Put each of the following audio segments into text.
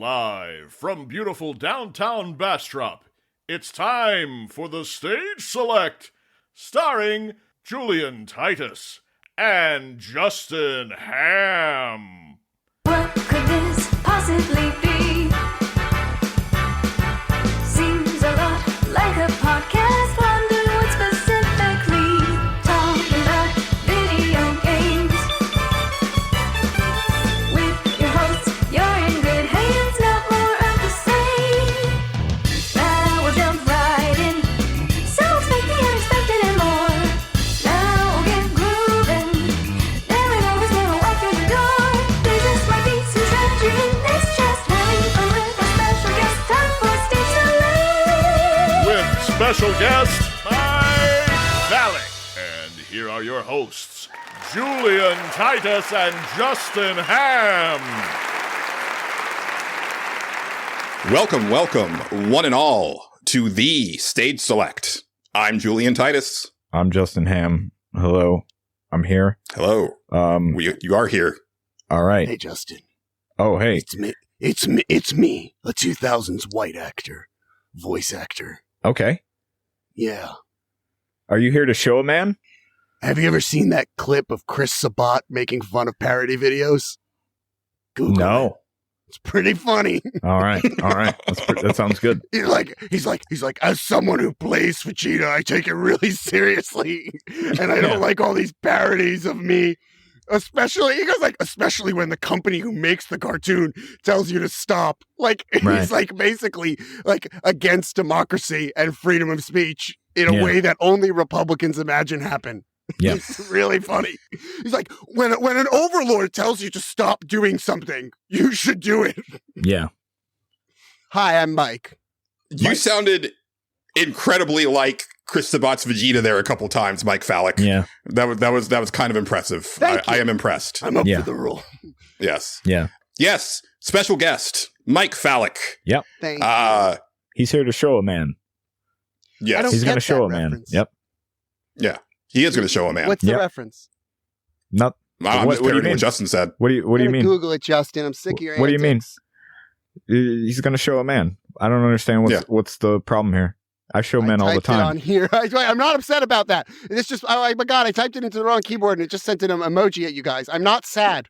Live from beautiful downtown Bastrop, it's time for the Stage Select, starring Julian Titus and Justin Ham. What could this possibly be? Seems a lot like a podcast. Wonder what specifically. Talking about video games. With your hosts, you're in good hands. Not more of the same. Now we'll jump right in. So expect the unexpected and more. Now we'll get grooving. There ain't always gonna walk through the door. There just might be some treasure in this chest. Having fun with our special guest. Time for Stage Select. With special guest, Mike Fallek. And here are your hosts, Julian Titus and Justin Ham. Welcome, one and all, to the Stage Select. I'm Julian Titus. I'm Justin Ham. Hello. I'm here. Hello. You are here. All right. Hey, Justin. Oh, hey. It's me, a 2000s white actor, voice actor. Okay. Yeah. Are you here to show a man? Have you ever seen that clip of Chris Sabat making fun of parody videos? Google it. No. It's pretty funny. All right. All right. That sounds good. He's like, as someone who plays Vegeta, I take it really seriously, and I don't like all these parodies of me. Especially when the company who makes the cartoon tells you to stop. Like, Right. he's like basically like against democracy and freedom of speech in a Yeah. way that only Republicans imagine happen. Yeah. It's really funny. He's like, when an overlord tells you to stop doing something, you should do it. Yeah. Hi, I'm Mike. You sounded incredibly like Chris Sabat's Vegeta there a couple times, Mike Fallek. Yeah. That was kind of impressive. Thank you. I am impressed. I'm up Yeah. for the role. Yes. Yeah. Yes. Special guest, Mike Fallek. Thank you. He's here to show a man. Yes. I don't He's going to get show that a man. reference. Yep. Yeah. He is going to show a man. What's the Yep. reference? Not. I'm what just do you parroting mean? what Justin said. What do you I'm gonna mean? Google it, Justin. I'm sick of your What do you mean? antics. He's going to show a man. I don't understand what's the problem here. I show men all the typed it on time. here. I'm not upset about that. It's just, oh my God, I typed it into the wrong keyboard and it just sent an emoji at you guys. I'm not sad.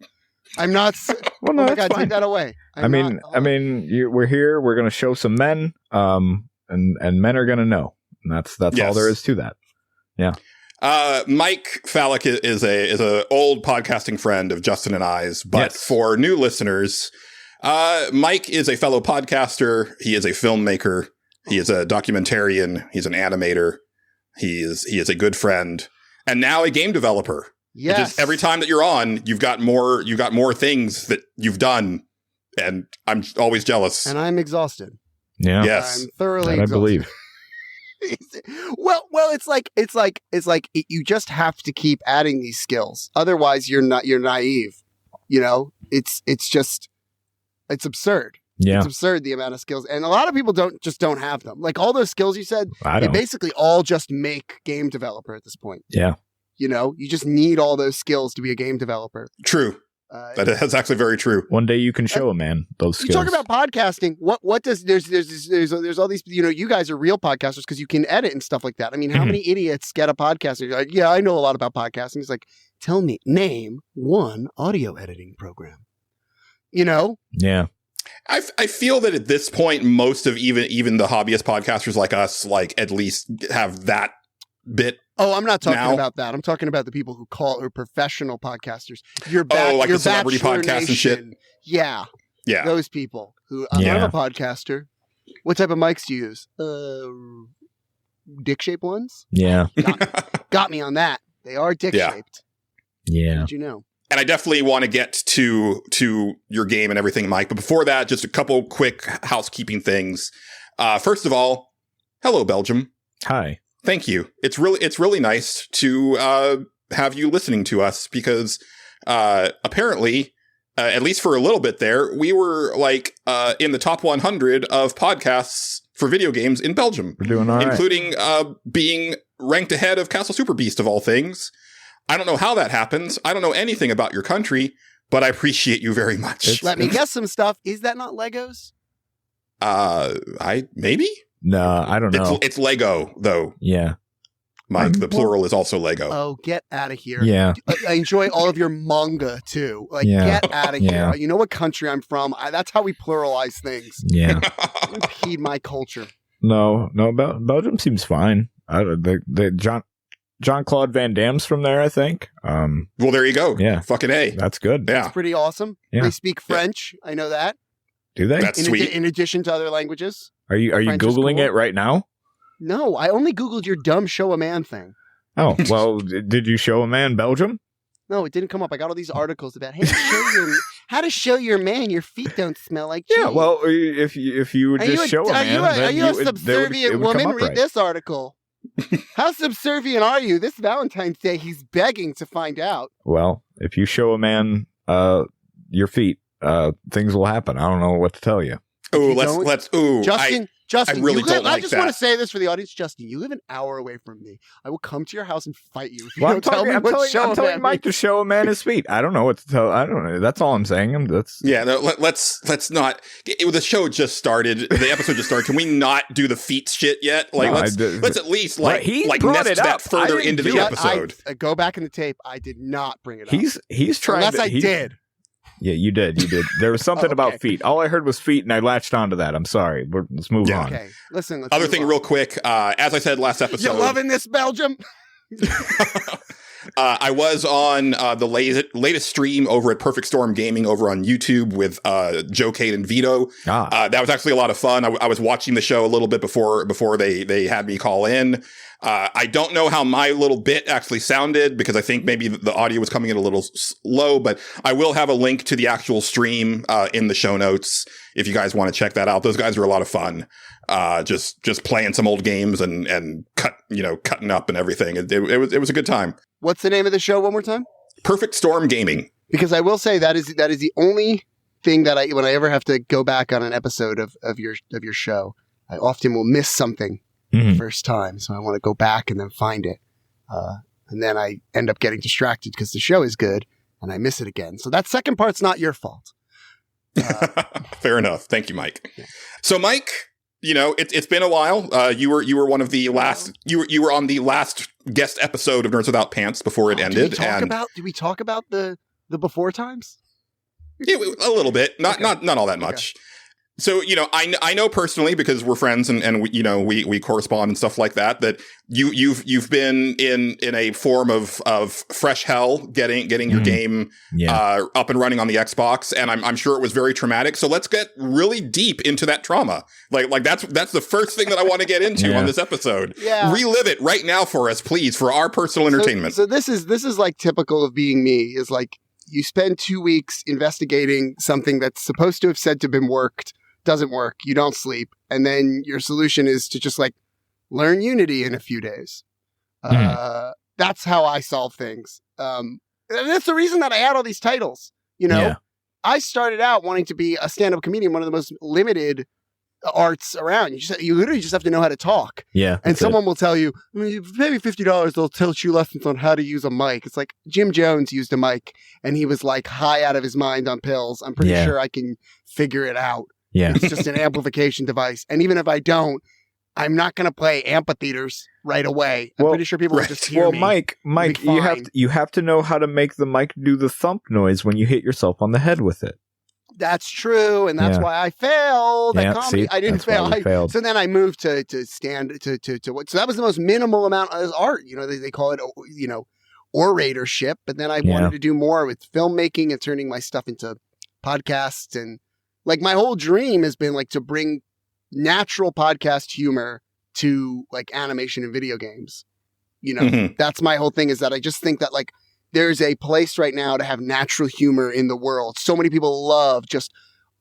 I'm not. Well, no, oh my that's God, fine. take that away. We're here. We're going to show some men. And men are going to know. And that's all Yes. there is to that. Yeah. Mike Fallek is a old podcasting friend of Justin and I's, but Yes. for new listeners, Mike is a fellow podcaster. He is a filmmaker. He is a documentarian. He's an animator. He is a good friend, and now a game developer. Yes. Just every time that you're on, you've got more things that you've done, and I'm always jealous. And I'm exhausted. Yeah. Yes. I'm thoroughly That I exhausted. believe. well, it's like you just have to keep adding these skills. Otherwise, you're naive. You know, it's absurd. Yeah. It's absurd the amount of skills, and a lot of people don't have them. Like all those skills you said, I they don't. basically all just make game developer at this point. Yeah. You know, you just need all those skills to be a game developer. True. That's actually very true. One day you can show a man those You skills. talk about podcasting. What does there's all these, you know, you guys are real podcasters because you can edit and stuff like that. I mean, how Mhm. many idiots get a podcast and you're like, yeah, I know a lot about podcasting. It's like, name one audio editing program. You know? Yeah. I feel that at this point, most of even the hobbyist podcasters like us, like at least have that bit. Oh, I'm not talking Now? about that. I'm talking about the people who are professional podcasters. Like the celebrity Bachelor podcast and shit? Nation. Yeah. Yeah. Those people who, Yeah. I'm a podcaster. What type of mics do you use? Dick-shaped ones? Yeah. Got me on that. They are dick-shaped. Yeah. Did you know? And I definitely want to get to your game and everything, Mike. But before that, just a couple quick housekeeping things. First of all, hello, Belgium. Hi. Thank you. It's really nice to have you listening to us because apparently, at least for a little bit there, we were like in the top 100 of podcasts for video games in Belgium, We're doing all right. including being ranked ahead of Castle Super Beast of all things. I don't know how that happens. I don't know anything about your country, but I appreciate you very much. Let me guess some stuff. Is that not Legos? Maybe? No, I don't know. It's Lego, though. Yeah. Mike, the plural is also Lego. Oh, get out of here. Yeah. I enjoy all of your manga, too. Like, Yeah. get out of Yeah. here. You know what country I'm from? That's how we pluralize things. Yeah. You impede my culture. No, Belgium seems fine. John Claude Van Damme's from there, I think. Well, there you go. Yeah. Fucking A. That's good. Yeah. It's pretty awesome. Yeah. They speak French. I know that. Do they? That's sweet. In addition to other languages. Are you French is Googling cool. it right now? No, I only Googled your dumb show a man thing. Oh, well, did you show a man Belgium? No, it didn't come up. I got all these articles about how to show your man your feet don't smell like cheese. Yeah, well, if you would just show a man, are you a then subservient it would come woman? up Read right. this article. How subservient are you? This Valentine's Day, he's begging to find out. Well, if you show a man your feet, things will happen. I don't know what to tell you. Oh, you let's. Ooh, Justin, I really you live, don't like I just that. want to say this for the audience. Justin, you live an hour away from me. I will come to your house and fight you if you Well, don't tell me what show I'm telling man Mike to show a man his feet. I don't know what to tell. I don't know. That's all I'm saying. That's Yeah, no, let's not. The show just started. The episode just started. Can we not do the feet shit yet? Like, No, let's at least Well, he like brought nest it that up. further I didn't into do the it. episode. I go back in the tape. I did not bring it up. he's trying. Unless I he- did. Yeah, you did. There was something Oh, okay. about feet. All I heard was feet, and I latched onto that. I'm sorry. Let's move Yeah. on. Okay, listen. Let's Other move thing, on. real quick. As I said last episode, You loving this, Belgium? I was on the latest stream over at Perfect Storm Gaming over on YouTube with Joe, Kate, and Vito. That was actually a lot of fun. I was watching the show a little bit before they had me call in. I don't know how my little bit actually sounded because I think maybe the audio was coming in a little low, but I will have a link to the actual stream in the show notes if you guys want to check that out. Those guys are a lot of fun. Just playing some old games and cutting up and everything. It was a good time. What's the name of the show one more time? Perfect Storm Gaming. Because I will say that is the only thing that when I ever have to go back on an episode of your show, I often will miss something the first time. So I want to go back and then find it. And then I end up getting distracted because the show is good and I miss it again. So that second part's not your fault. Fair enough. Thank you, Mike. Yeah. So Mike, it's been a while. You were one of the last. You were on the last guest episode of Nerds Without Pants before it ended. Did we talk about the before times? Yeah, a little bit. Not all that much. Okay. So, I know personally because we're friends and we correspond and stuff like that, that you've been in a form of fresh hell getting your game up and running on the Xbox. And I'm sure it was very traumatic. So let's get really deep into that trauma. Like that's the first thing that I want to get into on this episode. Yeah. Relive it right now for us, please, for our personal entertainment. So this is like typical of being me, is like you spend 2 weeks investigating something that's supposed to have said to have been worked. Doesn't work, you don't sleep, and then your solution is to just like learn Unity in a few days. That's how I solve things. And that's the reason that I had all these titles. I started out wanting to be a stand-up comedian, one of the most limited arts around. You literally just have to know how to talk. Yeah, and someone will tell you, you pay me $50, they'll teach you lessons on how to use a mic. It's like Jim Jones used a mic, and he was like high out of his mind on pills. I'm pretty sure I can figure it out. Yeah. It's just an amplification device. And even if I don't, I'm not going to play amphitheaters right away. I'm pretty sure people will just hear me. Well, Mike, you have to know how to make the mic do the thump noise when you hit yourself on the head with it. That's true, and that's why I failed at comedy. See, I didn't fail. So then I moved to stand to what? So that was the most minimal amount of art. They call it oratorship. But then I wanted to do more with filmmaking and turning my stuff into podcasts. And like my whole dream has been like to bring natural podcast humor to like animation and video games. That's my whole thing, is that I just think that like there's a place right now to have natural humor in the world. So many people love just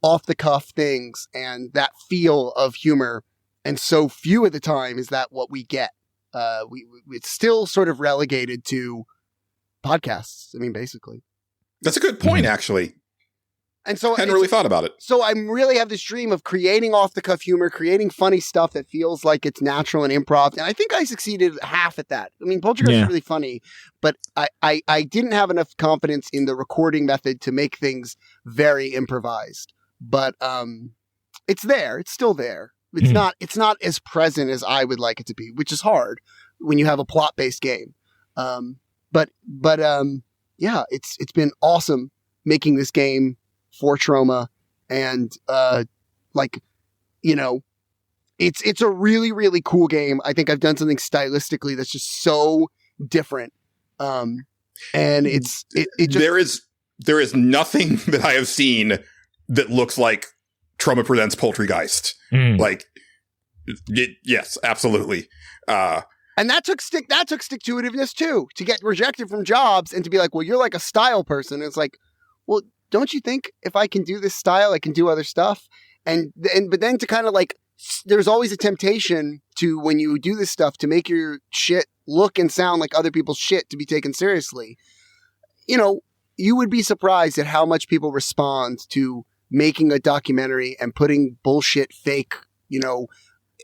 off the cuff things and that feel of humor. And so few at the time is that what we get. It's still sort of relegated to podcasts. I mean, basically. That's a good point, actually. And so Hadn't really thought about it. So I really have this dream of creating off-the-cuff humor, creating funny stuff that feels like it's natural and improv. And I think I succeeded half at that. I mean, Poultrygeist is really funny, but I didn't have enough confidence in the recording method to make things very improvised. But it's there. It's still there. It's not as present as I would like it to be, which is hard when you have a plot-based game. But it's been awesome making this game for Troma, and it's a really, really cool game. I think I've done something stylistically that's just so different. And it just, there is nothing that I have seen that looks like Troma Presents Poultrygeist. Yes, absolutely. And that took stick-to-itiveness too, to get rejected from jobs and to be like, well, you're like a style person. And it's like, well, don't you think if I can do this style, I can do other stuff? But then to kind of like, there's always a temptation to, when you do this stuff, to make your shit look and sound like other people's shit to be taken seriously. You know, you would be surprised at how much people respond to making a documentary and putting bullshit fake,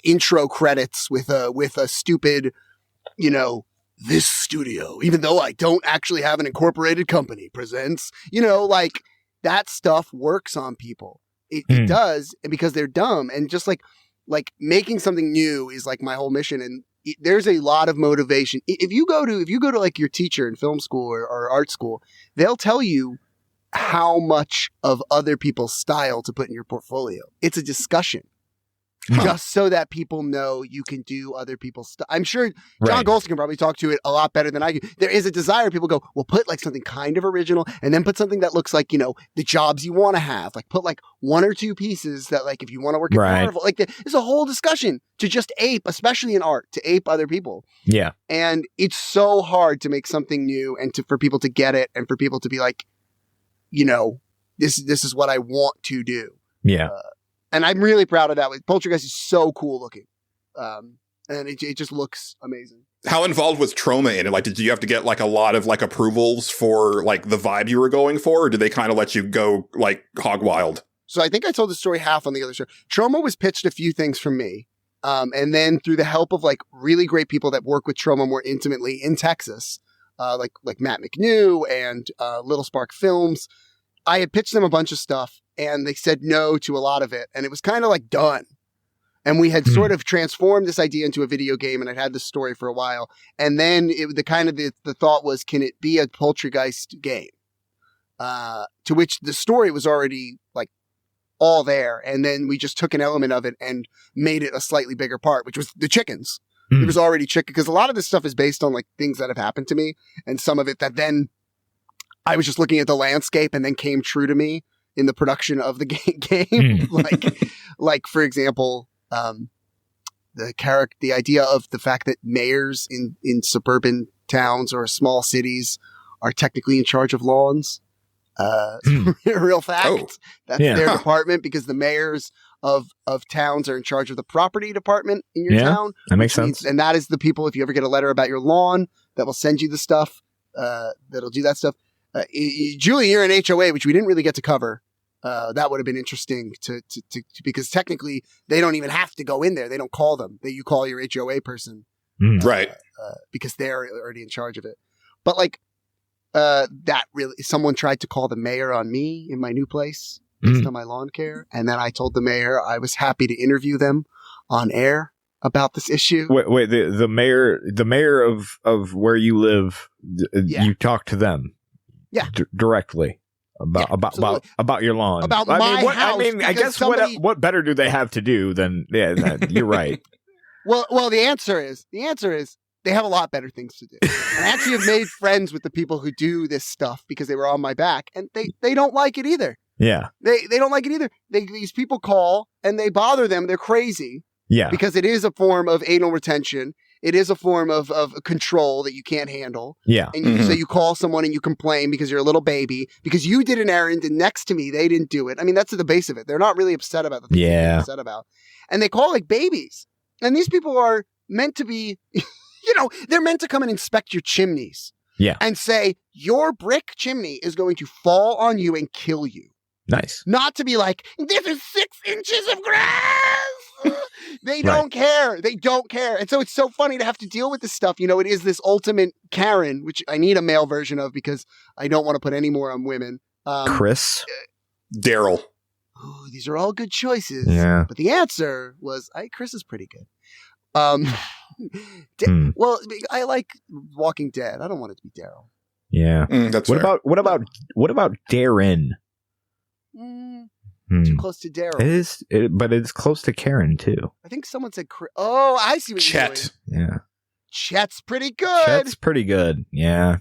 intro credits with a stupid, this studio, even though I don't actually have an incorporated company, presents, that stuff works on people. It does, and because they're dumb, and just like making something new is like my whole mission. And there's a lot of motivation. If you go to like your teacher in film school or art school, they'll tell you how much of other people's style to put in your portfolio. It's a discussion. Just so that people know you can do other people's stuff. I'm sure John Gholson can probably talk to it a lot better than I do. There is a desire. People go, well, put like something kind of original and then put something that looks like, the jobs you want to have. Like put like one or two pieces that like if you want to work at Marvel, like there's a whole discussion to just ape, especially in art, to ape other people. Yeah. And it's so hard to make something new and for people to get it and for people to be like, this is what I want to do. Yeah. And I'm really proud of that. Poultrygeist is so cool looking. And it just looks amazing. How involved was Troma in it? Like, did you have to get like a lot of like approvals for like the vibe you were going for? Or did they kind of let you go like hog wild? So I think I told the story half on the other show. Troma was pitched a few things from me. And then through the help of like really great people that work with Troma more intimately in Texas, like Matt McNew and Little Spark Films, I had pitched them a bunch of stuff and they said no to a lot of it. And it was kind of like done. And we had sort of transformed this idea into a video game and I'd had this story for a while. And then the thought was, can it be a Poultrygeist game? To which the story was already like all there. And then we just took an element of it and made it a slightly bigger part, which was the chickens. It was already chicken. Because a lot of this stuff is based on like things that have happened to me. And some of it that then I was just looking at the landscape and then came true to me in the production of the game. like for example, the idea of the fact that mayors in suburban towns or small cities are technically in charge of lawns. Real fact. Oh. That's their department because the mayors of towns are in charge of the property department in your town. That makes sense. And that is the people, if you ever get a letter about your lawn, that will send you the stuff, that'll do that stuff. Julian, you're an HOA, which we didn't really get to cover. That would have been interesting to because technically they don't even have to go in there. They don't call them. You call your HOA person, Right? Because they're already in charge of it. But like that really, someone tried to call the mayor on me in my new place based on my lawn care, and then I told the mayor I was happy to interview them on air about this issue. Wait, the mayor of where you live, you talked to them. Yeah. Directly about your lawn. About my house. I guess what better do they have to do than you're right. Well, the answer is they have a lot better things to do. And I actually have made friends with the people who do this stuff because they were on my back and they don't like it either. Yeah. They don't like it either. These people call and they bother them. They're crazy. Yeah. Because it is a form of anal retention. It is a form of control that you can't handle. Yeah. And so you call someone and you complain because you're a little baby, because you did an errand and next to me, they didn't do it. I mean, that's the base of it. They're not really upset about the things they're upset about. And they call like babies. And these people are meant to be, they're meant to come and inspect your chimneys. Yeah. And say, your brick chimney is going to fall on you and kill you. Nice. Not to be like, this is 6 inches of grass. They don't care. They don't care. And so it's so funny to have to deal with this stuff. You know, it is this ultimate Karen, which I need a male version of because I don't want to put any more on women. Chris. Daryl. Ooh, these are all good choices. Yeah. But the answer was, Chris is pretty good. Well, I like Walking Dead. I don't want it to be Daryl. Yeah. That's what fair. about Darren? Too close to Daryl. But it's close to Karen too. I think someone said, oh, I see what you're doing. Chet. Yeah. Chet's pretty good. Chet's pretty good. Yeah.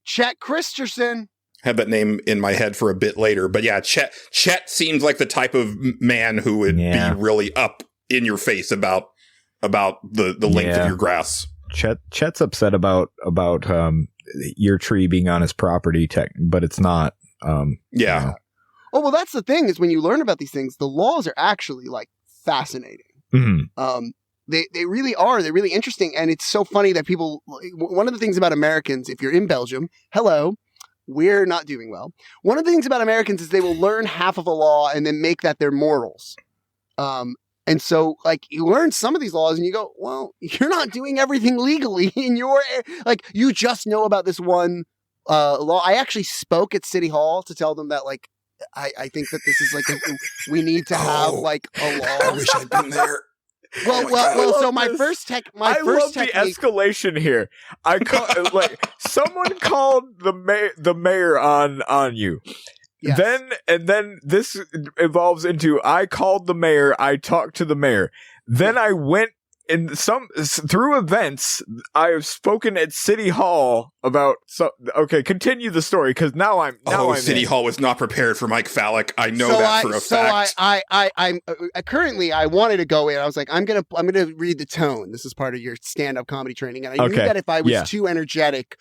Chet Christensen. Had that name in my head for a bit later, but yeah, Chet seems like the type of man who would be really up in your face about the length of your grass. Chet's upset about your tree being on his property, but it's not. Yeah. Oh, well, that's the thing is when you learn about these things, the laws are actually like fascinating. Mm-hmm. They really are. They're really interesting. And it's so funny that one of the things about Americans, if you're in Belgium, hello, we're not doing well. One of the things about Americans is they will learn half of a law and then make that their morals. And so, like, you learn some of these laws and you go, well, you're not doing everything legally in your, like, you just know about this one law. I actually spoke at City Hall to tell them that, like, I think that this is like, we need to have, like, a law. I wish I'd been there. Well, so my first technique. The escalation here. Someone called the mayor on you. Yes. Then this evolves into I called the mayor, I talked to the mayor. Then I went through events, I have spoken at City Hall about okay, continue the story because now I'm City Hall was not prepared for Mike Fallek. I know that for a fact. I'm currently I wanted to go in. I was like, I'm gonna read the tone. This is part of your stand-up comedy training, and I knew that if I was too energetic,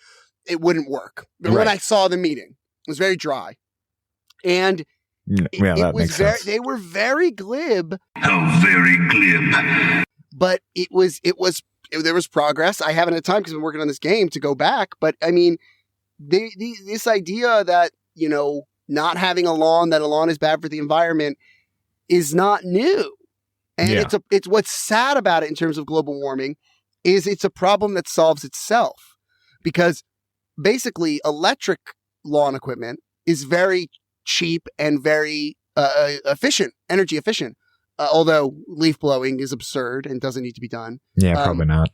it wouldn't work. But when I saw the meeting, it was very dry, and it was very. They were very glib. How very glib. But there was progress. I haven't had time because I've been working on this game to go back. But I mean, this idea that, you know, not having a lawn, that a lawn is bad for the environment is not new. And it's what's sad about it in terms of global warming is it's a problem that solves itself because basically electric lawn equipment is very cheap and very efficient, energy efficient. Although leaf blowing is absurd and doesn't need to be done. Yeah, probably not.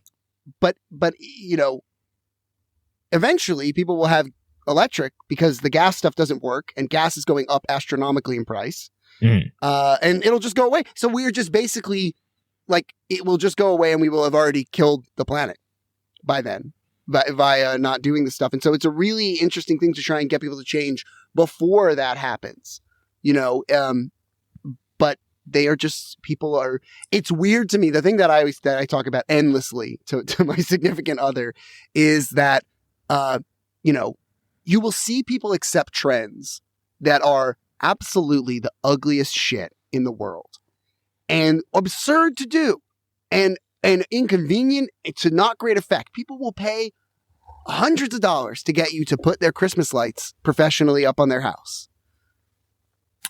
But you know, eventually people will have electric because the gas stuff doesn't work and gas is going up astronomically in price. And it'll just go away. So we're just basically like, it will just go away and we will have already killed the planet by then by not doing this stuff. And so it's a really interesting thing to try and get people to change before that happens, you know, but they are just, it's weird to me. The thing that I talk about endlessly to my significant other is that, you know, you will see people accept trends that are absolutely the ugliest shit in the world and absurd to do and inconvenient to not great effect. People will pay hundreds of dollars to get you to put their Christmas lights professionally up on their house.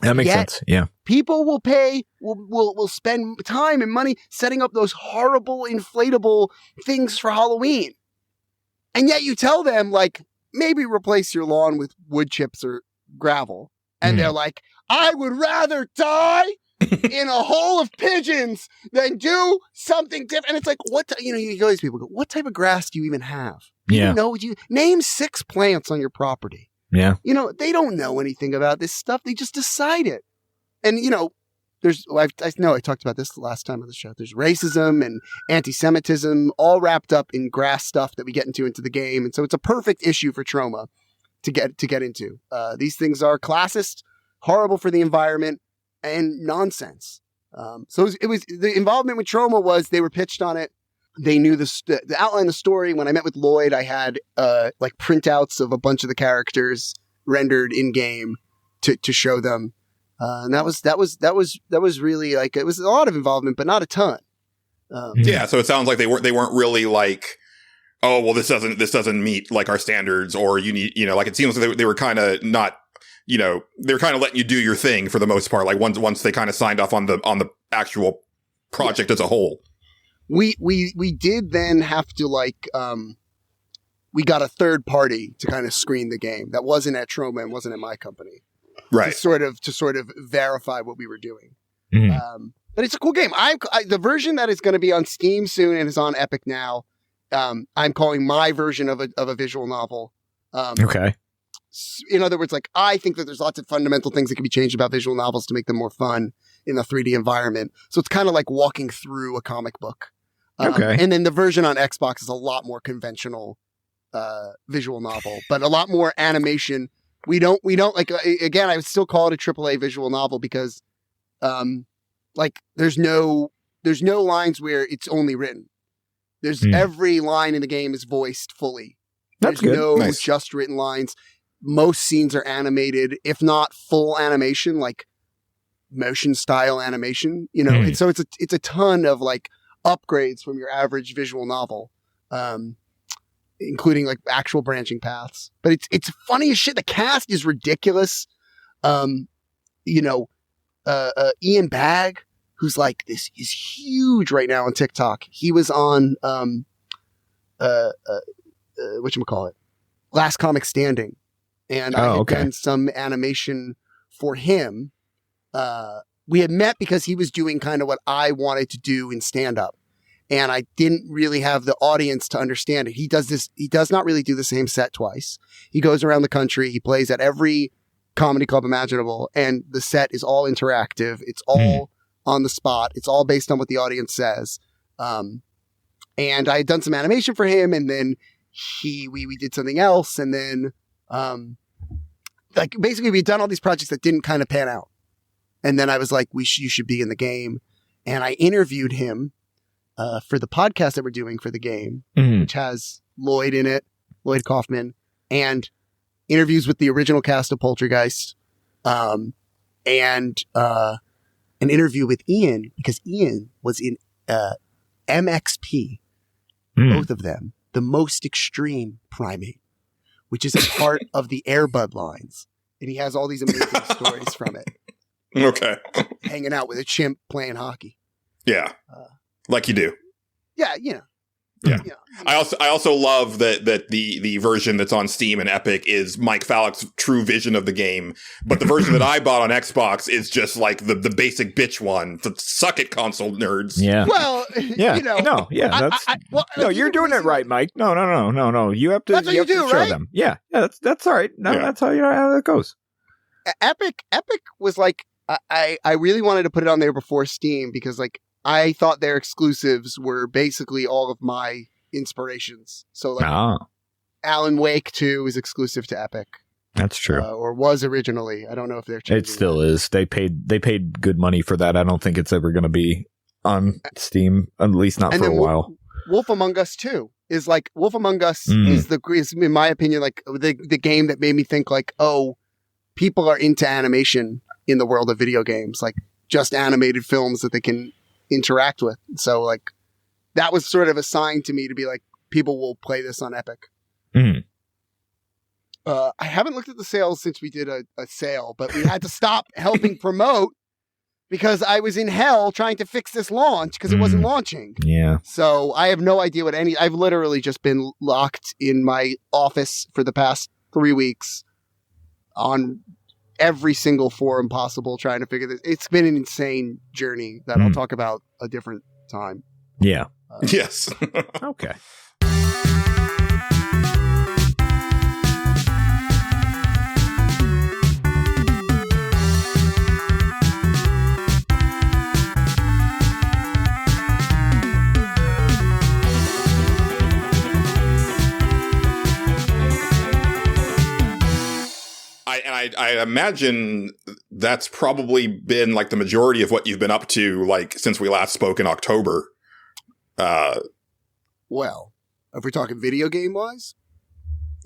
That makes sense. Yeah. People will spend time and money setting up those horrible inflatable things for Halloween. And yet you tell them, like, maybe replace your lawn with wood chips or gravel. And they're like, I would rather die in a hole of pigeons than do something different. And it's like, you go, these people go, what type of grass do you even have? Yeah. Name 6 plants on your property. Yeah. You know, they don't know anything about this stuff. They just decide it. And, you know, I talked about this the last time on the show. There's racism and anti-Semitism all wrapped up in grass stuff that we get into the game. And so it's a perfect issue for Troma to get into. These things are classist, horrible for the environment, and nonsense. So it was the involvement with Troma was they were pitched on it. They knew the outline of the story. When I met with Lloyd, I had like printouts of a bunch of the characters rendered in game to show them, and that was really like, it was a lot of involvement, but not a ton. Yeah, so it sounds like they weren't really like, oh well, this doesn't meet like our standards, or you need, you know, like it seems like they were kind of not they're kind of letting you do your thing for the most part. Like once they kind of signed off on the actual project as a whole. We did then have to we got a third party to kind of screen the game that wasn't at Troma and wasn't at my company. Right. To sort of verify what we were doing. Mhm. But it's a cool game. The version that is going to be on Steam soon and is on Epic now. I'm calling my version of a visual novel. Okay. In other words, like, I think that there's lots of fundamental things that can be changed about visual novels to make them more fun in a 3D environment. So it's kind of like walking through a comic book. Okay. And then the version on Xbox is a lot more conventional visual novel, but a lot more animation. We don't like, again, I would still call it a AAA visual novel because there's no lines where it's only written. There's every line in the game is voiced fully. That's There's good. no Nice. just written lines. Most scenes are animated, if not full animation, like motion style animation, and so it's a ton of like upgrades from your average visual novel, including like actual branching paths. But it's funny as shit. The cast is ridiculous. Ian Bagg, who's like this, is huge right now on TikTok. He was on whatchamacallit, Last Comic Standing, and I had done some animation for him. We had met because he was doing kind of what I wanted to do in stand-up, and I didn't really have the audience to understand it. He does not really do the same set twice. He goes around the country, he plays at every comedy club imaginable, and the set is all interactive. It's all on the spot. It's all based on what the audience says. And I had done some animation for him, and then we did something else, and then basically we'd done all these projects that didn't kind of pan out. And then I was like, you should be in the game. And I interviewed him for the podcast that we're doing for the game, which has Lloyd in it, Lloyd Kaufman, and interviews with the original cast of Poultrygeist, and an interview with Ian, because Ian was in MXP, both of them, the most extreme primate, which is a part of the Airbud lines. And he has all these amazing stories from it. Okay. Hanging out with a chimp playing hockey. Yeah. Like you do. Yeah, Yeah. I also love that the version that's on Steam and Epic is Mike Fallek's true vision of the game, but the version that I bought on Xbox is just like the basic bitch one. Suck it, console nerds. Yeah. Well, Yeah. No, you're doing it right, Mike. No. You have to. That's what you do, to show right? them. Yeah. That's all right. No, Yeah. that's how it goes. Epic was like, I really wanted to put it on there before Steam because like I thought their exclusives were basically all of my inspirations. So like Alan Wake 2 is exclusive to Epic. That's true. Or was originally. I don't know if they're changing It still is. They paid good money for that. I don't think it's ever going to be on Steam, at least not for a while. Wolf Among Us 2 is like, Wolf Among Us is in my opinion, like the game that made me think like, oh, people are into animation in the world of video games, like just animated films that they can interact with. So like that was sort of a sign to me to be like, people will play this on Epic. I haven't looked at the sales since we did a sale, but we had to stop helping promote because I was in hell trying to fix this launch because it wasn't launching. Yeah. So I have no idea I've literally just been locked in my office for the past 3 weeks on every single forum possible trying to figure this. It's been an insane journey that I'll talk about a different time. Yeah. Yes. Okay. I imagine that's probably been like the majority of what you've been up to, like since we last spoke in October. Well, if we're talking video game wise,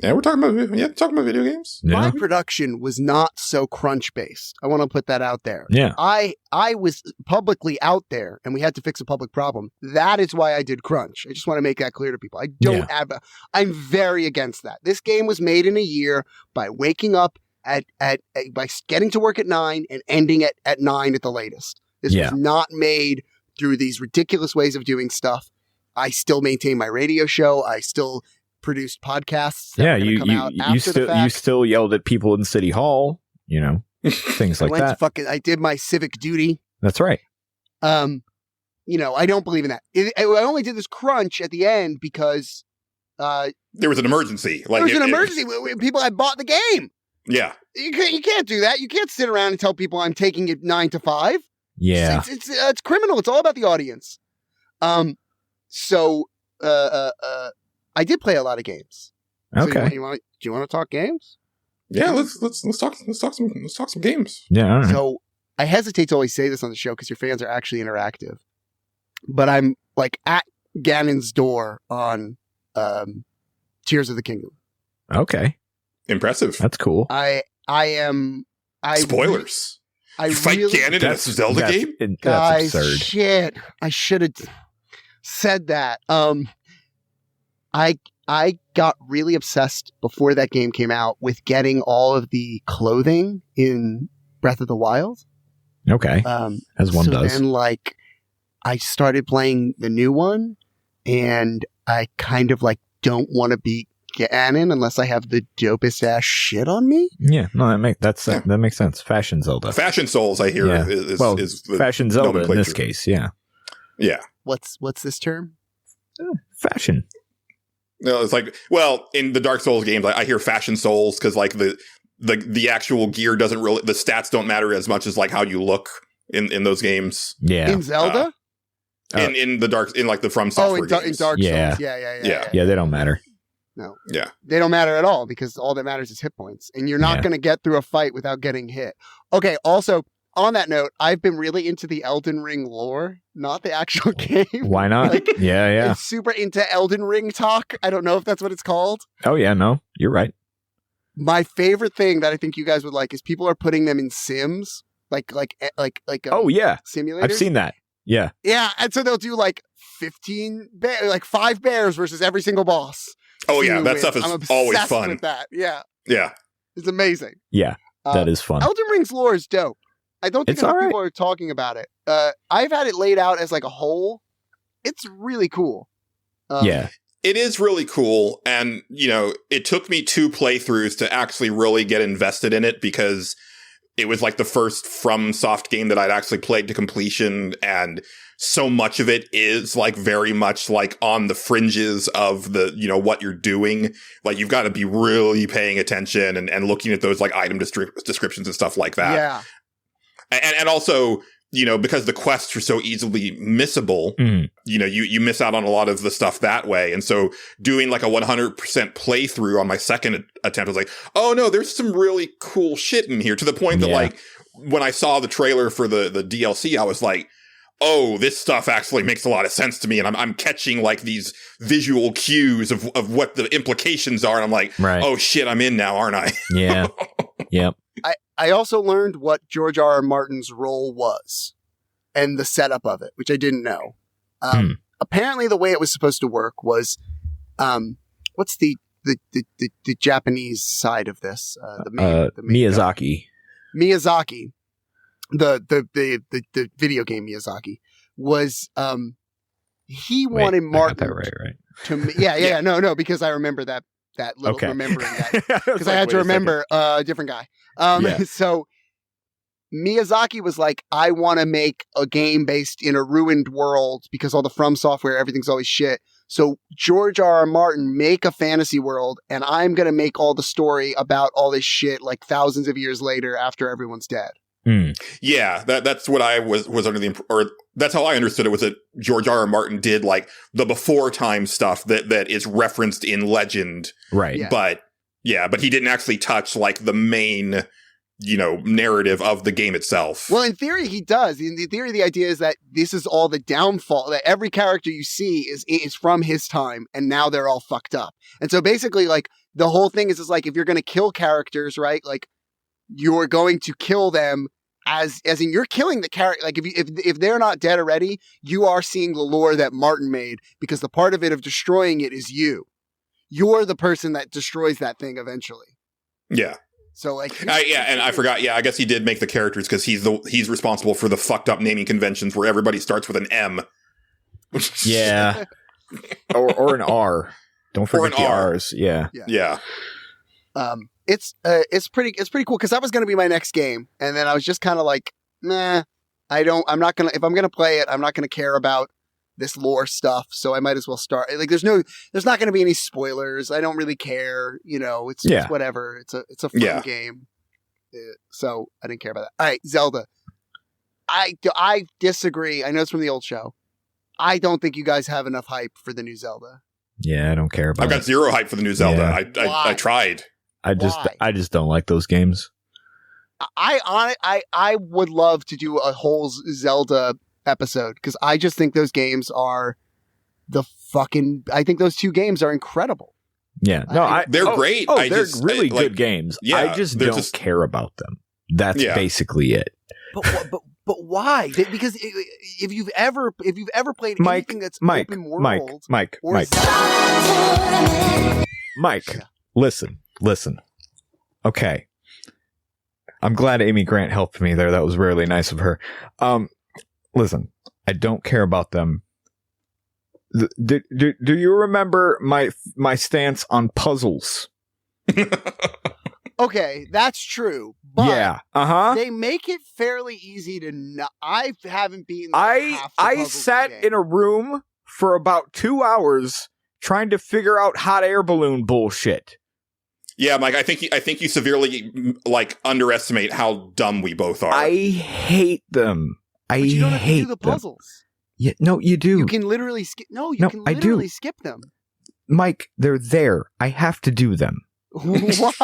Yeah, we're talking about video games. Yeah. my production was not so crunch based. I want to put that out there. Yeah. I was publicly out there and we had to fix a public problem. That is why I did crunch. I just want to make that clear to people. I don't have I'm very against that. This game was made in a year by waking up by getting to work at 9 and ending at 9 at the latest. This was not made through these ridiculous ways of doing stuff. I still maintain my radio show. I still produced podcasts. You still yelled at people in City Hall, things like that. I did my civic duty. That's right. I don't believe in that. I only did this crunch at the end because there was an emergency. There was an emergency. People had bought the game. Yeah. You can't do that. You can't sit around and tell people I'm taking it 9 to 5. Yeah. It's criminal. It's all about the audience. So I did play a lot of games. Okay. So do you want to talk games? Yeah, let's talk some games. Yeah. All right. So I hesitate to always say this on the show because your fans are actually interactive, but I'm like at Ganon's door on Tears of the Kingdom. Okay. Impressive. That's cool. I am. Spoilers. You fight Ganon in a Zelda game? Guys, that's absurd. shit. I should have said that. I got really obsessed before that game came out with getting all of the clothing in Breath of the Wild. Okay. As one does. Then, I started playing the new one, and I kind of don't want to be Ganon unless I have the dopest ass shit on me. Yeah, no, that makes sense. Fashion Zelda. Fashion Souls, I hear, is the Fashion Zelda in this case. Yeah. Yeah. What's this term? Fashion. No, it's in the Dark Souls games, I hear Fashion Souls because the actual gear doesn't really, the stats don't matter as much as how you look in those games. Yeah. In Zelda? In the From Software games. In Dark Souls. Yeah. Yeah, they don't matter. No. Yeah. They don't matter at all because all that matters is hit points. And you're not going to get through a fight without getting hit. Okay, also, on that note, I've been really into the Elden Ring lore, not the actual game. Why not? Yeah. I'm super into Elden Ring talk. I don't know if that's what it's called. Oh, yeah, no, you're right. My favorite thing that I think you guys would like is people are putting them in sims, oh, yeah. Simulators. I've seen that. Yeah. Yeah, and so they'll do 5 bears versus every single boss. Oh, yeah, that stuff is always fun. With that. Yeah. Yeah. It's amazing. Yeah, that is fun. Elden Ring's lore is dope. I don't think It's enough all right. people are talking about it. I've had it laid out as a whole. It's really cool. Yeah. It is really cool. And, it took me 2 playthroughs to actually really get invested in it because it was the first FromSoft game that I'd actually played to completion. And so much of it is very much on the fringes of the, what you're doing. You've got to be really paying attention and looking at those item descriptions and stuff like that. Yeah. And also, because the quests are so easily missable, you miss out on a lot of the stuff that way. And so doing a 100% playthrough on my second attempt, I was oh no, there's some really cool shit in here, to the point that when I saw the trailer for the DLC, I was oh, this stuff actually makes a lot of sense to me. And I'm catching these visual cues of what the implications are. And I'm right. Oh shit, I'm in now, aren't I? Yeah. Yep. I also learned what George R.R. Martin's role was and the setup of it, which I didn't know. Apparently the way it was supposed to work was, what's the Japanese side of this? The main Miyazaki. Miyazaki, the video game Miyazaki was, he wanted Martin. I got that right. To no, because I remember that little remembering that because I had to remember a different guy. So Miyazaki was I want to make a game based in a ruined world because all the From Software, everything's always shit. So George R.R. Martin, make a fantasy world, and I'm going to make all the story about all this shit thousands of years later after everyone's dead. Yeah, that's what I was under the or that's how I understood it, was that George R.R. Martin did the before time stuff that is referenced in legend, right? Yeah. But he didn't actually touch the main narrative of the game itself. Well, in theory, he does. In theory, the idea is that this is all the downfall, that every character you see is from his time, and now they're all fucked up. And so basically, the whole thing is if you're going to kill characters, right? You're going to kill them as in you're killing the character. If they're not dead already, you are seeing the lore that Martin made, because the part of it of destroying it is you. You're the person that destroys that thing eventually. Yeah. So like, Yeah, and I forgot. Yeah, I guess he did make the characters because he's responsible for the fucked up naming conventions where everybody starts with an M. Yeah. or an R. Don't forget the R. R's. Yeah. Yeah. It's pretty cool because that was going to be my next game, and then I was just kind of like, nah, I'm not gonna. If I'm gonna play it, I'm not gonna care about this lore stuff. So I might as well start. Like, there's not going to be any spoilers. I don't really care. It's whatever. It's a fun game. So I didn't care about that. All right, Zelda. I disagree. I know it's from the old show. I don't think you guys have enough hype for the new Zelda. Yeah, I don't care about it. I've got zero hype for the new Zelda. Yeah. I tried. I just don't like those games. I would love to do a whole Zelda episode because I just think those games are I think those two games are incredible. Yeah. No, they're great. They're really good games. Yeah, I just don't care about them. That's basically it. But why? Because if you've ever played anything that's open world, Mike, listen. Okay. I'm glad Amy Grant helped me there. That was really nice of her. Listen, I don't care about them. Do you remember my stance on puzzles? Okay, that's true. But yeah, they make it fairly easy to not. I haven't beaten. I sat in a room for about 2 hours trying to figure out hot air balloon bullshit. Yeah, Mike, I think you severely underestimate how dumb we both are. I hate them. But you don't have to do the puzzles. Yeah, no, you do. You can literally skip. No, you can literally skip them. Mike, they're there. I have to do them. Why?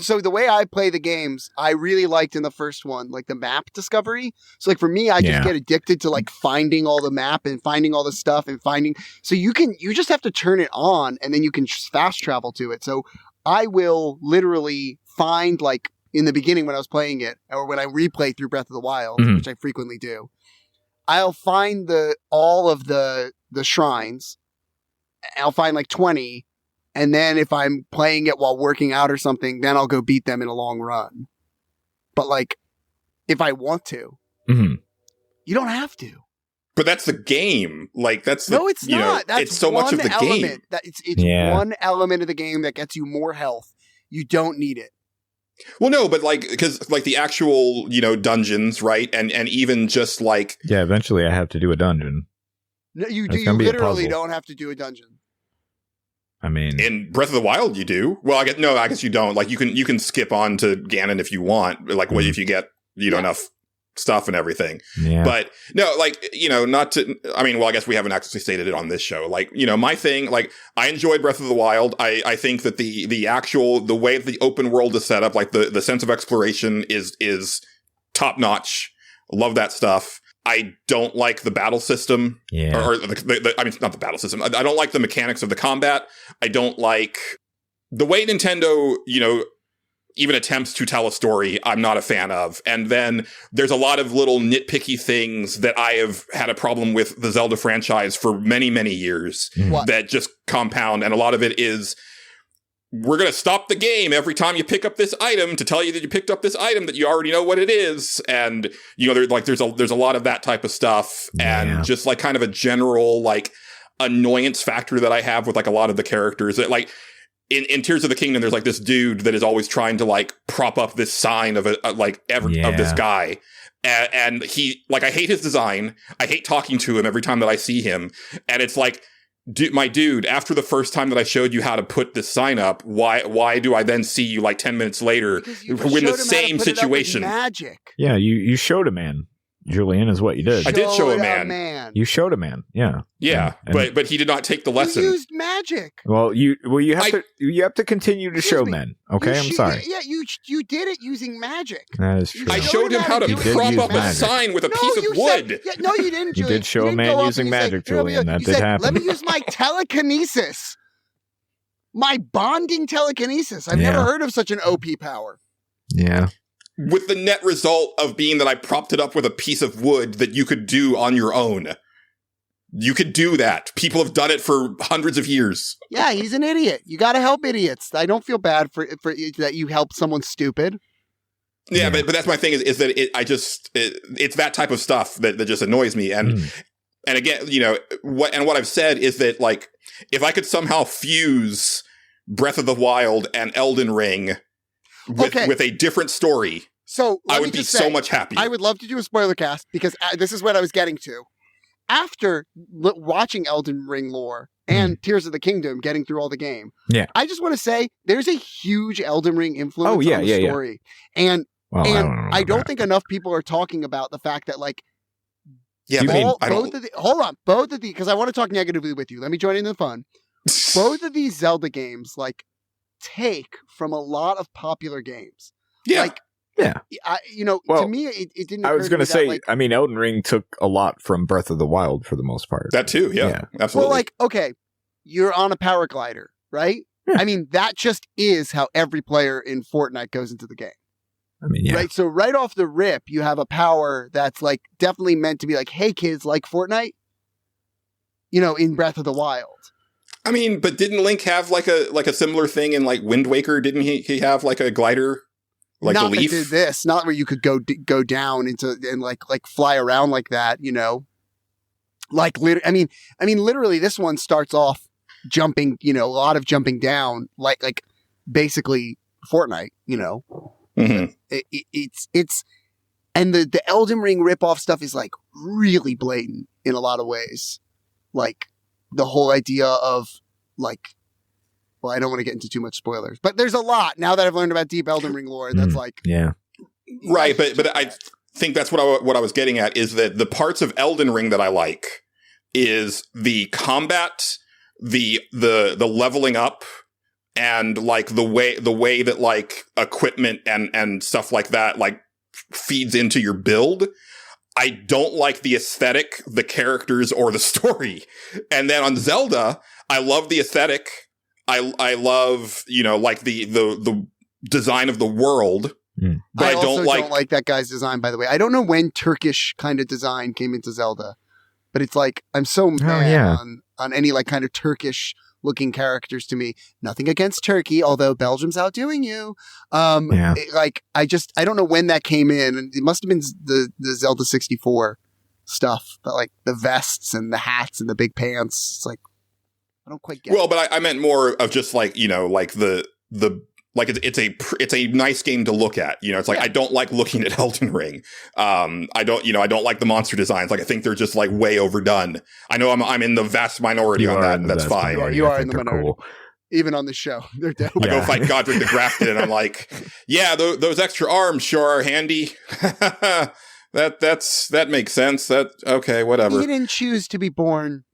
So the way I play the games, I really liked in the first one, like the map discovery. So like for me, I just get addicted to like finding all the map and finding all the stuff and finding. So you just have to turn it on and then you can fast travel to it. So I will literally find like in the beginning when I was playing it or when I replay through Breath of the Wild, which I frequently do, I'll find all of the shrines. I'll find like 20. And then if I'm playing it while working out or something, then I'll go beat them in a long run. But like, if I want to, you don't have to. But that's the game. Like that's no, it's not. That's it's so much of the game. It's one element of the game that gets you more health. You don't need it. Well, no, but because the actual dungeons, right? And even just eventually I have to do a dungeon. No, you do. You literally don't have to do a dungeon. I mean, in Breath of the Wild, you do. Well, I guess you don't. Like, you can skip on to Ganon if you want. Like, if you get enough stuff and everything. Yeah. But no, not to. I mean, well, I guess we haven't actually stated it on this show. Like, my thing. Like, I enjoyed Breath of the Wild. I think that the way the open world is set up, like the sense of exploration is top notch. Love that stuff. I don't like the battle system, I mean, not the battle system. I don't like the mechanics of the combat. I don't like the way Nintendo, even attempts to tell a story. I'm not a fan of. And then there's a lot of little nitpicky things that I have had a problem with the Zelda franchise for many, many years that just compound. And a lot of it is, we're going to stop the game every time you pick up this item to tell you that you picked up this item that you already know what it is. And, there's a lot of that type of stuff and just kind of a general annoyance factor that I have with a lot of the characters that in Tears of the Kingdom, there's this dude that is always trying to prop up this sign of of this guy. And he, I hate his design. I hate talking to him every time that I see him. And it's my dude, after the first time that I showed you how to put this sign up, why do I then see you 10 minutes later in the same situation? Magic. Yeah, you showed a man. Julian is what you did. I did show a man. You showed a man. Yeah. Yeah, but he did not take the lesson. You used magic. Well, you have to continue to show men. Okay, I'm sorry. Yeah, you did it using magic. That is true. I showed him how to prop up a sign with a piece of wood. No, you didn't. You did show a man using magic, Julian. That did happen. Let me use my telekinesis. My bonding telekinesis. I've never heard of such an OP power. Yeah. With the net result of being that I propped it up with a piece of wood that you could do on your own. You could do that. People have done it for hundreds of years. Yeah, he's an idiot. You got to help idiots. I don't feel bad for that you help someone stupid. Yeah, but that's my thing is that it's that type of stuff that just annoys me. And again, what I've said is that, like, if I could somehow fuse Breath of the Wild and Elden Ring with a different story, so I would be so much happier. I would love to do a spoiler cast because this is what I was getting to. After watching Elden Ring lore and Tears of the Kingdom, getting through all the game, I just want to say there's a huge Elden Ring influence on the story. And I don't think enough people are talking about the fact that, like, both of the, because I want to talk negatively with you. Let me join in the fun. Both of these Zelda games, like, take from a lot of popular games. Yeah. Like, to me, it didn't. I was going to say, like, I mean, Elden Ring took a lot from Breath of the Wild for the most part. That too, yeah. Absolutely. Well, like, okay, you're on a paraglider, right? Yeah. I mean, that just is how every player in Fortnite goes into the game. I mean, yeah. Right. So right off the rip, you have a power that's, like, definitely meant to be like, hey, kids, like Fortnite, in Breath of the Wild. I mean, but didn't Link have like a similar thing in, like, Wind Waker? Didn't he have like a glider? Like not a leaf? That did this, not where you could go down into and like fly around like that, Like, I mean, literally, this one starts off jumping, a lot of jumping down, like basically Fortnite, Mm-hmm. It's and the Elden Ring ripoff stuff is, like, really blatant in a lot of ways, like the whole idea of, like. Well, I don't want to get into too much spoilers, but there's a lot now that I've learned about deep Elden Ring lore. That's like, right. But I think that's what I was getting at is that the parts of Elden Ring that I like is the combat, the leveling up, and, like, the way that, like, equipment and stuff like that, like, feeds into your build. I don't like the aesthetic, the characters, or the story. And then on Zelda, I love the aesthetic. I love, like the design of the world, but I also don't like that guy's design, by the way. I don't know when Turkish kind of design came into Zelda, but it's like, I'm so mad on any, like, kind of Turkish looking characters to me. Nothing against Turkey, although Belgium's outdoing you. I don't know when that came in, and it must have been the Zelda 64 stuff, but, like, the vests and the hats and the big pants. It's like, I don't quite get it. Well, but I meant more of just, like, like the like it's a nice game to look at. It's like, I don't like looking at Elden Ring. I don't like the monster designs. Like, I think they're just, like, way overdone. I know I'm in the vast minority on that, and that's fine. You are in the minority. Cool. Even on the show, they're dead. I go fight Godric the Grafted, and I'm like, yeah, those extra arms sure are handy. That makes sense. Okay, whatever. He didn't choose to be born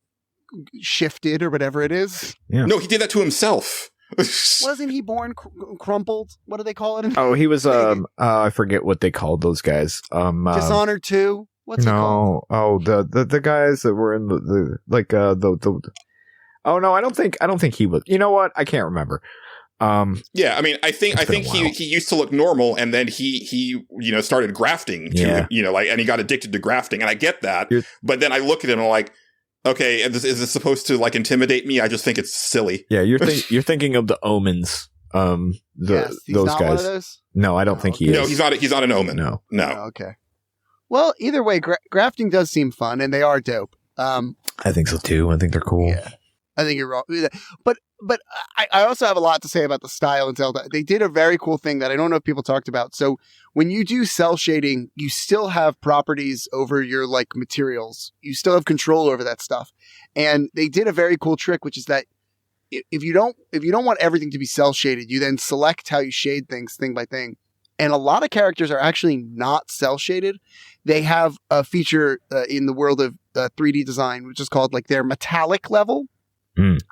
shifted or whatever it is. Yeah. No, he did that to himself. Wasn't he born crumpled? What do they call it? Oh, he was I forget what they called those guys. Dishonored 2. What's it called? Oh, the guys that were in the Oh no, I don't think he was. You know what? I can't remember. Yeah, I mean, I think he used to look normal, and then he started grafting to and he got addicted to grafting, and I get that. But then I look at him and I'm like, okay, is this supposed to, like, intimidate me? I just think it's silly. Yeah, you're thinking of the Omens. Yes, he's those not guys. One of those? No, I don't think he is. No, he's not an Omen. No. Oh, okay. Well, either way, grafting does seem fun, and they are dope. I think so too. I think they're cool. Yeah, I think you're wrong. But I also have a lot to say about the style in Zelda. They did a very cool thing that I don't know if people talked about. So when you do cell shading, you still have properties over your, like, materials. You still have control over that stuff. And they did a very cool trick, which is that if you don't want everything to be cell shaded, you then select how you shade things thing by thing. And a lot of characters are actually not cell shaded. They have a feature in the world of 3D design, which is called, like, their metallic level.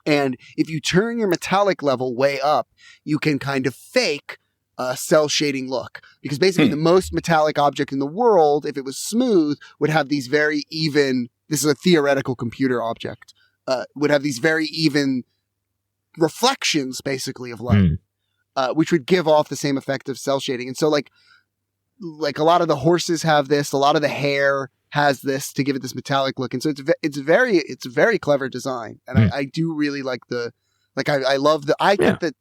And if you turn your metallic level way up, you can kind of fake a cell shading look, because basically the most metallic object in the world, if it was smooth, would have these very even, this is a theoretical computer object, would have these very even reflections basically of light, which would give off the same effect of cell shading. And so like a lot of the horses have this, a lot of the hair has this to give it this metallic look, and so it's a very clever design, and I do really like I love I think that,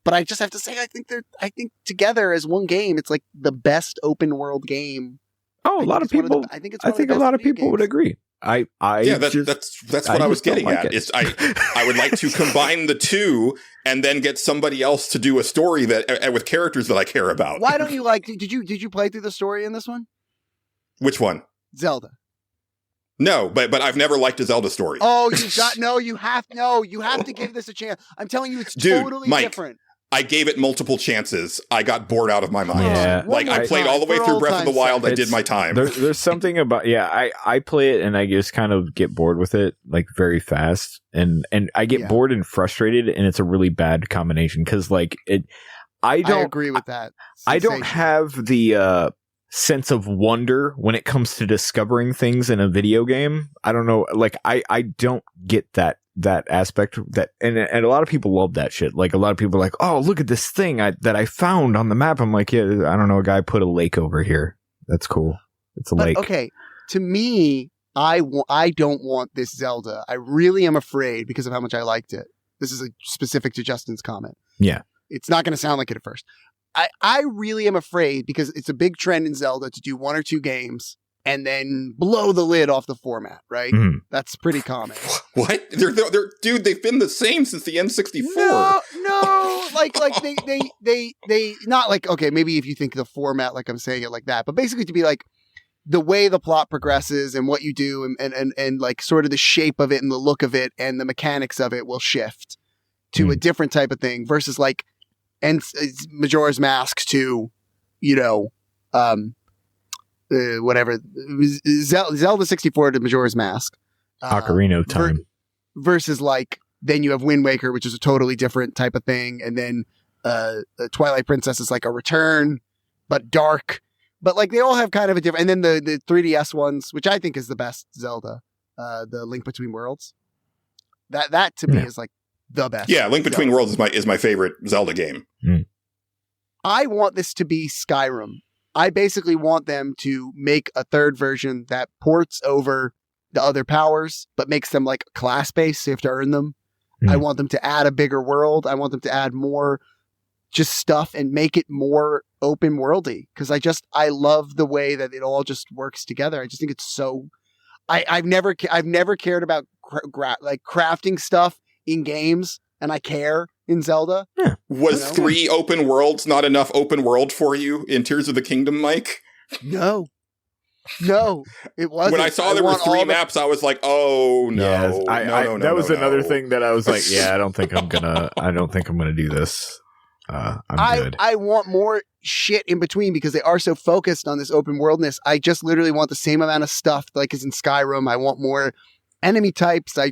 but I just have to say I think together as one game it's like the best open world game. Oh, a lot of people. I think a lot of people would agree. That's what I was getting at. I would like to combine the two and then get somebody else to do a story that with characters that I care about. Why don't you did you play through the story in this one? Which one? Zelda. No, but I've never liked a Zelda story. Oh, you have to give this a chance. I'm telling you, it's totally Mike, different. I gave it multiple chances. I got bored out of my mind. Yeah. I played all the way through Breath of the Wild. I did my time. There's something about I play it and I just kind of get bored with it like very fast, and I get bored and frustrated, and it's a really bad combination because I agree with that. I don't have the sense of wonder when it comes to discovering things in a video game. I don't know, I don't get that aspect and a lot of people love that shit. Like a lot of people are like, oh, look at this thing that I found on the map. I'm like, yeah, I don't know, a guy put a lake over here. That's cool. It's a lake. Okay, to me, I don't want this Zelda. I really am afraid because of how much I liked it. This is specific to Justin's comment. Yeah. It's not going to sound like it at first. I really am afraid because it's a big trend in Zelda to do one or two games and then blow the lid off the format, right? Mm. That's pretty common. What? They're dude, they've been the same since the N64. No, they not like, okay, maybe if you think the format, like I'm saying it like that, but basically to be like the way the plot progresses and what you do and like sort of the shape of it and the look of it and the mechanics of it will shift to a different type of thing versus like, and Majora's Mask to, whatever, Zelda 64 to Majora's Mask. Ocarina of Time. Versus like, then you have Wind Waker, which is a totally different type of thing. And then Twilight Princess is like a return, but dark. But like they all have kind of a different, and then the 3DS ones, which I think is the best Zelda, the Link Between Worlds. That to me is like the best. Yeah, Link Between Worlds is my favorite Zelda game. Mm. I want this to be Skyrim. I basically want them to make a third version that ports over the other powers, but makes them like class-based, so you have to earn them. Mm. I want them to add a bigger world. I want them to add more just stuff and make it more open worldy. Because I love the way that it all just works together. I just think it's so... I've never cared about crafting stuff in games, and I care in Zelda. Yeah. Was 3 open worlds not enough open world for you in Tears of the Kingdom, Mike? No, it wasn't. When I saw there were 3 maps, I was like, "Oh no, no!" That was another thing that I was like, "Yeah, I don't think I'm gonna do this." I'm good. I want more shit in between because they are so focused on this open worldness. I just literally want the same amount of stuff like is in Skyrim. I want more enemy types. I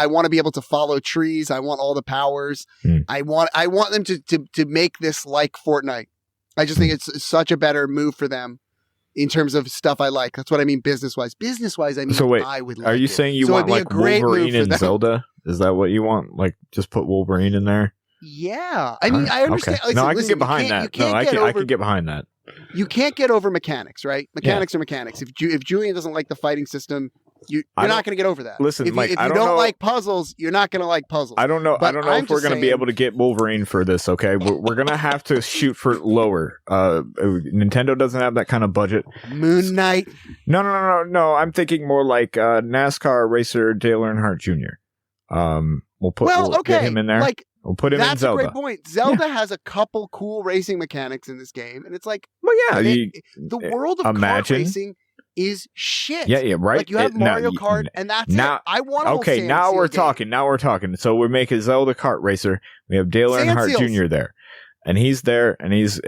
want to be able to follow trees. I want all the powers. I want them to make this like Fortnite. I just think it's such a better move for them in terms of stuff I like. That's what I mean business-wise. Business-wise, I mean, so wait, I would like are you it. saying you so want like Wolverine and Zelda? Is that what you want? Like just put Wolverine in there? Yeah. I mean, I understand. Okay. Listen, no, I can get behind that. No, I can get behind that. You can't get over mechanics, right? Mechanics are mechanics. If Julian doesn't like the fighting system, you're not going to get over that. Listen, Mike, if you don't like puzzles, you're not going to like puzzles. I don't know if we're going to be able to get Wolverine for this, okay? We're going to have to shoot for lower. Nintendo doesn't have that kind of budget. Moon Knight? No. I'm thinking more like NASCAR racer Dale Earnhardt Jr. We'll get him in there. Like, we'll put him in Zelda. That's a great point. Zelda has a couple cool racing mechanics in this game, and it's like, well, yeah, the world of kart racing is shit. Yeah, right. Like you have Mario Kart, and that's it. I want to. Okay, now we're talking. Now we're talking. So we make a Zelda kart racer. We have Dale Earnhardt Jr. there, and he's there, and he's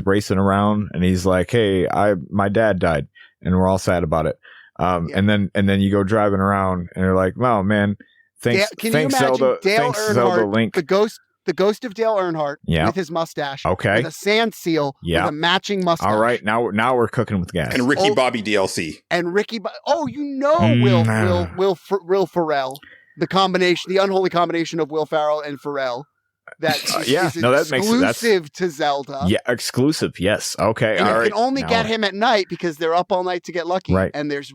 racing around, and he's like, "Hey, my dad died," and we're all sad about it. And then you go driving around, and you're like, "Oh man, thanks, Zelda, Dale thanks Earnhardt, Zelda Link." The ghost of Dale Earnhardt with his mustache. Okay. With a sand seal with a matching mustache. All right. Now we're cooking with gas. And Ricky Bobby DLC. And Ricky Will Ferrell. The unholy combination of Will Ferrell and Pharrell. that yeah, is no, that makes exclusive to Zelda. Yeah, exclusive. Yes. Okay. And all you right. can only get him at night because they're up all night to get lucky. Right. And there's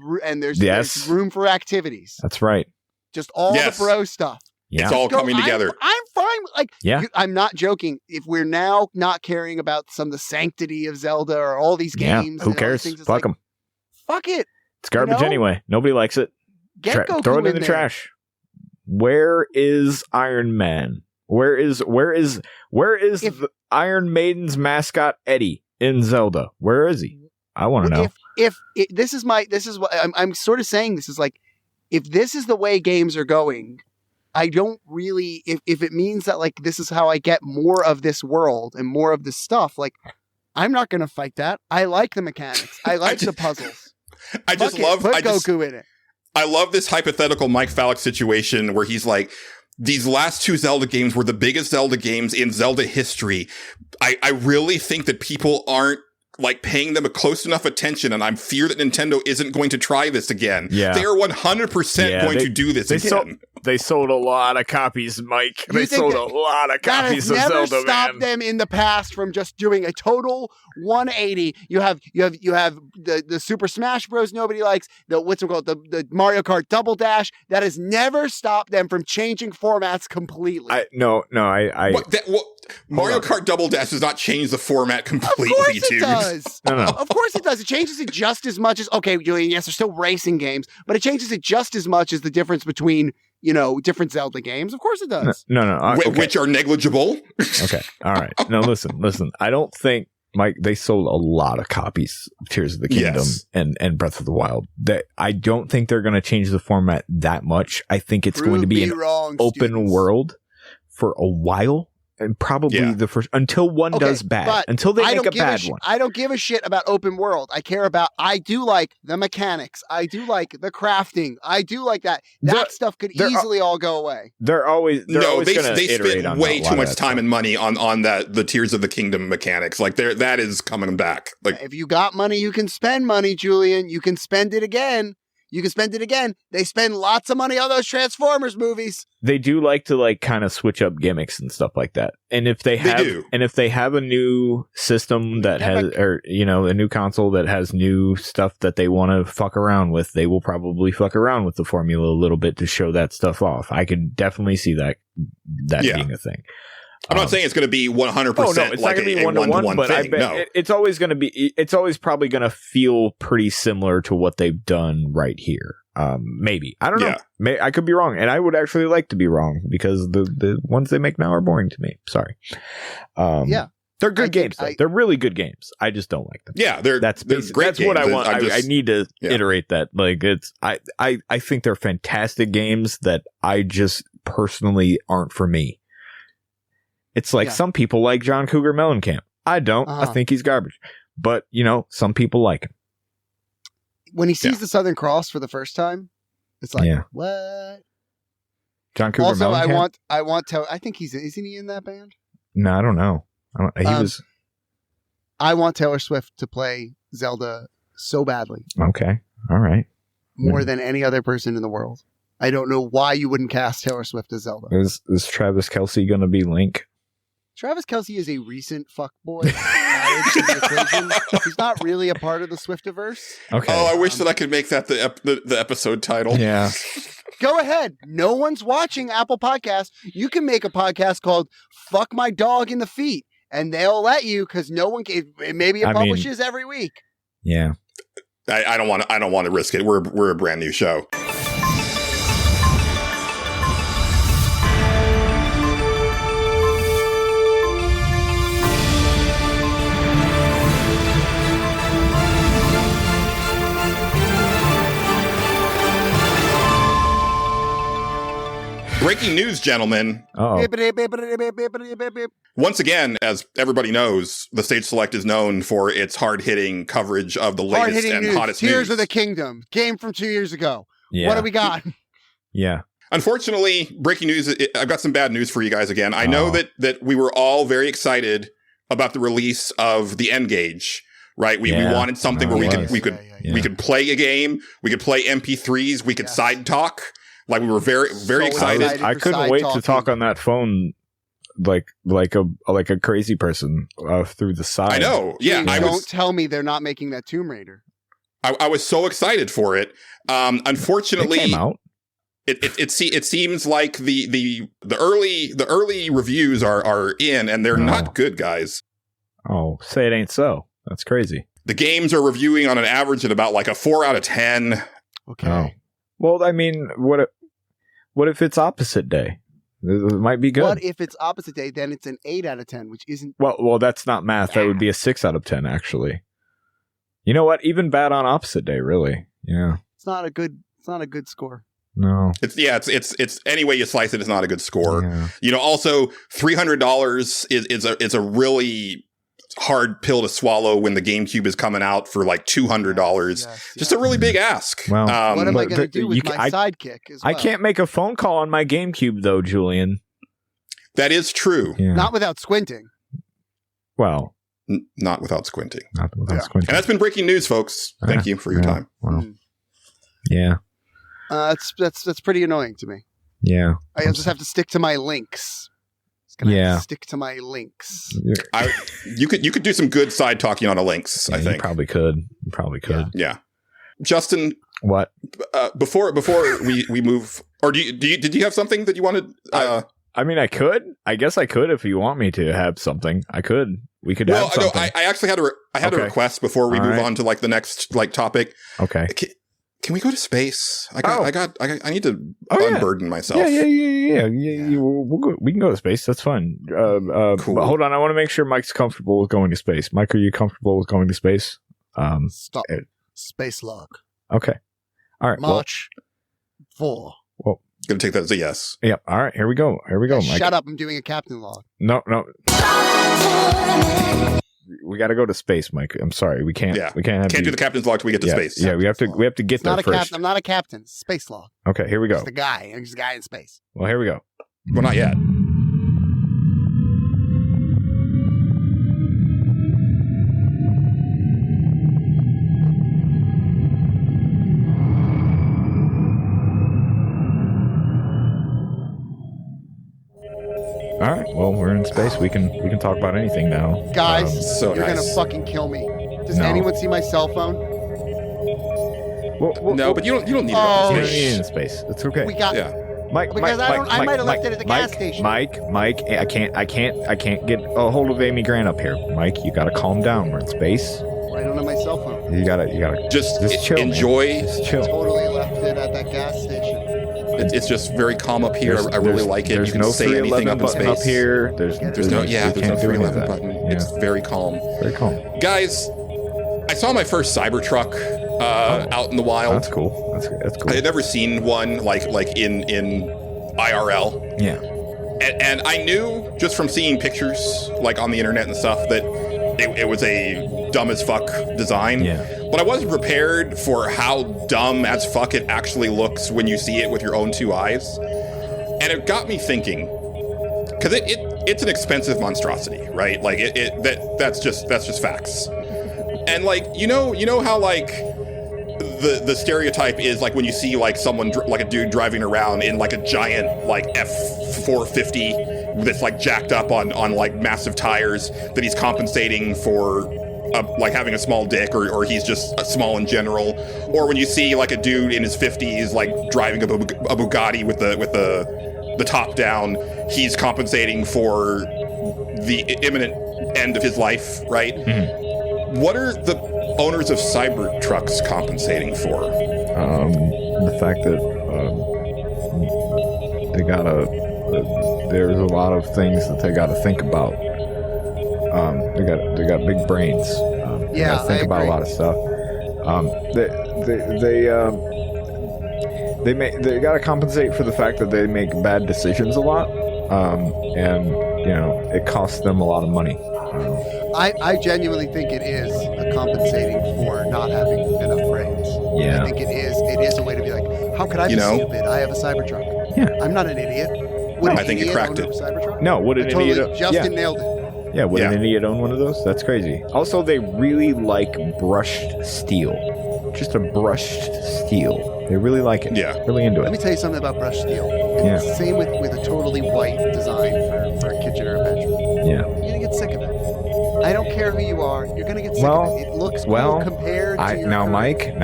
Yes. room for activities. That's right. Just all Yes. the bro stuff. Yeah. It's all coming together. I'm fine. Like, Yeah. I'm not joking. If we're now not caring about some of the sanctity of Zelda or all these Yeah. games, Who and all these cares? things, it's Fuck like, them. fuck it. It's garbage know? anyway. Nobody likes it. Get Goku Throw it in the there. trash. Where is Iron Man? Where is the Iron Maiden's mascot Eddie in Zelda? Where is he? I want to know. If this is what I'm sort of saying. This is like, if this is the way games are going, I don't really. If it means that like this is how I get more of this world and more of this stuff, like I'm not going to fight that. I like the mechanics. I like the puzzles. I just Fuck it, love put Goku in it. I love this hypothetical Mike Fallek situation where he's like, these last two Zelda games were the biggest Zelda games in Zelda history. I really think that people aren't like paying them a close enough attention, and I'm fear that Nintendo isn't going to try this again. Yeah. They are 100% going to do this again. They sold a lot of copies, Mike. You They think sold that- a lot of That copies has of never Zelda, stopped man. them in the past from just doing a total 180. You have the Super Smash Bros. Nobody likes, the Mario Kart Double Dash. That has never stopped them from changing formats completely. Mario Kart Double Dash does not change the format completely, Of course it dude. does. No. Of course it does. It changes it just as much as, okay, Julian, yes, they're still racing games, but it changes it just as much as the difference between, different Zelda games. Of course it does. No. Okay. Which are negligible. Okay. All right. No, listen. I don't think, Mike, they sold a lot of copies of Tears of the Kingdom Yes. and Breath of the Wild. I don't think they're going to change the format that much. I think it's going to be an open world for a while. And probably the first, until one does bad, until they make a bad one. I don't give a shit about open world. I do like the mechanics. I do like the crafting. I do like that. That stuff could easily all go away. They spend way too much time and money on the Tears of the Kingdom mechanics. Like that is coming back. Like, if you got money, you can spend money, Julian. You can spend it again. They spend lots of money on those Transformers movies. They do like to kind of switch up gimmicks and stuff like that. And if they have a new system that has, or a new console that has new stuff that they want to fuck around with, they will probably fuck around with the formula a little bit to show that stuff off. I could definitely see that being a thing. I'm not saying it's going to be 100%. It's not going to be one-to-one, but I bet it's always going to be. It's always probably going to feel pretty similar to what they've done right here. Maybe, I don't know. I could be wrong, and I would actually like to be wrong because the ones they make now are boring to me. Sorry. They're good games. They're really good games. I just don't like them. Yeah, they're great. That's games. what I want. I need to iterate that. Like I think they're fantastic games that I just personally aren't for me. It's like some people like John Cougar Mellencamp. I don't. I think he's garbage. But, some people like him. When he sees the Southern Cross for the first time, it's like, what? John Cougar also, Mellencamp? I want to, I think isn't he in that band? No, I don't know. I want Taylor Swift to play Zelda so badly. Okay. All right. More than any other person in the world. I don't know why you wouldn't cast Taylor Swift as Zelda. Is Travis Kelce going to be Link? Travis Kelce is a recent fuckboy added to the equation. He's not really a part of the Swiftiverse. Okay. Oh, I wish that I could make that the episode title. Yeah. Go ahead. No one's watching Apple Podcasts. You can make a podcast called "Fuck My Dog in the Feet," and they'll let you because no one can. Maybe it publishes every week. Yeah. I don't want to risk it. We're a brand new show. Breaking news, gentlemen. Oh. Once again, as everybody knows, the Stage Select is known for its hard-hitting coverage of the latest and hottest news. Tears of the Kingdom, game from 2 years ago. Yeah. What do we got? Yeah. Unfortunately, breaking news, I've got some bad news for you guys again. I know that we were all very excited about the release of the N-Gage, right? We wanted something where we could play a game, we could play MP3s, we could side talk. Like we were very, very excited. I couldn't wait to talk on that phone like a crazy person through the side. I know. Yeah, Please I don't was. tell me they're not making that Tomb Raider. I was so excited for it. Unfortunately, It came out. It seems like the early reviews are in, and they're not good, guys. Oh, say it ain't so. That's crazy. The games are reviewing on an average at about like a 4 out of 10. Okay. Oh. Well, I mean, what if it's opposite day? It might be good. What if it's opposite day? Then it's an 8 out of 10, which isn't. Well, that's not math. That would be a 6 out of 10, actually. You know what? Even bad on opposite day, really. Yeah. It's not a good score. No. It's any way you slice it, it's not a good score. Yeah. You know, also $300 is a really hard pill to swallow when the GameCube is coming out for like $200. Yes, Just a really big ask. Well, what am I but going to do with my I sidekick as well? I can't make a phone call on my GameCube, though, Julian. That is true. Yeah. Not without squinting. Well, Not without squinting. not without Yeah. squinting. And that's been breaking news, folks. Thank you for your time. Well, Mm. yeah. That's pretty annoying to me. Yeah. I just have to stick to my links. Just gonna have to stick to my links. You could do some good side talking on a Lynx, I You think. probably could. You probably could. Yeah. Justin, What? before we move, or did you have something that you wanted? I mean, I could. I guess I could if you want me to have something. I could. We could have no, something. I actually had a Okay. request before we All move right. on to like the next like topic. Okay. Can we go to space? I need to Oh, yeah. unburden myself. Yeah. We'll go, we can go to space. That's fine. Cool. But hold on. I want to make sure Mike's comfortable with going to space. Mike, are you comfortable with going to space? Stop. Space log. Okay. All right. March 4. Gonna take that as a yes. Yep. All right. Here we go, Mike. Shut up. I'm doing a captain log. No. We got to go to space, Mike. I'm sorry. We can't. Yeah. We can't Can't do the captain's log till we get to space. Yeah. We have to get there Not a first. I'm not a captain. It's space log. Okay. Here we go. Just a guy. I'm just a guy in space. Well, here we go. Well, not yet. All right. Well, we're in space. We can talk about anything now. Guys, So you're nice. gonna fucking kill me. Does No. anyone see my cell phone? No, but you don't need it. Oh, on You're the space. in space. It's okay. We got. Yeah. Mike, Because Mike, I don't- Mike, I might have Mike, left it at the Mike, gas station. Mike, I can't get a hold of Amy Grant up here. Mike, you gotta calm down. We're in space. I don't have my cell phone. You gotta Just chill. man. enjoy. Just chill. Totally left it at that gas station. It's just very calm up here. I really like it. There's You can no say anything 311 up in button space. up here. There's There's no you 311 can't do any button. of that. It's very calm. Very calm. Guys, I saw my first Cybertruck out in the wild. That's cool. That's cool. I had never seen one like in IRL. Yeah. And I knew just from seeing pictures like on the internet and stuff that it was a dumb as fuck design. Yeah. But I wasn't prepared for how dumb as fuck it actually looks when you see it with your own two eyes. And it got me thinking, because it's an expensive monstrosity, right? Like that's just facts. And like you know how like the stereotype is like when you see like someone like a dude driving around in like a giant like F450 that's like jacked up on like massive tires, that he's compensating for like having a small dick, or he's just small in general. Or when you see like a dude in his 50s like driving a Bugatti with the top down, he's compensating for the imminent end of his life, right? Mm-hmm. What are the owners of Cybertrucks compensating for? The fact that they gotta. There's a lot of things that they gotta think about. They got big brains. They Yeah, gotta think I about a agree. lot of stuff. They gotta compensate for the fact that they make bad decisions a lot, and it costs them a lot of money. I genuinely think it is a compensating for not having enough brains. Yeah. I think it is a way to be like, how could I be stupid? I have a Cybertruck. Yeah. I'm not an idiot. Would an I think you idiot cracked own a it. Cybertruck? No, would an Totally, idiot? Justin Yeah. nailed it. Yeah, would Yeah. an idiot own one of those? That's crazy. Also, they really like brushed steel. Just a brushed steel. They really like it. Yeah. Really into Let me it. tell you something about brushed steel. And Yeah. it's the same with a totally white design for a kitchen or a bedroom. Yeah. You're going to get sick of it. I don't care who you are. You're going to get sick Well, of it. It looks well, cool compared to your now, current Mike, situation.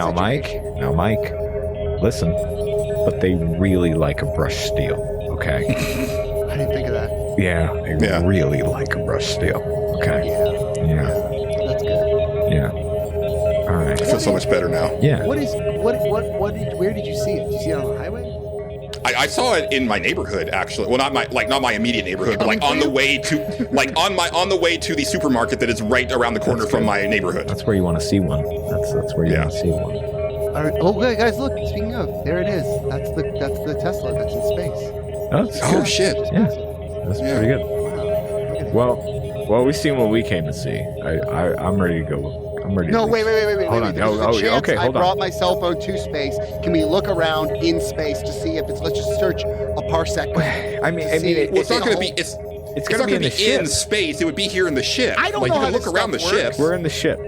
listen. But they really like a brushed steel. Okay. I didn't think of that. Yeah, they Yeah. really like a brushed steel. Okay. Yeah. That's good. Yeah. All I right. feel so much better now. Yeah. Where did you see it? Did you see it on the highway? I saw it in my neighborhood, actually. Well, not my immediate neighborhood, but like on the way to the supermarket that is right around the corner from my neighborhood. That's where you want to see one. That's where you want to see one. All right. Oh, wait, guys, look. Speaking of, there it is. That's the Tesla that's in space. Oh shit! Yeah. That's pretty good. Wow. Look at it. Well, we seen what we came to see. I'm ready to go. I'm ready. No, to wait. Hold on. There's a Oh, chance okay, I hold on. brought my cell phone to space. Can we look around in space to see if it's? Let's just search a parsec. I mean, It's not going to be. It's it's not gonna be going in to the be in ship. space. It would be here in the ship. I don't like, know you how can look this around the stuff ship. works. We're in the ship,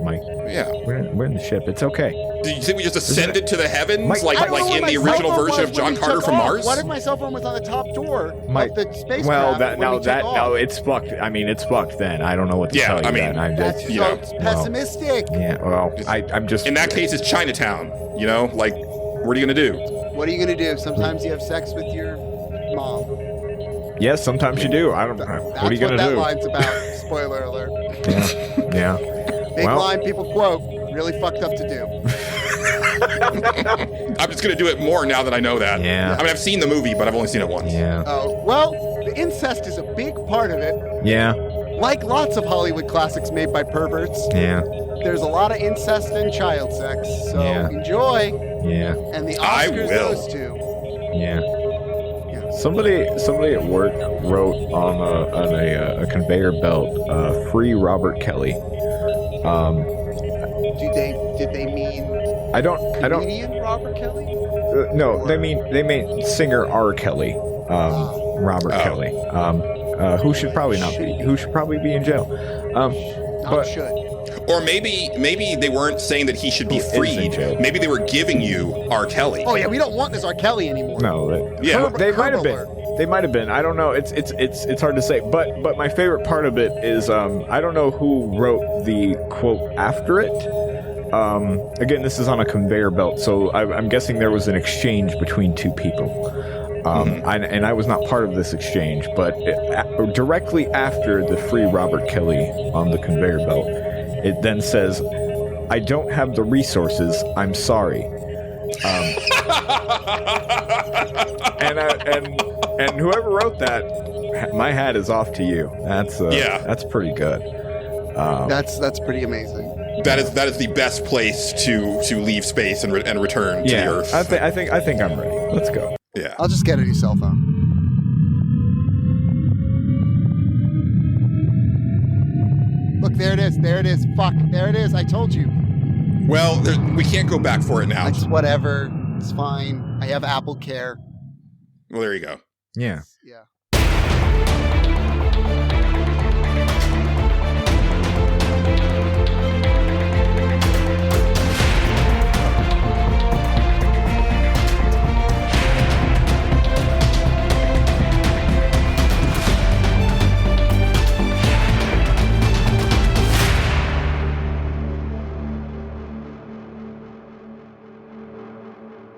Mike. Yeah. We're in the ship. It's okay. Did you think we just ascended to the heavens, Mike, like I don't know where in my the cell original phone version was of when John we Carter took from off. Mars? What if my cell phone was on the top door Mike, of the spacecraft? Well, when we took it's fucked. I mean, it's fucked. Then I don't know what to Yeah, tell you. I mean, then. That's you so know, pessimistic. Yeah. Well, I'm just. In that case, it's Chinatown. You know, like, what are you going to do? What are you gonna do? Sometimes you have sex with your mom. Yes, sometimes you do. I don't. That's What are you gonna that do? line's about. Spoiler alert. Yeah. Big Well- line people quote. Really fucked up to do. I'm just going to do it more now that I know that. Yeah. I mean, I've seen the movie, but I've only seen it once. Yeah. Oh, well, the incest is a big part of it. Yeah. Like lots of Hollywood classics made by perverts, Yeah. there's a lot of incest and child sex. So Yeah. enjoy. Yeah. And the I Oscars will. goes to. Yeah. Yeah. Somebody at work wrote on a conveyor belt, "Free Robert Kelly." Did they mean I don't. comedian Robert Kelly? No, they mean singer R. Kelly, Robert Oh. Kelly, who should probably be in jail. Not But- should. Or maybe they weren't saying that he should be Who is in freed. jail? Maybe they were giving you R. Kelly. Oh yeah, we don't want this R. Kelly anymore. No, Yeah. they might have Curb been. alert. They might have been. I don't know. It's hard to say. But my favorite part of it is I don't know who wrote the quote after it. Again, this is on a conveyor belt, so I'm guessing there was an exchange between two people. And I was not part of this exchange, but directly after the Free Robert Kelly on the conveyor belt, it then says, "I don't have the resources. I'm sorry." And whoever wrote that, my hat is off to you. That's pretty good. That's pretty amazing. That is the best place to leave space and return to the Earth. I think I'm ready. Let's go. Yeah. I'll just get a new cell phone. Look, there it is. There it is. Fuck, there it is. I told you. Well, we can't go back for it now. It's whatever. It's fine. I have Apple Care. Well, there you go. Yeah. Yeah.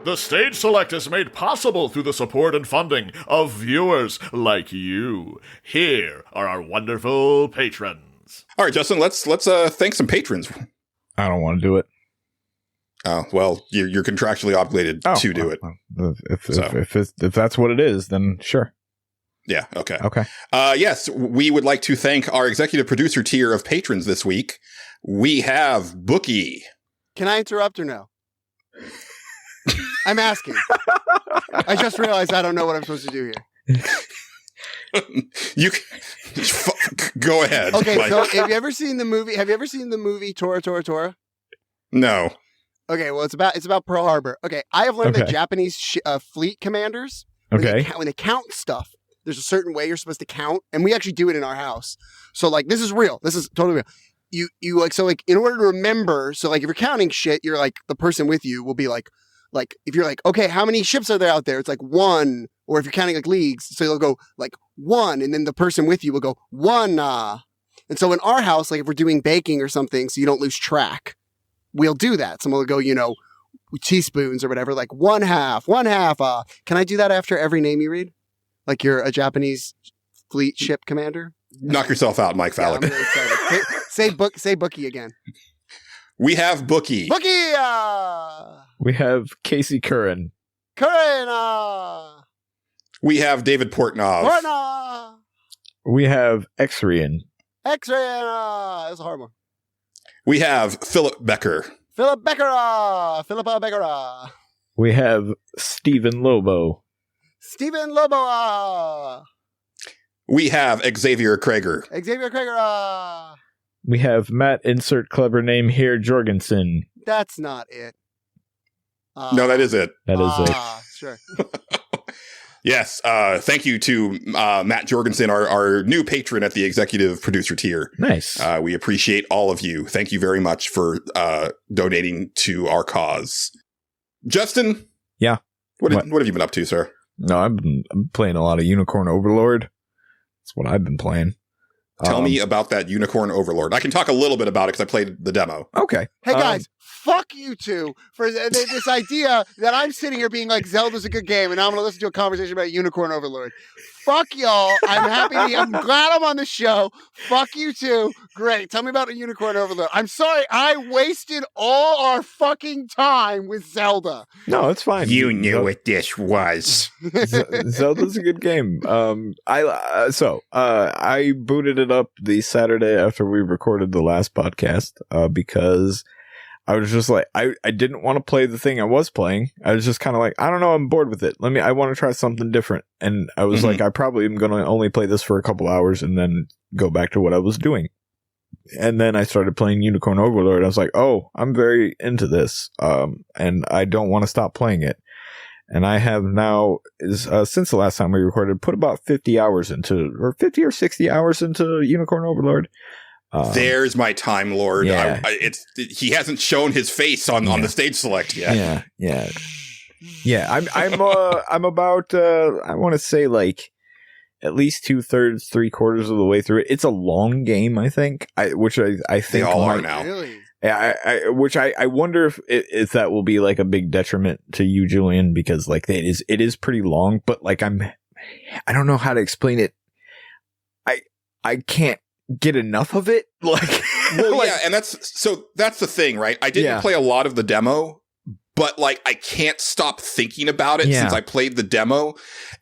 The stage select is made possible through the support and funding of viewers like you. Here are our wonderful patrons. All right, Justin, let's thank some patrons. I don't want to do it. Oh, well, you're contractually obligated to do it. Well, if that's what it is, then sure. Yeah, okay. Okay. Yes, we would like to thank our executive producer tier of patrons this week. We have Bookie. Can I interrupt or no? I'm asking. I just realized I don't know what I'm supposed to do here. You go ahead. Okay, Like, so have you ever seen the movie? Have you ever seen the movie Tora Tora Tora? no. Okay, well, it's about Pearl Harbor. Okay, I have learned that Okay. Japanese fleet commanders, Okay. when they count stuff, there's a certain way you're supposed to count, and we actually do it in our house. So, like, this is real. This is totally real. You like, so, like, in order to remember, so, like, if you're counting shit, you're like, the person with you will be like like, if you're like, okay, how many ships are there out there? It's like 1, or if you're counting like leagues, so you'll go like 1, and then the person with you will go 1. And so in our house, like if we're doing baking or something, so you don't lose track, we'll do that. Someone will go, you know, teaspoons or whatever, like 1/2. Can I do that after every name you read? Like you're a Japanese fleet ship commander? Knock yourself out, Mike Yeah, Fallek. I'm really excited. Say Bookie again. We have Bookie. Bookie! We have Casey Curran. Curran! We have David Portnov. Portna! We have X-Rian. X-Ray! That's a hard one. We have Philip Becker. Philippa Becker! We have Stephen Lobo. Stephen Lobo! We have Xavier Krager. Xavier Krager! We have Matt, insert clever name here, Jorgensen. That's not it. No, that is it. That is it. Sure. Yes. Thank you to Matt Jorgensen, our new patron at the executive producer tier. Nice. We appreciate all of you. Thank you very much for donating to our cause. Justin? Yeah. What have you been up to, sir? No, I'm playing a lot of Unicorn Overlord. That's what I've been playing. Tell me about that Unicorn Overlord. I can talk a little bit about it because I played the demo. Okay. Hey guys, fuck you two for this idea that I'm sitting here being like Zelda's a good game, and I'm going to listen to a conversation about Unicorn Overlord. Fuck y'all. I'm glad I'm on the show. Fuck you two. Great. Tell me about a Unicorn Overlord. I'm sorry, I wasted all our fucking time with Zelda. No, it's fine. You knew what this was. Zelda's a good game. I booted it up the Saturday after we recorded the last podcast because I was just like, I didn't want to play the thing I was playing. I was just kind of like, I don't know, I'm bored with it. I want to try something different. And I was like, I probably am going to only play this for a couple hours and then go back to what I was doing. And then I started playing Unicorn Overlord. I was like, oh, I'm very into this. And I don't want to stop playing it. And I have now, since the last time we recorded, put about 50 or 60 hours into Unicorn Overlord. There's my Time Lord. Yeah. He hasn't shown his face on the stage select yet. Yeah. I'm about I want to say like at least 2/3, 3/4 of the way through it. It's a long game, I think. Which I think they all are now. Really? Yeah, which I wonder if that will be like a big detriment to you, Julian, because like it is pretty long, but like I don't know how to explain it. I can't get enough of it. Like, well, yeah, and that's the thing, right? I didn't play a lot of the demo, but like I can't stop thinking about it since I played the demo,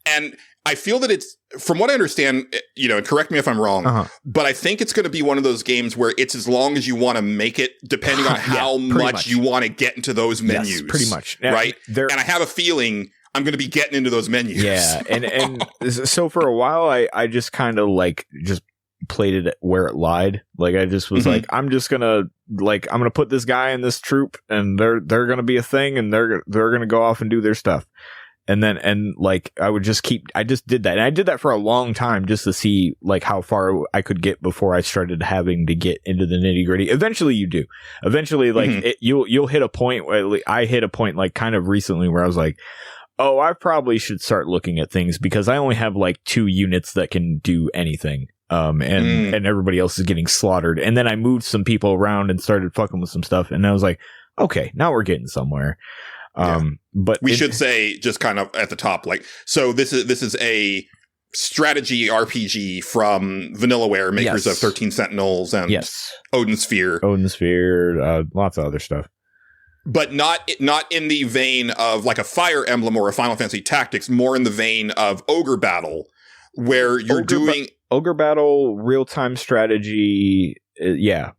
and I feel that it's, from what I understand, and correct me if I'm wrong, but I think it's going to be one of those games where it's as long as you want to make it, depending on how much you want to get into those menus. Yes, pretty much. Right? And I have a feeling I'm going to be getting into those menus. Yeah, and so for a while, I just kind of like just played it where it lied. Like I just was like, I'm gonna put this guy in this troop, and they're gonna be a thing, and they're gonna go off and do their stuff. And I just did that. And I did that for a long time just to see like how far I could get before I started having to get into the nitty gritty. Eventually you do. Eventually, like you'll hit a point where I hit a point like kind of recently where I was like, oh, I probably should start looking at things because I only have like 2 units that can do anything. And everybody else is getting slaughtered. And then I moved some people around and started fucking with some stuff. And I was like, okay, now we're getting somewhere. But we should say, just kind of at the top, like, so this is a strategy RPG from Vanillaware, makers of 13 Sentinels and Odin Sphere, lots of other stuff. But not in the vein of like a Fire Emblem or a Final Fantasy Tactics, more in the vein of Ogre Battle, where you're doing Ogre Battle real-time strategy.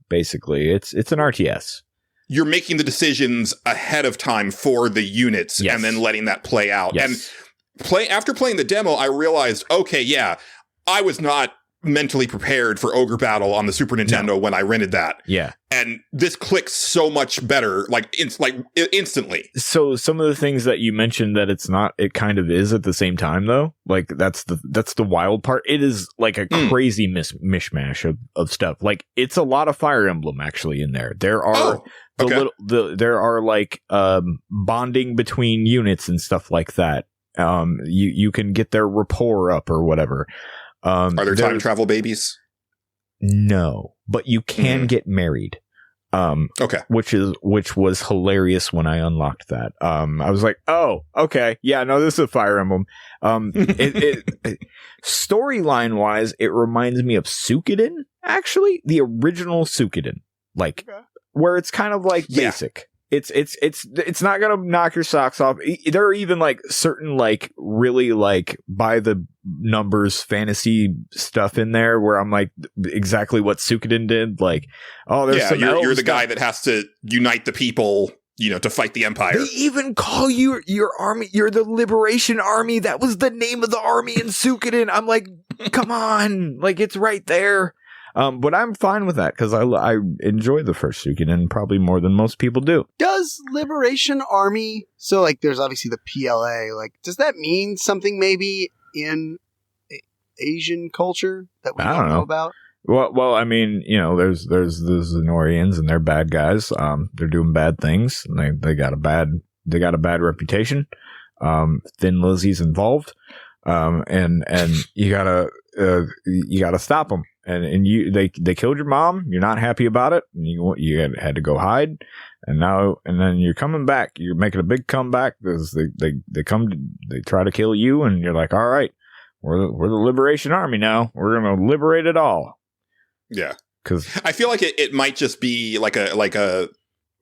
Basically, it's an RTS. You're making the decisions ahead of time for the units and then letting that play out. And after playing the demo, I realized, okay, I was not mentally prepared for Ogre Battle on the Super Nintendo when I rented that. Yeah. And this clicks so much better, instantly. So some of the things that you mentioned that it's not, it kind of is at the same time though. Like that's the wild part. It is like a crazy mishmash of stuff. Like it's a lot of Fire Emblem actually in there. There are there are like bonding between units and stuff like that. You can get their rapport up or whatever. Are there time travel babies? No, but you can get married. Okay. Which was hilarious when I unlocked that. I was like, oh, okay. Yeah, no, this is a Fire Emblem. Storyline wise, it reminds me of Suikoden, actually. The original Suikoden. Like, where it's kind of like basic. It's not gonna knock your socks off. There are even like certain like really like by the numbers fantasy stuff in there where I'm like exactly what Suikoden did. Like, oh, there's some you're the guy that has to unite the people, to fight the Empire. They even call you your army. You're the Liberation Army. That was the name of the army in Suikoden. I'm like, come on, like it's right there. But I'm fine with that because I enjoy the first Suikoden probably more than most people do. Does Liberation Army, so like there's obviously the PLA, like does that mean something maybe in Asian culture that we don't know about? Well, I mean, there's the Zenorians and they're bad guys. They're doing bad things. And they got a bad reputation. Thin Lizzie's involved. And you gotta stop them. And they killed your mom. You're not happy about it. And you had to go hide. And then you're coming back. You're making a big comeback because they try to kill you. And you're like, all right, we're the Liberation Army now. We're gonna liberate it all. Yeah, because I feel like it might just be like a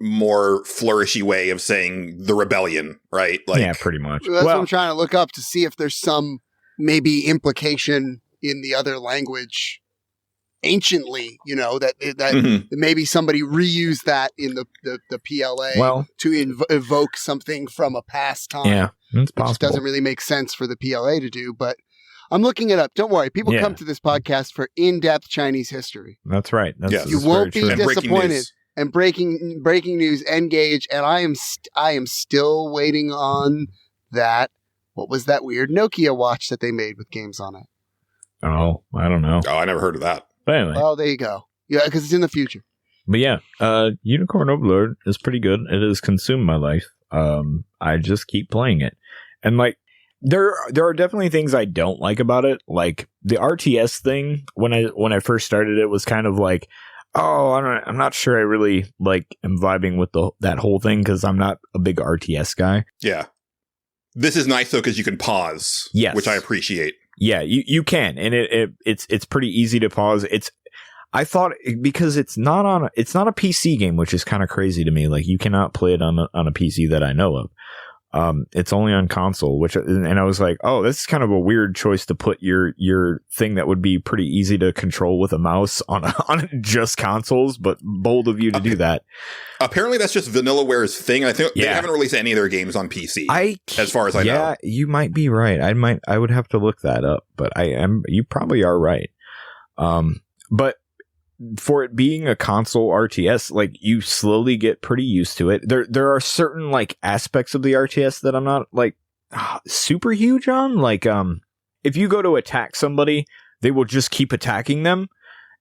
more flourishy way of saying the rebellion, right? Like, yeah, pretty much. That's what I'm trying to look up to see if there's some maybe implication in the other language. Anciently, that maybe somebody reused that in the PLA to evoke something from a past time. Yeah, it's possible. Which doesn't really make sense for the PLA to do, but I'm looking it up. Don't worry. People come to this podcast for in-depth Chinese history. That's right. You won't be disappointed. And breaking news, Engage, and I am still waiting on that. What was that weird Nokia watch that they made with games on it? Oh, I don't know. Oh, I never heard of that. But anyway. Oh, there you go. Yeah, because it's in the future. But yeah, Unicorn Overlord is pretty good. It has consumed my life. I just keep playing it. And like, there are definitely things I don't like about it. Like the RTS thing, when I first started it was kind of like, oh, I'm not sure I really like am vibing with that whole thing because I'm not a big RTS guy. Yeah. This is nice though because you can pause, which I appreciate. Yeah, you can, and it's pretty easy to pause. I thought because it's not a PC game, which is kind of crazy to me. Like you cannot play it on a PC that I know of. It's only on console, and I was like, oh, this is kind of a weird choice to put your thing that would be pretty easy to control with a mouse on just consoles, but bold of you to do that. Apparently that's just Vanillaware's thing. I think they haven't released any of their games on PC as far as I know. Yeah, you might be right. I would have to look that up, but you probably are right. But for it being a console RTS, like you slowly get pretty used to it. There are certain like aspects of the RTS that I'm not like super huge on. Like if you go to attack somebody, they will just keep attacking them.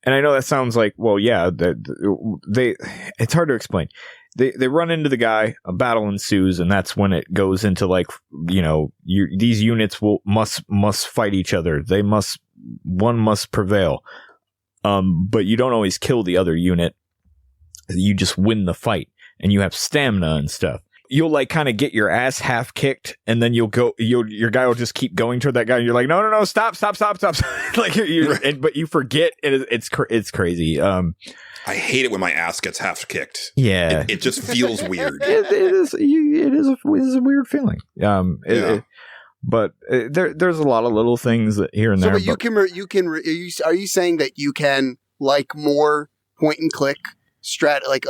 And I know that sounds like, well, yeah, it's hard to explain. They run into the guy, a battle ensues, and that's when it goes into like, these units must fight each other. One must prevail. But you don't always kill the other unit. You just win the fight, and you have stamina and stuff. You'll like kind of get your ass half kicked, and then your guy will just keep going toward that guy. And you're like, no, stop. Like but you forget. It's crazy. I hate it when my ass gets half kicked. Yeah, it just feels weird. It is a weird feeling. But there's a lot of little things that here and there. So, but are you saying that you can like more point and click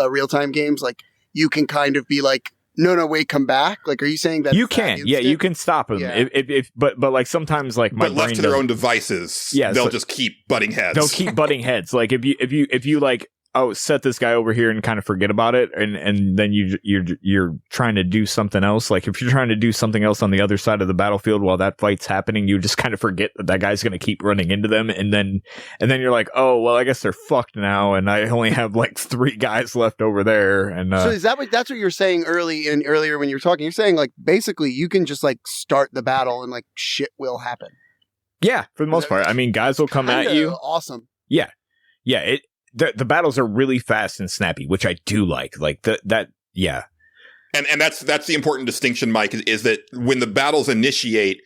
real time games? Like you can kind of be like No, wait, come back. Like, are you saying that you can? Yeah, you can stop them. Yeah. But like sometimes like my But left brain to their doesn't- own devices, Yeah, they'll so- just keep butting heads. they'll keep butting heads. Like if you like, oh, set this guy over here and kind of forget about it, and then you're trying to do something else. Like if you're trying to do something else on the other side of the battlefield while that fight's happening, you just kind of forget that guy's going to keep running into them, and then you're like, oh well, I guess they're fucked now, and I only have like 3 guys left over there. And So is that's what you're saying earlier when you were talking? You're saying like basically you can just like start the battle and like shit will happen. yeah, for the most part, I mean, guys will come at Kinda you. Awesome. Yeah. The battles are really fast and snappy, which I do like. Like that. Yeah. And that's the important distinction, Mike, is that when the battles initiate,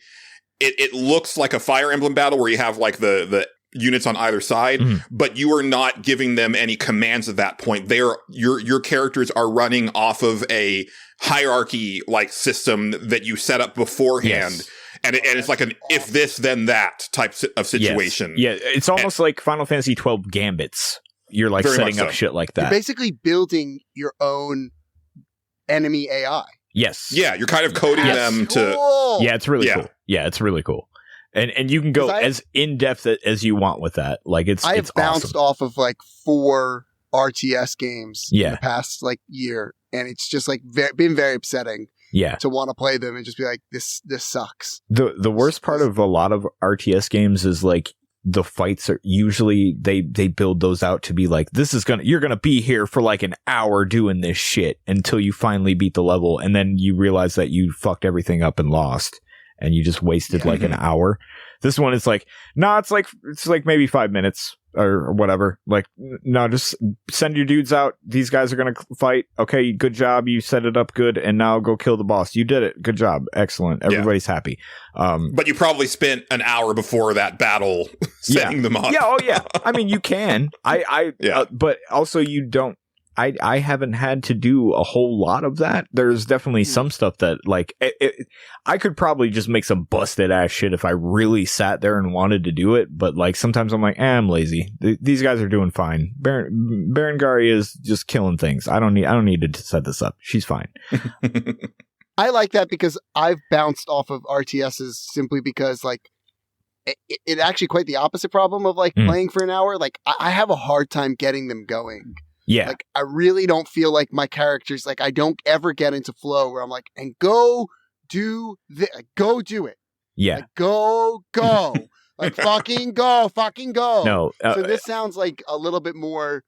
it looks like a Fire Emblem battle where you have like the units on either side, but you are not giving them any commands at that point. Your characters are running off of a hierarchy like system that you set up beforehand. Yes. And it's like an if this then that type of situation. Yes. Yeah, it's almost like Final Fantasy XII gambits. You're like Very setting much up so. shit like You're that. basically building your own enemy AI. Yes. Yeah, you're kind of coding That's them to. cool. Yeah, it's really Yeah. cool. Yeah, it's really cool. And you can go 'Cause as in depth as you want with that. Like it's I have it's bounced awesome. off of like 4 RTS games in Yeah. the past like year, and it's just like been very upsetting Yeah. to want to play them and just be like, this sucks. The worst part of a lot of RTS games is like the fights are usually they build those out to be like, you're gonna be here for like an hour doing this shit until you finally beat the level, and then you realize that you fucked everything up and lost and you just wasted like an hour. This one is like, nah, it's like maybe 5 minutes or whatever. Like, no, just send your dudes out. These guys are going to fight. Okay, good job. You set it up good. And now go kill the boss. You did it. Good job. Excellent. Everybody's happy. But you probably spent an hour before that battle setting them up. Yeah. Oh, yeah. I mean, you can. But also you don't. I haven't had to do a whole lot of that. There's definitely some stuff that like I could probably just make some busted ass shit if I really sat there and wanted to do it. But like sometimes I'm like, I'm lazy. These guys are doing fine. Berengari is just killing things. I don't need to set this up. She's fine. I like that because I've bounced off of RTSs simply because like it actually quite the opposite problem of like playing for an hour. Like I have a hard time getting them going. Yeah. Like, I really don't feel like my characters, like, I don't ever get into flow where I'm like, and go do this, go do it. Yeah. Like, go. Like, fucking go. No. So this sounds like a little bit more,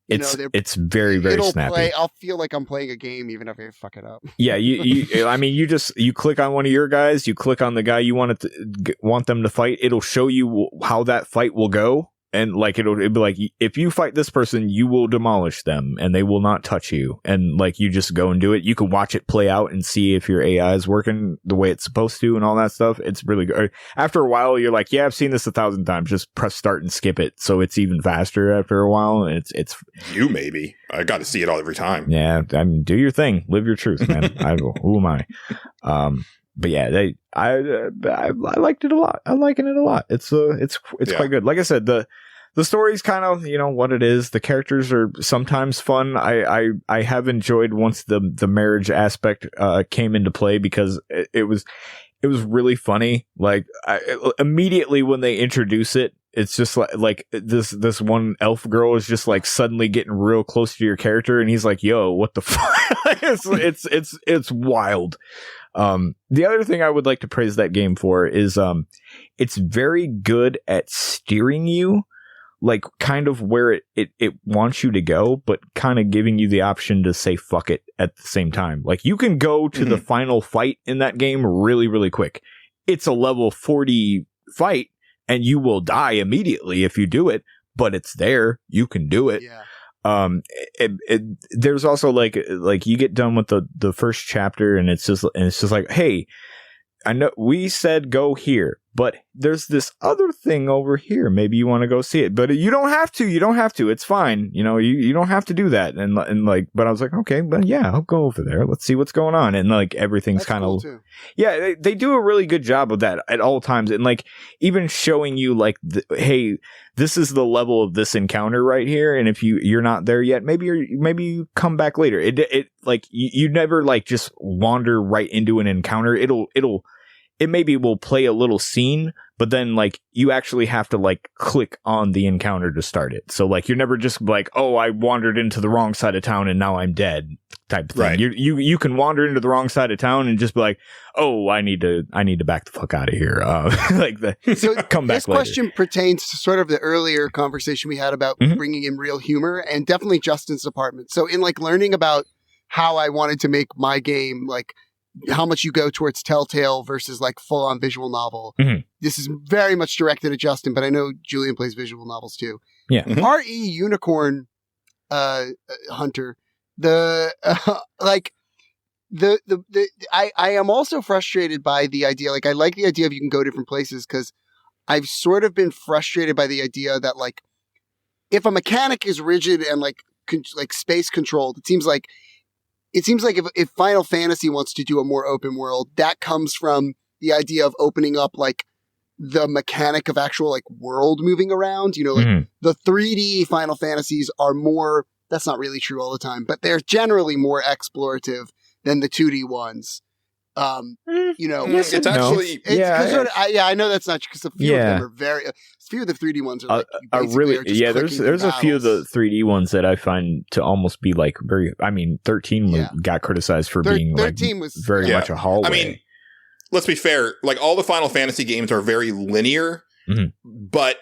it's very, very snappy. I'll feel like I'm playing a game even if I fuck it up. Yeah. I mean, you click on one of your guys, you click on the guy you want them to fight. It'll show you how that fight will go. And like it'll be like, if you fight this person, you will demolish them and they will not touch you. And like you just go and do it. You can watch it play out and see if your AI is working the way it's supposed to and all that stuff. It's really good. After a while, you're like, yeah, I've seen this 1,000 times. Just press start and skip it. So it's even faster after a while. It's you maybe. I got to see it all every time. Yeah, I mean, do your thing, live your truth, man. Who am I? But yeah, I liked it a lot. I'm liking it a lot. It's quite good. Like I said, the story's kind of, what it is. The characters are sometimes fun. I have enjoyed once the marriage aspect came into play because it was really funny. Like immediately when they introduce it, it's just like this one elf girl is just like suddenly getting real close to your character, and he's like, "Yo, what the fuck?" it's wild. The other thing I would like to praise that game for is it's very good at steering you like kind of where it wants you to go, but kind of giving you the option to say fuck it at the same time. Like you can go to the final fight in that game really, really quick. It's a level 40 fight and you will die immediately if you do it, but it's there. You can do it. Yeah. There's also like you get done with the first chapter and it's just like, hey, I know we said go here, but there's this other thing over here. Maybe you want to go see it, but you don't have to. It's fine. You don't have to do that. And like, but I was like, okay, but yeah, I'll go over there. Let's see what's going on. And like, everything's kind of, cool yeah, they do a really good job of that at all times. And like, even showing you like, hey, this is the level of this encounter right here. And if you're not there yet, maybe you come back later. It like, you never like just wander right into an encounter. It maybe will play a little scene, but then like you actually have to like click on the encounter to start it. So like you're never just like, oh, I wandered into the wrong side of town and now I'm dead type of thing. Right. You can wander into the wrong side of town and just be like, oh, I need to back the fuck out of here. So come back this later. question pertains to sort of the earlier conversation we had about bringing in real humor, and definitely Justin's department. So in like learning about how I wanted to make my game, like how much you go towards Telltale versus like full on visual novel. This is very much directed at Justin, but I know Julian plays visual novels too. Yeah. RE Unicorn Hunter, I am also frustrated by the idea. Like, I like the idea of you can go different places, because I've sort of been frustrated by the idea that like, if a mechanic is rigid and like space controlled, it seems like if Final Fantasy wants to do a more open world, that comes from the idea of opening up like the mechanic of actual like world moving around. Like the 3D Final Fantasies are more, that's not really true all the time, but they're generally more explorative than the 2D ones. It's actually, I know that's not, because a few of them are few of the 3D ones are like, there's a few of the 3D ones that I find to almost be like 13 got criticized for being 13 like was very much a hallway. I mean, let's be fair, like all the Final Fantasy games are very linear. But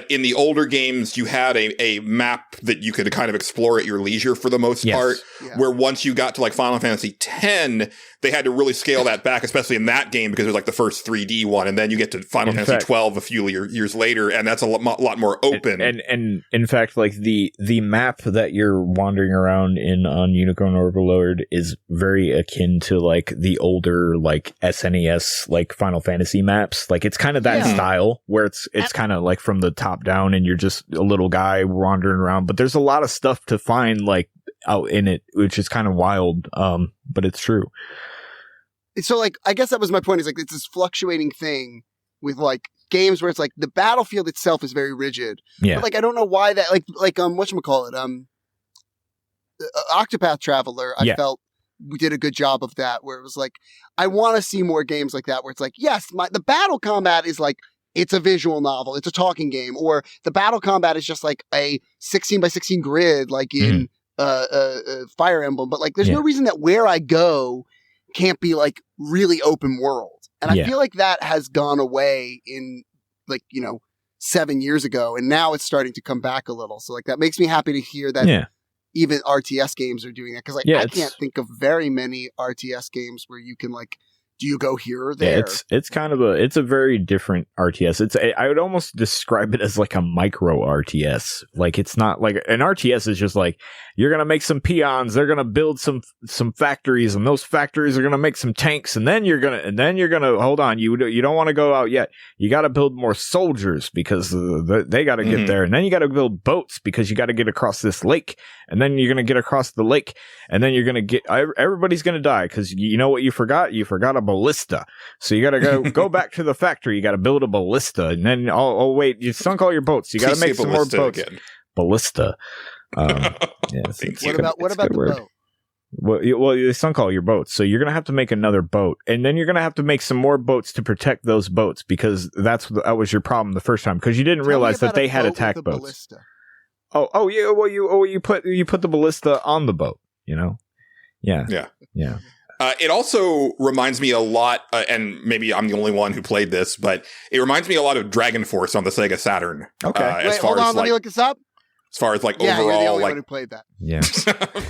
in the older games, you had a map that you could kind of explore at your leisure for the most part. Yeah. Where once you got to like Final Fantasy X, they had to really scale that back, especially in that game, because it was like the first 3D one, and then you get to Final Fantasy XII a few years later, and that's a lot more open. And in fact, like the map that you're wandering around in on Unicorn Overlord is very akin to like the older like SNES like Final Fantasy maps. Like it's kind of that style where it's kind of like from the top down, and you're just a little guy wandering around, but there's a lot of stuff to find like out in it, which is kind of wild. But it's true. So like, I guess that was my point, is like, it's this fluctoing thing with like games where it's like the battlefield itself is very rigid. Yeah. But like, I don't know why that, whatchamacallit, Octopath Traveler, I felt we did a good job of that, where it was like, I want to see more games like that, where it's like, yes, the battle combat is like, it's a visual novel, it's a talking game, or the battle combat is just like a 16 by 16 grid, like in Fire Emblem. But like, there's no reason that where I go can't be like really open world. And I feel like that has gone away in like, 7 years ago, and now it's starting to come back a little. So like, that makes me happy to hear that even RTS games are doing that. Cause like, I can't think of very many RTS games where you can like, do you go here or there? It's kind of it's a very different RTS. I would almost describe it as like a micro RTS. Like, it's not like an RTS is just like, you're going to make some peons, they're going to build some factories, and those factories are going to make some tanks, and then you're going to hold on, you don't want to go out yet. You got to build more soldiers because they got to get there, and then you got to build boats because you got to get across this lake, and then you're going to get across the lake, and then you're going to get everybody's going to die because you know what you forgot? You forgot a ballista. So you got to go back to the factory. You got to build a ballista, and then wait, you sunk all your boats. You got to make some more boats. Again. Ballista. What about the boat? Well, you sunk all your boats, so you're gonna have to make another boat, and then you're gonna have to make some more boats to protect those boats, because that was your problem the first time, because you didn't realize that they had attack boats. Ballista. Oh yeah. Well, you put the ballista on the boat. Yeah. It also reminds me a lot, and maybe I'm the only one who played this, but it reminds me a lot of Dragon Force on the Sega Saturn. Okay. Wait, hold on. Let me look this up. As far as like overall, you're the only like one who played that. Yeah,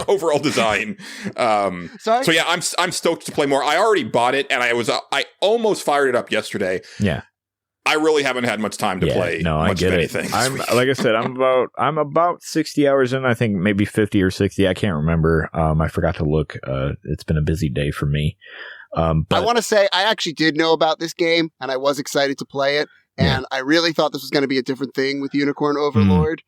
overall design. Sorry. So yeah, I'm stoked to play more. I already bought it, and I almost fired it up yesterday. Yeah, I really haven't had much time to play. No, much I get of it. anything. Like I said, I'm about 60 hours in. I think maybe 50 or 60. I can't remember. I forgot to look. It's been a busy day for me. I But want to say I actually did know about this game, and I was excited to play it. And I really thought this was going to be a different thing with Unicorn Overlord.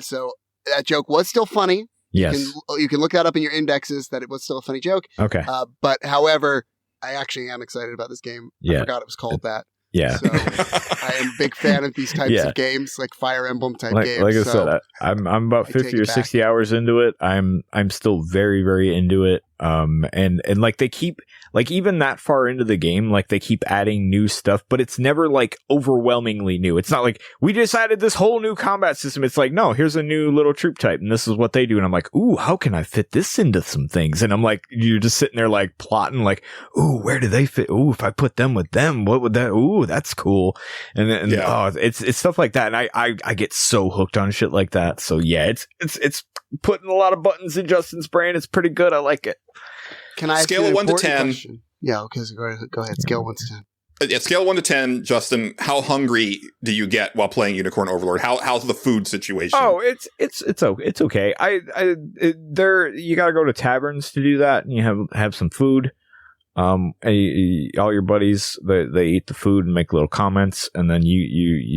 So that joke was still funny. yes. You can look that up in your indexes that it was still a funny joke. Okay. But however, I actually am excited about this game. I forgot it was called that. Yeah. So I am a big fan of these types of games, like Fire Emblem type games. Like I said, I'm about 50 or 60 hours into it. I'm still very, very into it. And like they keep, like even that far into the game, like they keep adding new stuff, but it's never like overwhelmingly new. It's not like we just added this whole new combat system. It's like, no, here's a new little troop type and this is what they do. And I'm like, ooh, how can I fit this into some things? And I'm like, you're just sitting there like plotting like, ooh, where do they fit? Ooh, if I put them with them, what would that? Ooh, that's cool. And it's stuff like that. And I get so hooked on shit like that. So yeah, it's putting a lot of buttons in Justin's brain. It's pretty good. I like it. Can I scale of 1 to 10? Question? Yeah, okay, so go ahead. Scale 1 to 10. Yeah, scale 1 to 10, Justin. How hungry do you get while playing Unicorn Overlord? How's the food situation? Oh, it's okay. You got to go to taverns to do that, and you have some food. All your buddies they eat the food and make little comments, and then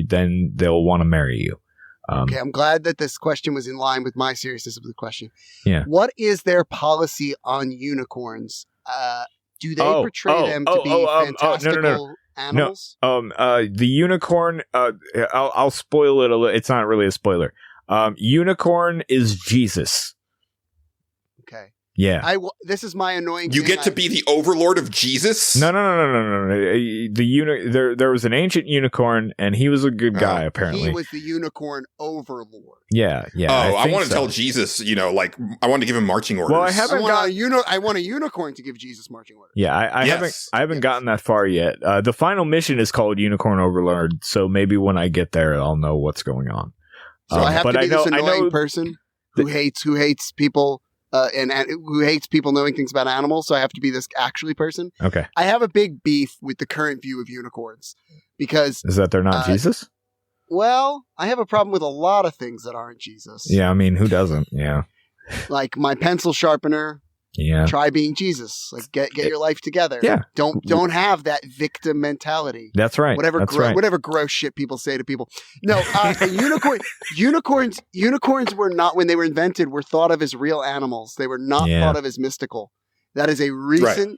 then they'll want to marry you. Okay, I'm glad that this question was in line with my seriousness of the question. Yeah. What is their policy on unicorns? Do they portray them to be fantastical animals? No. The unicorn. I'll spoil it a little. It's not really a spoiler. Unicorn is Jesus. Okay. Yeah. This is my annoying. You get to be the overlord of Jesus? No. There was an ancient unicorn, and he was a good guy. Apparently, he was the unicorn overlord. Yeah. Oh, I want to tell Jesus. Like I want to give him marching orders. Well, I haven't I want a unicorn to give Jesus marching orders. Yeah, I haven't gotten that far yet. The final mission is called Unicorn Overlord, so maybe when I get there, I'll know what's going on. So I have to be this annoying person who hates people. And who hates people knowing things about animals, so I have to be this actually person. Okay. I have a big beef with the current view of unicorns because is that they're not Jesus? Well, I have a problem with a lot of things that aren't Jesus. Yeah, I mean, who doesn't? Yeah. Like my pencil sharpener. Yeah. Try being Jesus. Like get your life together. Yeah. Don't have that victim mentality. That's right. Whatever gross shit people say to people. No, unicorns were not, when they were invented, were thought of as real animals. They were not thought of as mystical. That is a recent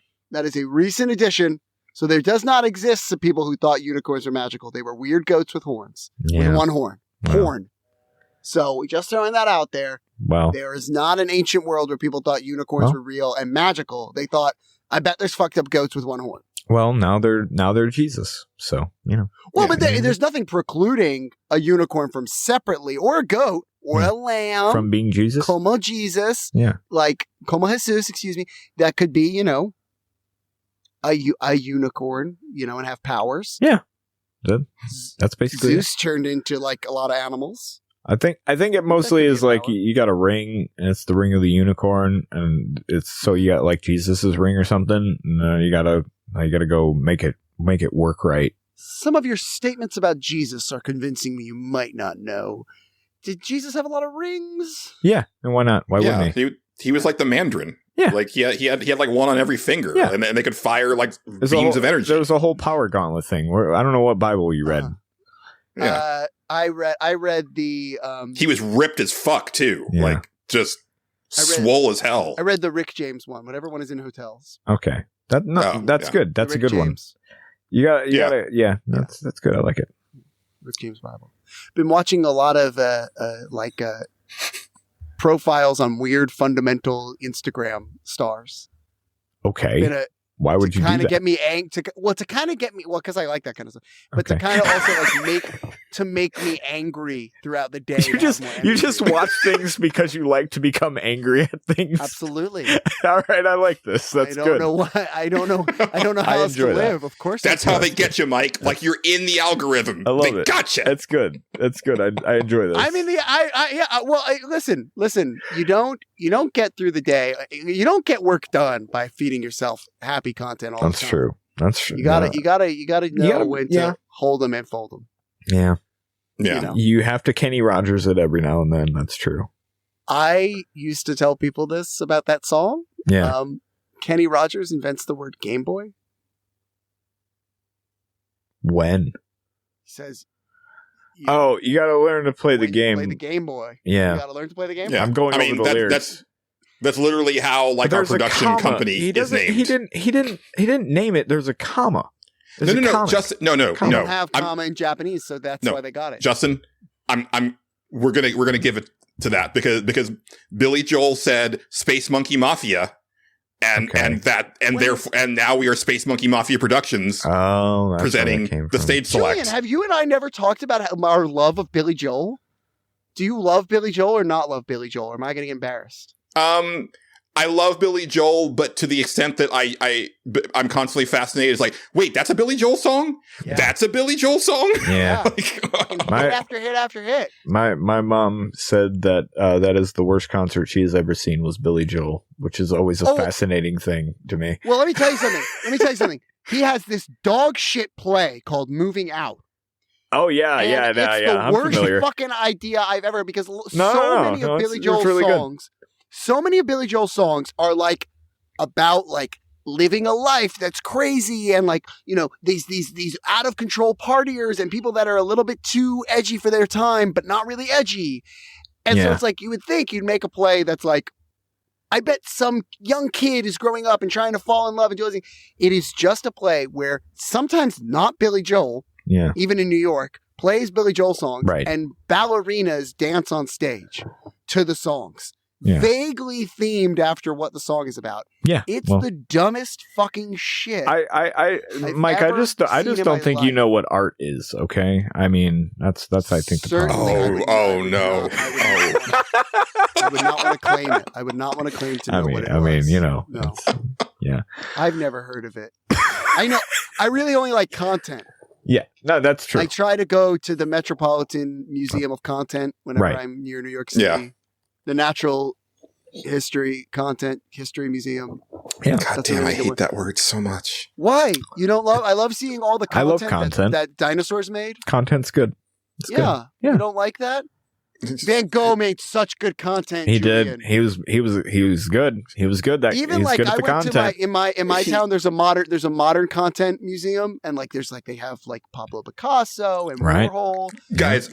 addition. So there does not exist some people who thought unicorns were magical. They were weird goats with horns. Yeah. With one horn. Wow. Horn. So just throwing that out there. Wow. There is not an ancient world where people thought unicorns were real and magical. They thought, I bet there's fucked up goats with one horn. Well, now they're Jesus. So, Well, but there's nothing precluding a unicorn from separately, or a goat, or a lamb. From being Jesus? Como Jesus. Yeah. Like, como Jesus, excuse me. That could be, a unicorn, and have powers. Yeah. That's basically Zeus turned into, like, a lot of animals. I think it mostly is like you got a ring, and it's the ring of the unicorn, and it's so you got like Jesus's ring or something. And you gotta go make it work right. Some of your statements about Jesus are convincing me you might not know. Did Jesus have a lot of rings? Yeah, and why not? Why wouldn't he? He was like the Mandarin. Yeah, like he had like one on every finger. Yeah. and they could fire like beams of energy. There was a whole power gauntlet thing. I don't know what Bible you read. Yeah. I read the he was ripped as fuck too. Yeah. Like just swole as hell. I read the Rick James one, whatever one is in hotels. Okay. That's good. That's a good James. one. That's good. I like it. Rick James Bible. Been watching a lot of profiles on weird fundamental Instagram stars. Okay. Why would you do that? To kind of get me because I like that kind of stuff. But to kind of also make me angry throughout the day. You just watch things because you like to become angry at things. Absolutely. All right, I like this. That's good. I don't know how else to live. Of course. That's how they get you, Mike. Like you're in the algorithm. I love it. Gotcha. That's good. I enjoy this. I mean, listen. You don't get through the day. You don't get work done by feeding yourself happy content all the time. That's true. You gotta know when to hold them and fold them. Yeah. Yeah. You have to Kenny Rogers it every now and then. That's true. I used to tell people this about that song. Yeah. Kenny Rogers invents the word Game Boy? When? He says, you got to learn to play the game. Play the Game Boy. Yeah. You got to learn to play the game. Yeah. I'm going over the lyrics. That's literally how like our production company is named. He didn't name it. There's a comma. No. They don't have comma in Japanese, so that's why they got it. Justin, we're gonna give it to that because Billy Joel said Space Monkey Mafia. And now we are Space Monkey Mafia Productions presenting the stage select. Julian, have you and I never talked about our love of Billy Joel? Do you love Billy Joel or not love Billy Joel? Or am I getting embarrassed? I love Billy Joel, but to the extent that I'm constantly fascinated. It's like, wait, that's a Billy Joel song? Yeah. That's a Billy Joel song? Yeah. Hit after hit after hit. My mom said that that is the worst concert she has ever seen was Billy Joel, which is always a fascinating thing to me. Well, let me tell you something. He has this dog shit play called Moving Out. Oh yeah, it's the worst fucking idea I've ever because many of Billy Joel's songs. So many of Billy Joel's songs are like about like living a life that's crazy and like, you know, these out of control partiers and people that are a little bit too edgy for their time, but not really edgy. And so it's like, you would think you'd make a play that's like, I bet some young kid is growing up and trying to fall in love and do everything. It is just a play where sometimes not Billy Joel, even in New York, plays Billy Joel songs and ballerinas dance on stage to the songs. Yeah. Vaguely themed after what the song is about. Yeah, it's the dumbest fucking shit. Mike, I just don't think you know what art is. Okay, I mean that's I think the problem. No. I would not want to claim it. I would not want to claim to know what it was. I mean, you know, no. Yeah, I've never heard of it. I know. I really only like content. Yeah, no, that's true. I try to go to the Metropolitan Museum of Content whenever I'm near New York City. Yeah. The Natural History Museum. Yeah. God damn, I hate that word so much. Why? You don't love? I love seeing all the content, I love content. That dinosaurs made. Content's good. It's good. Yeah. You don't like that? Van Gogh made such good content. He Julian. did. He was good. He was good. Even like good at I the went content. to in my town. There's a modern content museum, and like they have like Pablo Picasso and Warhol. Guys,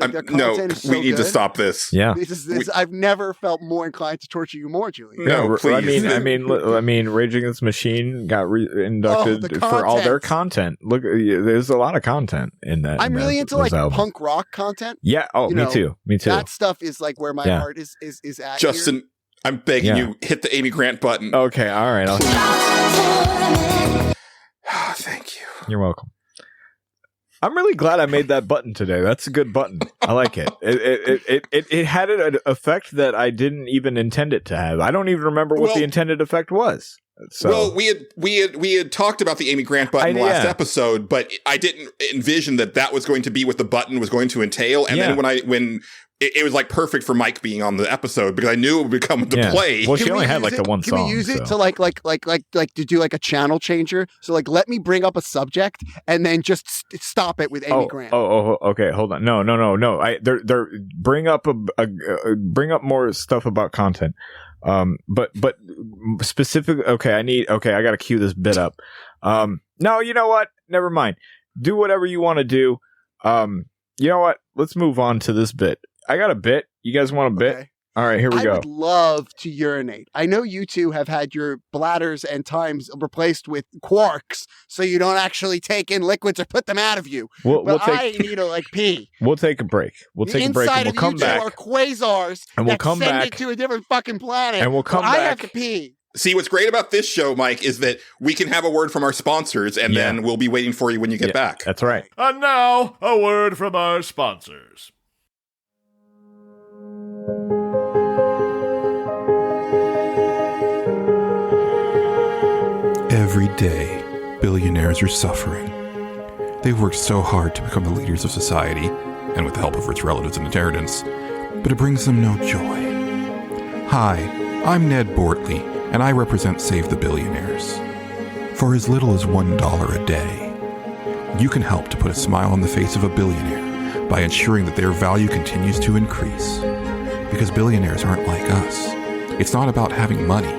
we need to stop this. Yeah, I've never felt more inclined to torture you more, Julian. No, please. I mean, Rage Against the Machine got inducted for all their content. Look, there's a lot of content in that. I'm really into like punk rock content. Yeah. Oh, me too. Me too. That stuff is like where my heart is at. Justin, here. I'm begging you, hit the Amy Grant button. Okay, all right. Thank you. You're welcome. I'm really glad I made that button today. That's a good button. I like it. It had an effect that I didn't even intend it to have. I don't even remember what the intended effect was. So. Well, we had talked about the Amy Grant button last episode, but I didn't envision that was going to be what the button was going to entail. And then when it was like perfect for Mike being on the episode because I knew it would come into play. Well, she only had like the one song. Can we use it to like to do like a channel changer? So like, let me bring up a subject and then just stop it with Amy Grant. Oh, okay, hold on. No. They're bring up bring up more stuff about content. But specific. Okay, I got to cue this bit up. No, you know what? Never mind. Do whatever you want to do. You know what? Let's move on to this bit. I got a bit. You guys want a bit? Okay. All right, here we go. I would love to urinate. I know you two have had your bladders and times replaced with quarks, so you don't actually take in liquids or put them out of you. I need to like pee. We'll take a break. We'll take a break and we'll come back. Are quasars and we'll come back it to a different fucking planet. And we'll come back. I have to pee. See, what's great about this show, Mike, is that we can have a word from our sponsors, and then we'll be waiting for you when you get back. That's right. And now, a word from our sponsors. Every day, billionaires are suffering. They've worked so hard to become the leaders of society, and with the help of rich relatives and inheritance, but it brings them no joy. Hi, I'm Ned Bortley, and I represent Save the Billionaires. For as little as $1 a day, you can help to put a smile on the face of a billionaire by ensuring that their value continues to increase. Because billionaires aren't like us. It's not about having money.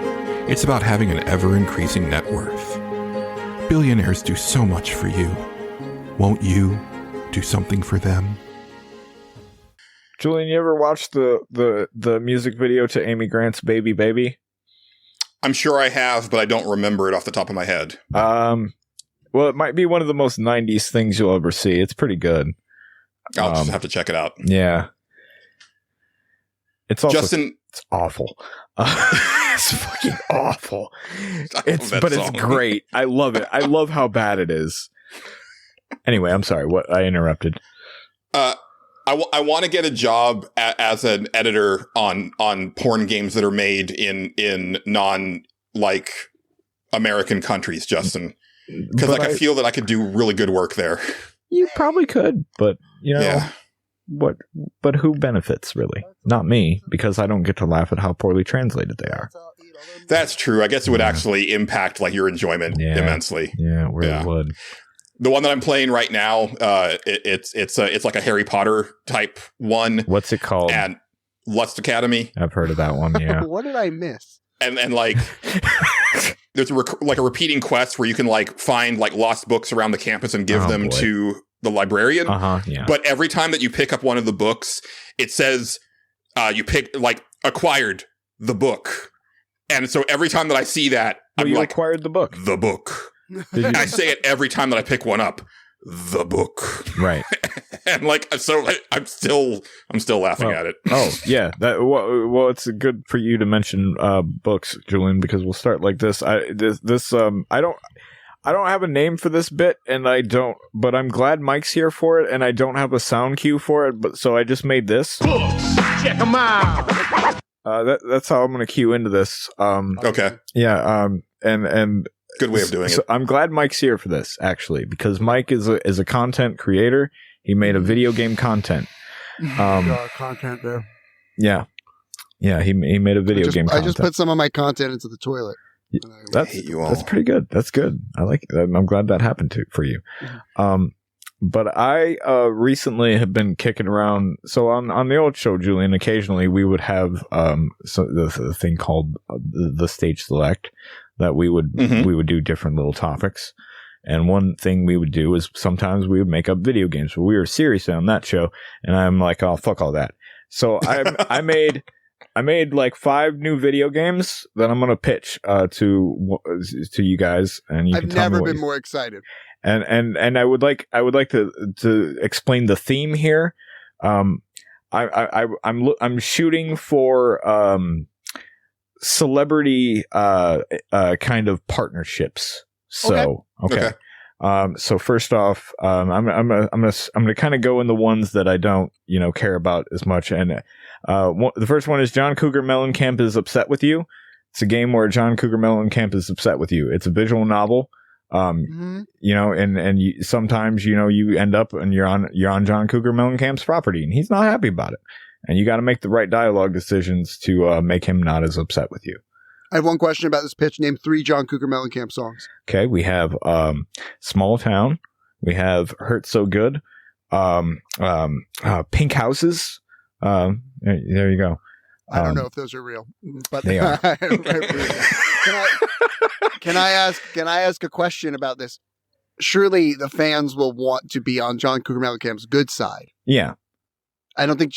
It's about having an ever-increasing net worth. Billionaires do so much for you. Won't you do something for them? Julian, you ever watched the music video to Amy Grant's Baby Baby? I'm sure I have, but I don't remember it off the top of my head. Well, it might be one of the most 90s things you'll ever see. It's pretty good. I'll just have to check it out. Yeah. It's also Justin, it's awful. It's fucking awful. It's great. I love it. I love how bad it is. Anyway, I'm sorry. What I interrupted. I want to get a job as an editor on porn games that are made in non American countries, Justin, because I feel that I could do really good work there. You probably could, but yeah. What? But who benefits really? Not me, because I don't get to laugh at how poorly translated they are. That's true. I guess it would actually impact your enjoyment immensely. Yeah, it would. The one that I'm playing right now, it's like a Harry Potter type one. What's it called? And Lust Academy. I've heard of that one. Yeah. What did I miss? And there's a repeating quest where you can find lost books around the campus and give them to the librarian. Yeah. But every time that you pick up one of the books, it says you pick acquired the book. And so every time that I see that, I'm acquired the book. The book. I say it every time that I pick one up. The book. Right. And so I'm still laughing at it. Oh yeah. Well, it's good for you to mention books, Julian, because we'll start like this. I don't have a name for this bit, but I'm glad Mike's here for it, and I don't have a sound cue for it, so I just made this. Books, check them out. That's how I'm going to cue into this. Okay. Yeah. And good way of doing it. I'm glad Mike's here for this, actually, because Mike is a content creator. He made a video game content. Content there. Yeah. Yeah, he made a video game content. I just put some of my content into the toilet. That's pretty good. That's good. I like it. I'm glad that happened for you. But I recently have been kicking around. So on the old show, Julian, occasionally we would have the thing called the stage select that we would do different little topics. And one thing we would do is sometimes we would make up video games. But we were serious on that show, and I'm like, oh, fuck all that. So I made 5 new video games that I'm going to pitch to you guys, and you can tell me. I've never been more excited. And I would like to explain the theme here. I'm shooting for celebrity kind of partnerships. So okay. So first off, I'm gonna kind of go in the ones that I don't care about as much, and the first one is John Cougar Mellencamp is upset with you. It's a game where John Cougar Mellencamp is upset with you. It's a visual novel. And sometimes you end up and you're on John Cougar Mellencamp's property, and he's not happy about it, and you got to make the right dialogue decisions to make him not as upset with you. I have one question about this pitch. Name 3 John Cougar Mellencamp songs. Okay, we have Small Town. We have Hurt So Good. Pink Houses. There you go. I don't know if those are real, but they are. Can I ask a question about this? Surely the fans will want to be on John Cougar Mellencamp's good side. Yeah. I don't think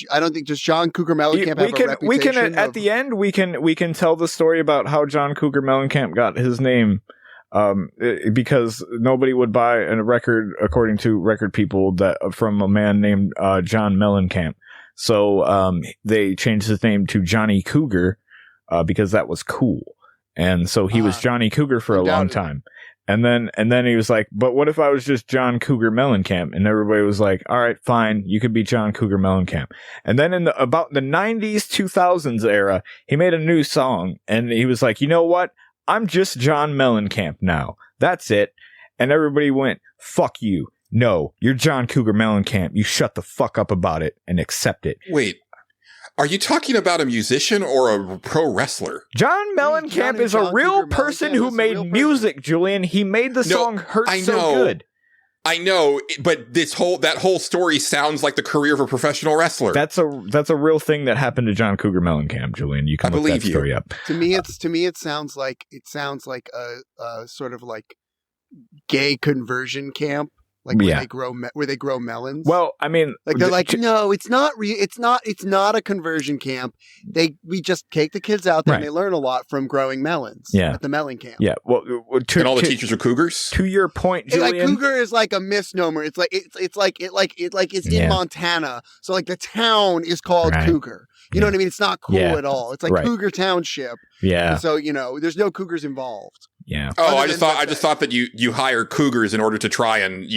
does John Cougar Mellencamp have a reputation? We can at the end we can tell the story about how John Cougar Mellencamp got his name, because nobody would buy a record, according to record people, that from a man named John Mellencamp. So they changed his name to Johnny Cougar because that was cool, and so he was Johnny Cougar for a long time. And then he was like, but what if I was just John Cougar Mellencamp? And everybody was like, all right, fine, you could be John Cougar Mellencamp. And then in about the 90s, 2000s era, he made a new song, and he was like, you know what? I'm just John Mellencamp now. That's it. And everybody went, fuck you. No, you're John Cougar Mellencamp. You shut the fuck up about it and accept it. Wait. Are you talking about a musician or a pro wrestler? John Mellencamp is a real person who made music, Julian. He made the song Hurt So Good. I know, but that whole story sounds like the career of a professional wrestler. That's a real thing that happened to John Cougar Mellencamp, Julian. You can look that story up. To me, it sounds like a sort of like gay conversion camp. Like where they grow melons. Well, I mean, like they're like, no, it's not it's not a conversion camp. We just take the kids out there and they learn a lot from growing melons. At the melon camp. Yeah. Well, and all the teachers are cougars. To your point, Julian, like cougar is like a misnomer. It's in Montana. So like the town is called Cougar. You know what I mean? It's not cool at all. It's like Cougar Township. Yeah. And so there's no cougars involved. Yeah. Oh, I just thought that you hire cougars in order to try and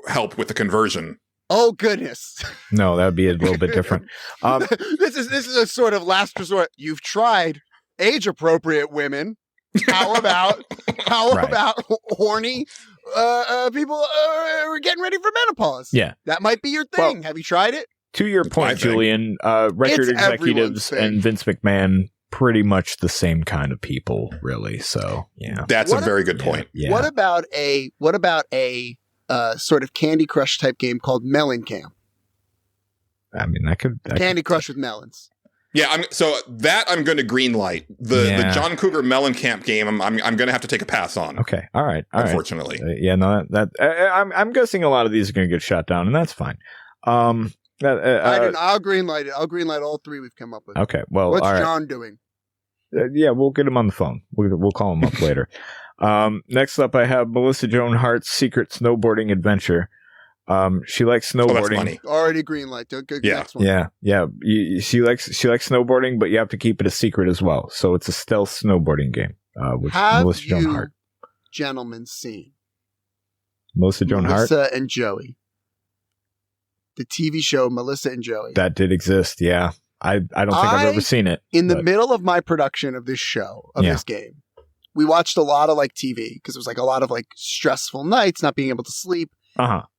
help with the conversion. Oh goodness. No, that would be a little bit different. This is a sort of last resort. You've tried age appropriate women. How about horny people are getting ready for menopause? Yeah, that might be your thing. Have you tried it? To your point, Julian, record executives and Vince McMahon. Pretty much the same kind of people, really. So, yeah, that's a very good point. Yeah. What about a sort of Candy Crush type game called Melon Camp? I mean, Candy Crush with melons. Yeah, I'm going to greenlight the John Cougar Mellencamp game. I'm going to have to take a pass on. Okay, all right, unfortunately. I'm guessing a lot of these are going to get shot down, and that's fine. I'll greenlight it. I'll greenlight all three we've come up with. Okay, well, what's John doing? Yeah, we'll get him on the phone. We'll call him up later. Next up, I have Melissa Joan Hart's secret snowboarding adventure. She likes snowboarding. Oh, that's funny. Already greenlight. Next one. Yeah. She likes snowboarding, but you have to keep it a secret as well. So it's a stealth snowboarding game. With Melissa Joan Hart. Gentlemen, seen Melissa Joan Hart, Melissa and Joey. The TV show Melissa and Joey. That did exist, yeah. I don't think I've ever seen it. In the middle of my production of this show, this game, we watched a lot of like TV because it was like a lot of like stressful nights, not being able to sleep. And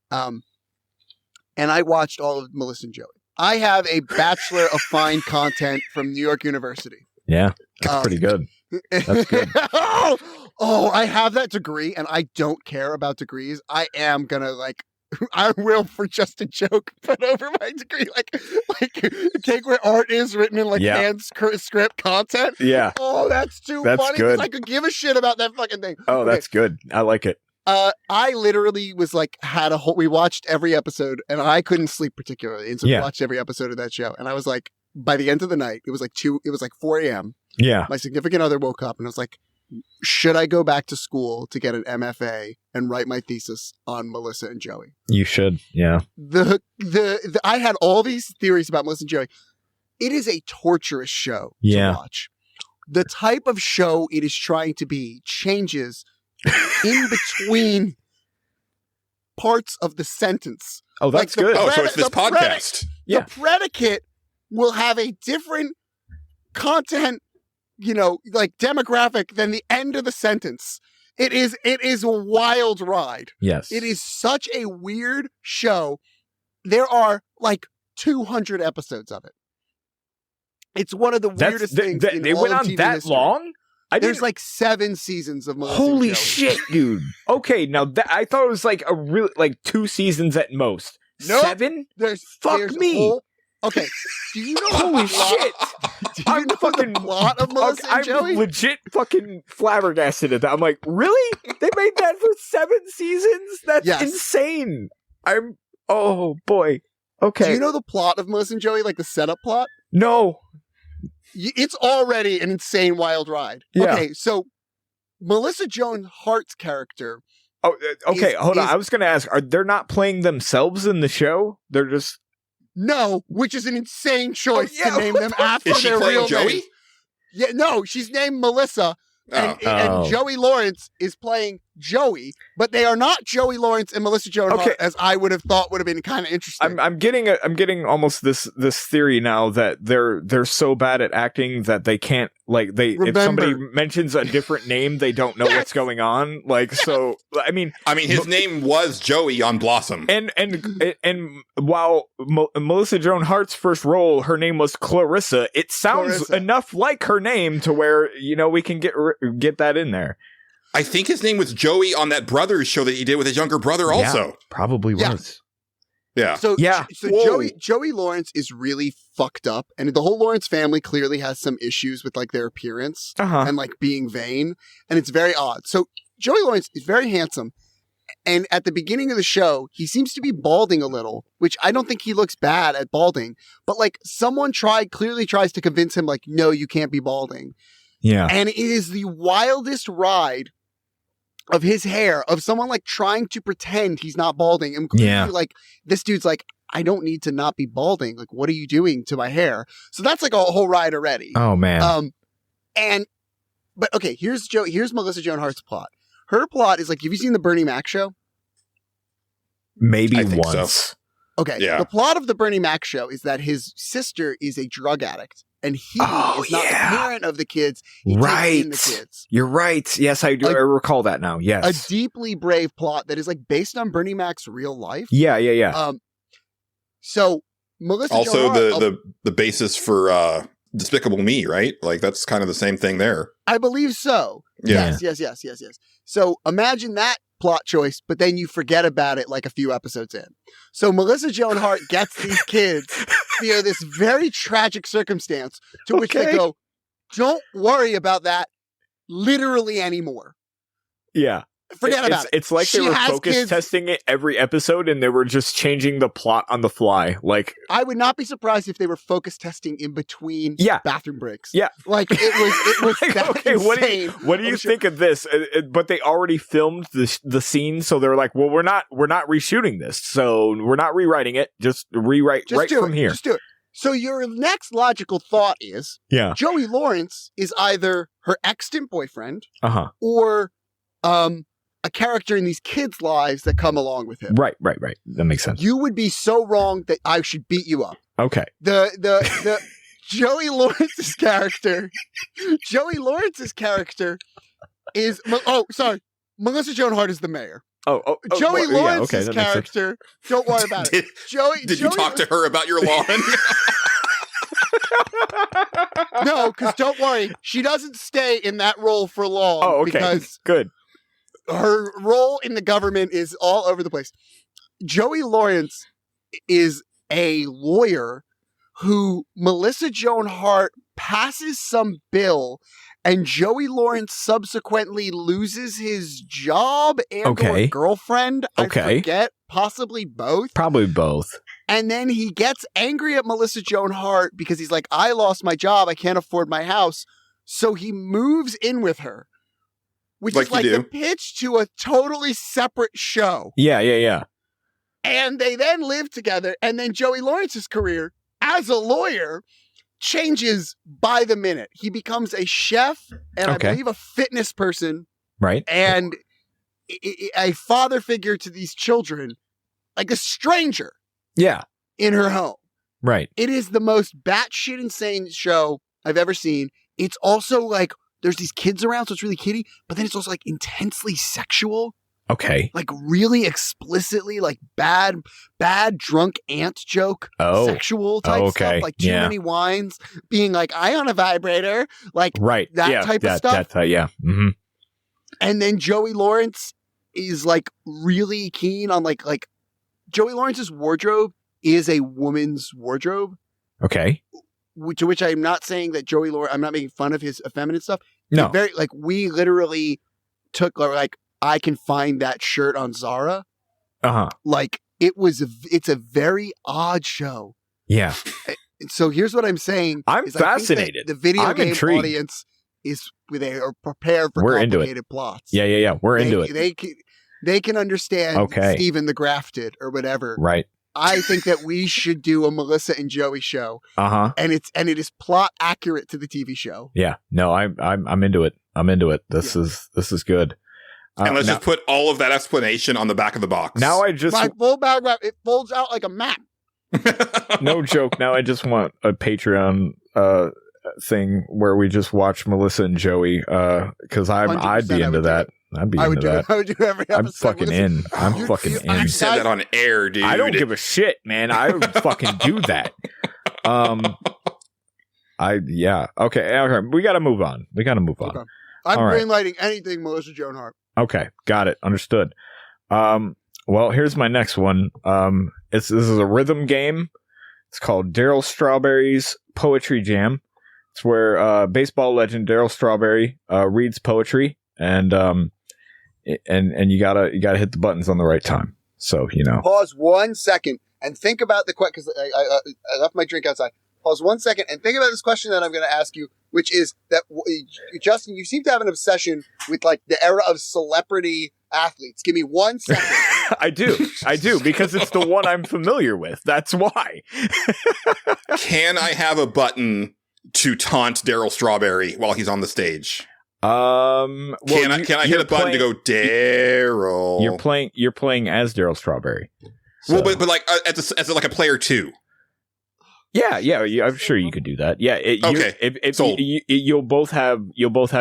I watched all of Melissa and Joey. I have a Bachelor of Fine Content from New York University. Yeah, that's pretty good. That's good. I have that degree and I don't care about degrees. I am gonna I will, for just a joke, put over my degree, like take where art is written in hand script content. Yeah. Oh, that's funny. Good. I could give a shit about that fucking thing. Oh, okay. That's good. I like it. I literally was we watched every episode and I couldn't sleep particularly. And so we watched every episode of that show. And I was like, by the end of the night, it was like 4 a.m. Yeah. My significant other woke up and I was like, should I go back to school to get an MFA and write my thesis on Melissa and Joey? You should, yeah. I had all these theories about Melissa and Joey. It is a torturous show to watch. The type of show it is trying to be changes in between parts of the sentence. Oh, that's good. So it's this podcast. The predicate will have a different content demographic than the end of the sentence. It is a wild ride. Yes. It is such a weird show. There are 200 episodes of it. It's one of the weirdest things. They went on TV that history. long? There's 7 seasons of Melissa Holy and Joey. shit, dude. Okay, now I thought it was a real 2 seasons at most. Nope. 7? There's me. Okay. Do you know Holy shit? Do you know the plot of Melissa and Joey? I'm legit fucking flabbergasted at that. I'm like, really? They made that for 7 seasons? That's insane. Oh boy. Okay. Do you know the plot of Melissa and Joey, the setup plot? No. It's already an insane wild ride. Yeah. Okay, so Melissa Joan Hart's character. Oh, okay. Hold on. I was going to ask, they're not playing themselves in the show? They're just... No, which is an insane choice to name them after their real Joey? name. Yeah, no, she's named Melissa, and Joey Lawrence is playing Joey, but they are not Joey Lawrence and Melissa Joan Hart, as I would have thought would have been kind of interesting. I'm getting almost this theory now that they're so bad at acting that they can't if somebody mentions a different name, they don't know what's going on. So I mean his name was Joey on Blossom, and while Melissa Joan Hart's first role, her name was Clarissa. It sounds enough like her name to where we can get that in there. I think his name was Joey on that Brothers show that he did with his younger brother also. Yeah, probably Yeah. was. Yeah. So Yeah. So Whoa. Joey Lawrence is really fucked up, and the whole Lawrence family clearly has some issues with like their appearance Uh-huh. and like being vain, and it's very odd. So Joey Lawrence is very handsome, and at the beginning of the show, he seems to be balding a little, which I don't think he looks bad at balding, but like someone clearly tries to convince him like, no, you can't be balding. Yeah. And it is the wildest ride of his hair, of someone like trying to pretend he's not balding. And clearly, Yeah. like this dude's like, I don't need to not be balding. Like, what are you doing to my hair? So that's like a whole ride already. Oh man. But okay, here's Melissa Joan Hart's plot. Her plot is like, have you seen the Bernie Mac show? Maybe I think once. so. Okay. Yeah. The plot of the Bernie Mac show is that his sister is a drug addict, and he Oh, is not yeah. the parent of the kids. He takes Right. in the kids. You're right. Yes, I do. I recall that now. Yes. A deeply brave plot that is like based on Bernie Mac's real life. Yeah. So Melissa Also, Joan Hart, the basis for Despicable Me, right? Like that's kind of the same thing there. I believe so. Yeah. Yes. So imagine that plot choice, but then you forget about it like a few episodes in. So Melissa Joan Hart gets these kids via this very tragic circumstance to which they Okay. go, don't worry about that literally anymore. Yeah. Forget about it. It's like they She were has focus kids. testing it every episode and they were just changing the plot on the fly. Like, I would not be surprised if they were focus testing in between Yeah. bathroom breaks. Yeah. Like it was like, that okay, insane. what do you think of this? But they already filmed the scene, so they're like, well, we're not reshooting this, so we're not rewriting it. Just rewrite Just right do from it. here. Just do it. So your next logical thought is Yeah. Joey Lawrence is either her extant boyfriend Uh-huh. or a character in these kids' lives that come along with him. Right. That makes sense. You would be so wrong that I should beat you up. Okay. The Joey Lawrence's character is Melissa Joan Hart is the mayor. Oh, Joey well, yeah, Lawrence's that makes sense. character, don't worry about it. Did you talk to her about your lawn? No, because don't worry, she doesn't stay in that role for long. Oh, okay. Because Good. her role in the government is all over the place. Joey Lawrence is a lawyer who Melissa Joan Hart passes some bill, and Joey Lawrence subsequently loses his job and Okay. or girlfriend. Okay. I forget, possibly both. Probably both. And then he gets angry at Melissa Joan Hart because he's like, I lost my job. I can't afford my house. So he moves in with her, which Like is you like do. the pitch to a totally separate show. Yeah. And they then live together. And then Joey Lawrence's career as a lawyer changes by the minute. He becomes a chef and Okay. I believe a fitness person Right. and a father figure to these children, like a stranger Yeah. in her home. Right. It is the most batshit insane show I've ever seen. It's also like there's these kids around, so it's really kiddie, but then it's also like intensely sexual, Okay. like really explicitly, like bad drunk aunt joke, Oh. sexual type Okay. stuff, like too Yeah. many wines, being like, I on a vibrator, like Right. that yeah, type of stuff. Yeah. Mm-hmm. And then Joey Lawrence is like really keen on like Joey Lawrence's wardrobe is a woman's wardrobe. Okay. To which I'm not saying that Joey Lawrence, I'm not making fun of his effeminate stuff. No. Very like we literally took like I can find that shirt on Zara. Uh-huh. Like it's a very odd show. Yeah. So here's what I'm saying. I'm is I think that fascinated. the video I'm game intrigued. audience is they are prepared for We're into it. complicated plots. Yeah. We're into it. They can understand Okay. Stephen the Grafted or whatever. Right. I think that we should do a Melissa and Joey show, Uh-huh. and it is plot accurate to the TV show. Yeah. No, I'm into it. I'm into it. This is good. And let's now, just put all of that explanation on the back of the box. now I just My full background, it folds out like a map. no joke. Now I just want a Patreon thing where we just watch Melissa and Joey because I'd be 100% I into would do that. it. I'd be I would into do that. it. I would do every episode. I'm fucking in. I'm you- fucking you- in. You said that on air, dude. I don't give a shit, man. I would fucking do that. Okay. We got to move on. Okay. I'm All right. greenlighting anything Melissa Joan Hart. Okay, got it. Understood. Well, here's my next one. This is a rhythm game. It's called Daryl Strawberry's Poetry Jam. It's where baseball legend Daryl Strawberry reads poetry, and you gotta hit the buttons on the right time. So Pause 1 second and think about the question, because I left my drink outside. Pause 1 second and think about this question that I'm going to ask you, which is that, Justin, you seem to have an obsession with like the era of celebrity athletes. Give me 1 second. I do, because it's the one I'm familiar with. That's why. Can I have a button to taunt Daryl Strawberry while he's on the stage? Well, can I hit a button to go, Daryl? You're playing as Daryl Strawberry. So. Well, but like as like a player 2. Yeah, I'm sure you could do that. Yeah. Okay. If you'll both have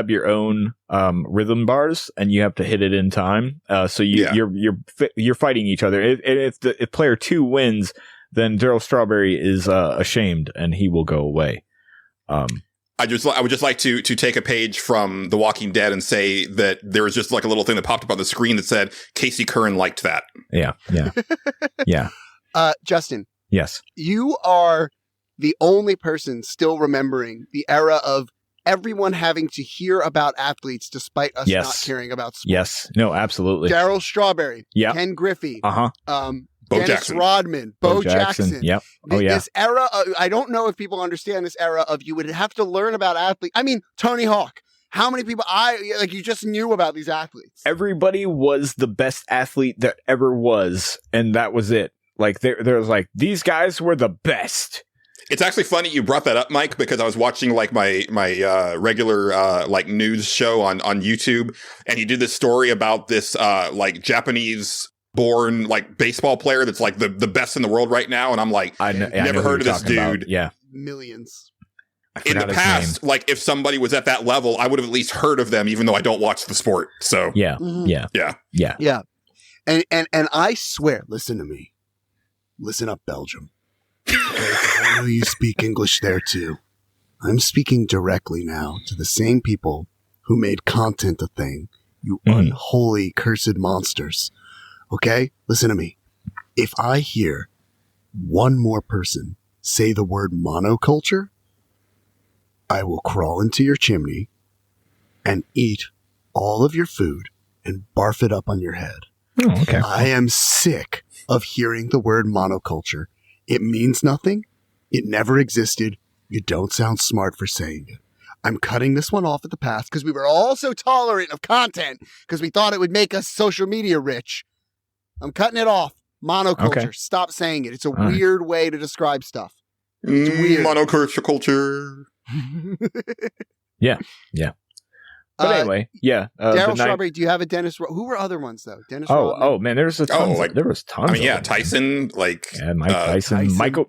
your own rhythm bars, and you have to hit it in time. So you're fighting each other. If player 2 wins, then Daryl Strawberry is ashamed, and he will go away. I would just like to take a page from The Walking Dead and say that there was just like a little thing that popped up on the screen that said Casey Curran liked that. Yeah. Justin. Yes. You are the only person still remembering the era of everyone having to hear about athletes despite us not caring about sports. Yes. No, absolutely. Daryl Strawberry. Yeah. Ken Griffey. Bo Dennis Jackson. Rodman. Bo Jackson. Yep. Oh, yeah. This era, I don't know if people understand this era of you would have to learn about athletes. I mean, Tony Hawk. How many people you just knew about these athletes? Everybody was the best athlete that ever was, and that was it. Like there was like, these guys were the best. It's actually funny you brought that up, Mike, because I was watching like my regular like news show on YouTube, and he did this story about this like Japanese born like baseball player that's like the best in the world right now, and I'm like, never heard of this dude. About. Yeah, millions. In the past, like if somebody was at that level, I would have at least heard of them, even though I don't watch the sport. So yeah. And I swear, listen to me. Listen up, Belgium. Okay, I know you speak English there too. I'm speaking directly now to the same people who made content a thing. You unholy, cursed monsters. Okay? Listen to me. If I hear one more person say the word monoculture, I will crawl into your chimney and eat all of your food and barf it up on your head. Oh, okay. I am sick of hearing the word monoculture. It means nothing. It never existed. You don't sound smart for saying it. I'm cutting this one off at the pass because we were all so tolerant of content because we thought it would make us social media rich. I'm cutting it off. Monoculture. Okay. Stop saying it. It's a weird way to describe stuff. It's weird. Monoculture. Yeah. But anyway, yeah. Daryl Strawberry, do you have a Dennis? Who were other ones though? Dennis. Oh man, there was tons. There was tons. I mean, of them. Tyson, like Mike Tyson. Michael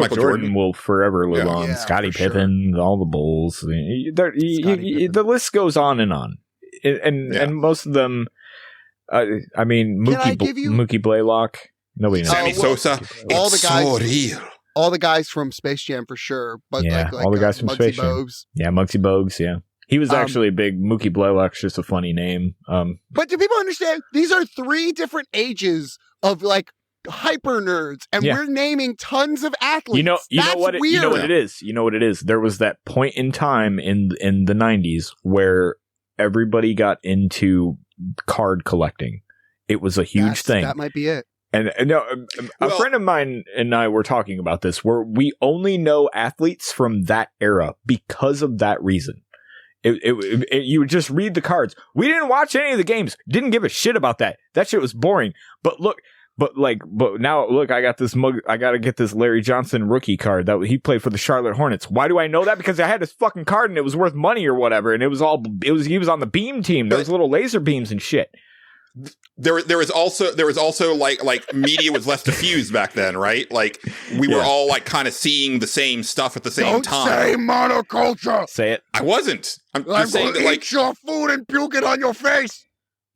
Jordan will forever live on. Scottie Pippen, all the Bulls. The list goes on, and most of them. I mean, Mookie Blaylock. Nobody knows. Sammy Sosa. All the guys. So real. All the guys from Space Jam for sure. But yeah, all the guys from Space Jam. Bogues. Yeah, Muggsy Bogues. Yeah. He was actually a big Mookie Blaylock's just a funny name. But do people understand? These are 3 different ages of like hyper nerds, and we're naming tons of athletes. You know what it is. You know what it is. There was that point in time in the 90s where everybody got into card collecting. It was a huge thing. That might be it. And a friend of mine and I were talking about this, where we only know athletes from that era because of that reason. You would just read the cards. We didn't watch any of the games. Didn't give a shit about that. That shit was boring. But now look, I got this mug. I got to get this Larry Johnson rookie card that he played for the Charlotte Hornets. Why do I know that? Because I had this fucking card and it was worth money or whatever. And he was on the beam team. There was little laser beams and shit. There was also like media was less diffused back then, right? Like we were all like kind of seeing the same stuff at the same time. Don't say monoculture. Say it. I wasn't. I'm just saying that like eat your food and puke it on your face.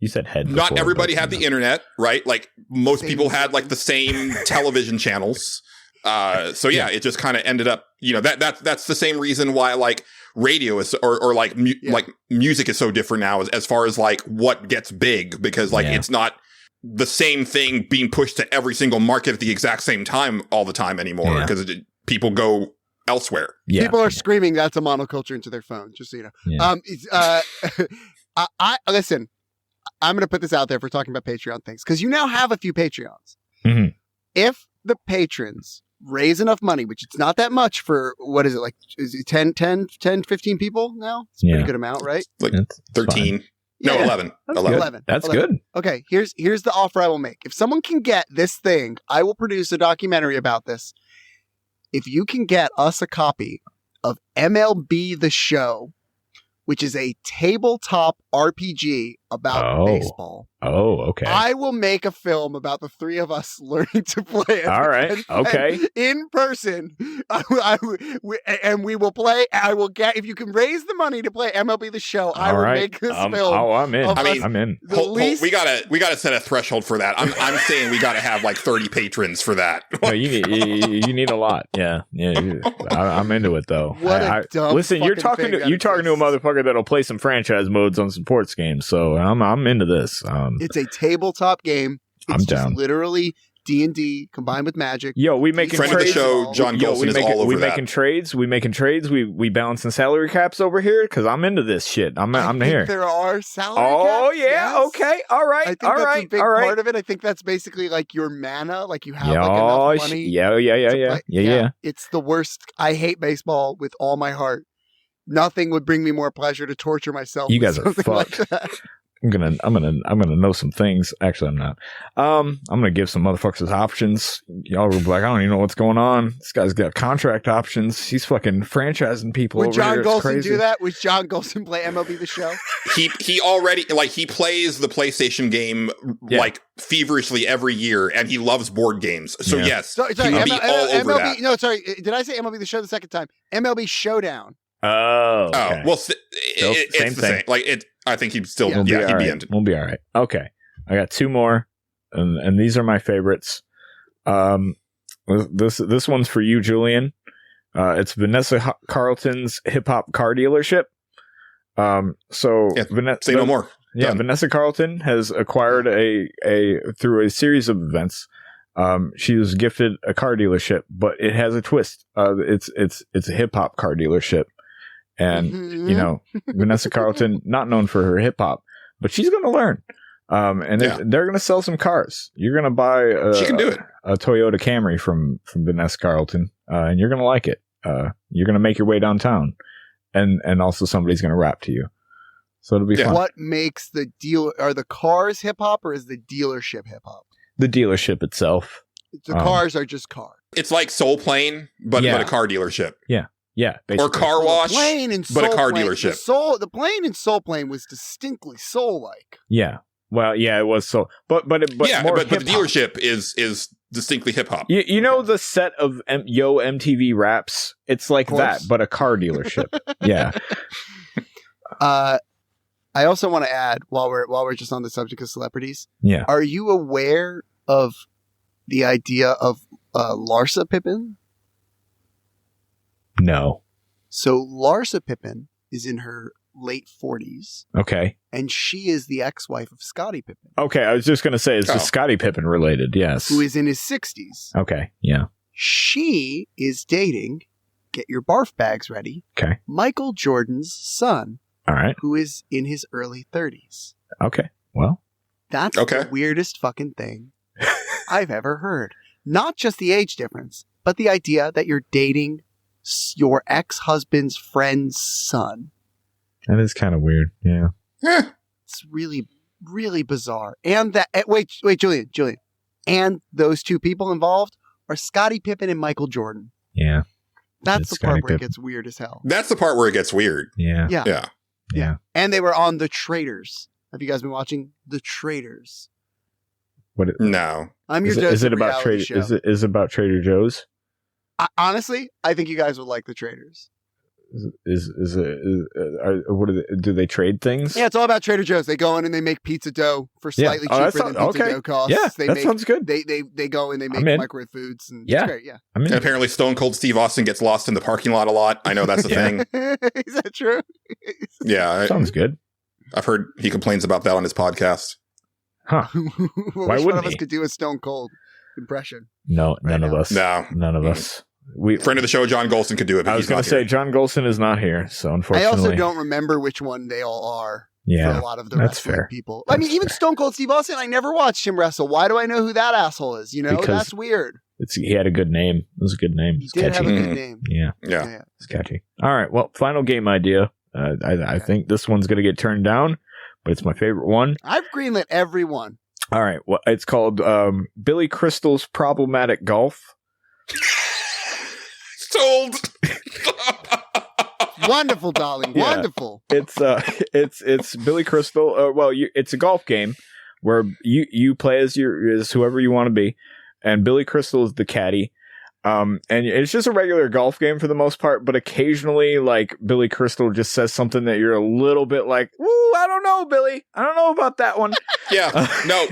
You said head. Not everybody had the internet, right? Like most people had like the same television channels. So yeah, it just kind of ended up, that's the same reason why like radio is, or like like music is so different now as far as like what gets big, because like it's not the same thing being pushed to every single market at the exact same time all the time anymore, because people go elsewhere. Yeah. People are screaming that's a monoculture into their phone, just so you know. Yeah. I listen, I'm going to put this out there for talking about Patreon things, because you now have a few Patreons. Mm-hmm. If the patrons raise enough money, which it's not that much for, what is it, like, is it 10, 15 people now? It's a pretty good amount, right? Like 13. No, 11. 11. That's good. Okay, here's the offer I will make. If someone can get this thing, I will produce a documentary about this. If you can get us a copy of MLB The Show, which is a tabletop RPG about baseball. Oh, okay. I will make a film about the three of us learning to play it. All right. Okay. In person. And we will play. I will get, if you can raise the money to play MLB The Show, I will make this film. Oh, I'm in. I'm in. We gotta set a threshold for that. I'm saying we gotta have like 30 patrons for that. No, you need a lot. Yeah. I'm into it though. What a dumb listen, you're talking to a motherfucker that'll play some franchise modes on some sports games, so I'm into this. It's a tabletop game. I'm down. Literally D&D combined with magic. Yo, we making friend trades. Of the show, John Gholson is all over we that. Making trades. We making trades. We balancing salary caps over here because I'm into this shit. I'm here. There are salary caps. Oh yeah. Yes. Okay. All right. I think that's a big part of it. I think that's basically like your mana. Like you have like enough money. Yeah. It's the worst. I hate baseball with all my heart. Nothing would bring me more pleasure to torture myself. You guys are fucked. Like I'm gonna know some things. Actually, I'm not. I'm gonna give some motherfuckers options. Y'all will be like, I don't even know what's going on. This guy's got contract options. He's fucking franchising people. Would over John Gholson do that? Would John Gholson play MLB The Show? He already he plays the PlayStation game like feverishly every year, and he loves board games. So yes, sorry, he would be all over that. No, sorry, did I say MLB The Show the second time? MLB Showdown. Oh, okay. Well, it's the same. Like it. I think he'd still, he'd be in. We'll be all right. Okay, I got two more, and these are my favorites. This one's for you, Julian. It's Vanessa Carlton's hip hop car dealership. Say no more. Yeah, Done. Vanessa Carlton has acquired through a series of events. She was gifted a car dealership, but it has a twist. It's a hip hop car dealership. And, Vanessa Carlton, not known for her hip hop, but she's going to learn. They're going to sell some cars. You're going to buy she can do it. A Toyota Camry from Vanessa Carlton, and you're going to like it. You're going to make your way downtown, and also somebody's going to rap to you. So it'll be fun. What makes the deal? Are the cars hip hop, or is the dealership hip hop? The dealership itself. The cars are just cars. It's like Soul Plane, but a car dealership. Yeah, basically. Or car wash, but a car Plane, dealership. The plane in Soul Plane was distinctly soul-like. Yeah, well, yeah, it was soul, but the dealership is distincly hip hop. You know the set of MTV Raps? It's like that, but a car dealership. Yeah. I also want to add while we're just on the subject of celebrities. Yeah. Are you aware of the idea of Larsa Pippen? No. So Larsa Pippen is in her late 40s. Okay. And she is the ex-wife of Scottie Pippen. Okay, I was just going to say, is this Scottie Pippen related? Yes. Who is in his 60s. Okay, yeah. She is dating, get your barf bags ready, Michael Jordan's son. All right. Who is in his early 30s. Okay, well. That's the weirdest fucking thing I've ever heard. Not just the age difference, but the idea that you're dating your ex-husband's friend's son. That is kind of weird. Yeah. It's really, really bizarre. And that, wait, Julian. And those two people involved are Scottie Pippen and Michael Jordan. Yeah. That's the part where it gets weird as hell. That's the part where it gets weird. Yeah. Yeah. And they were on The Traitors. Have you guys been watching The Traitors? No. I'm your is it about Trader? Is it about Trader Joe's? Honestly, I think you guys would like The Traitors. Do they trade things? Yeah, it's all about Trader Joe's. They go in and they make pizza dough for slightly cheaper than pizza dough costs. Yeah, they sounds good. They go and they make microwave foods. And it's great, yeah. And apparently Stone Cold Steve Austin gets lost in the parking lot a lot. I know that's a thing. Is that true? Yeah. Sounds good. I've heard he complains about that on his podcast. Huh. Why wouldn't one of us he? could do a Stone Cold impression? No, none of us. No. None of us. Friend of the show, John Gholson, could do it, but I was going to say, John Gholson is not here, so unfortunately. I also don't remember which one they all are. Yeah, for a lot of the that's wrestling fair. people. That's I mean, even fair. Stone Cold Steve Austin, I never watched him wrestle. Why do I know who that asshole is? You know, Because that's weird. He had a good name. It was a good name. He It's did catchy. have a good name. Yeah, Yeah. it's catchy. All right, well, final game idea. I think this one's going to get turned down, but it's my favorite one. I've greenlit every one. All right, well, it's called Billy Crystal's Problematic Golf. Sold. Wonderful, darling. Yeah. Wonderful. It's Billy Crystal. It's a golf game where you play as whoever you want to be, and Billy Crystal is the caddy. And it's just a regular golf game for the most part, but occasionally, like, Billy Crystal just says something that you're a little bit like, "Ooh, I don't know, Billy. I don't know about that one." Yeah. No.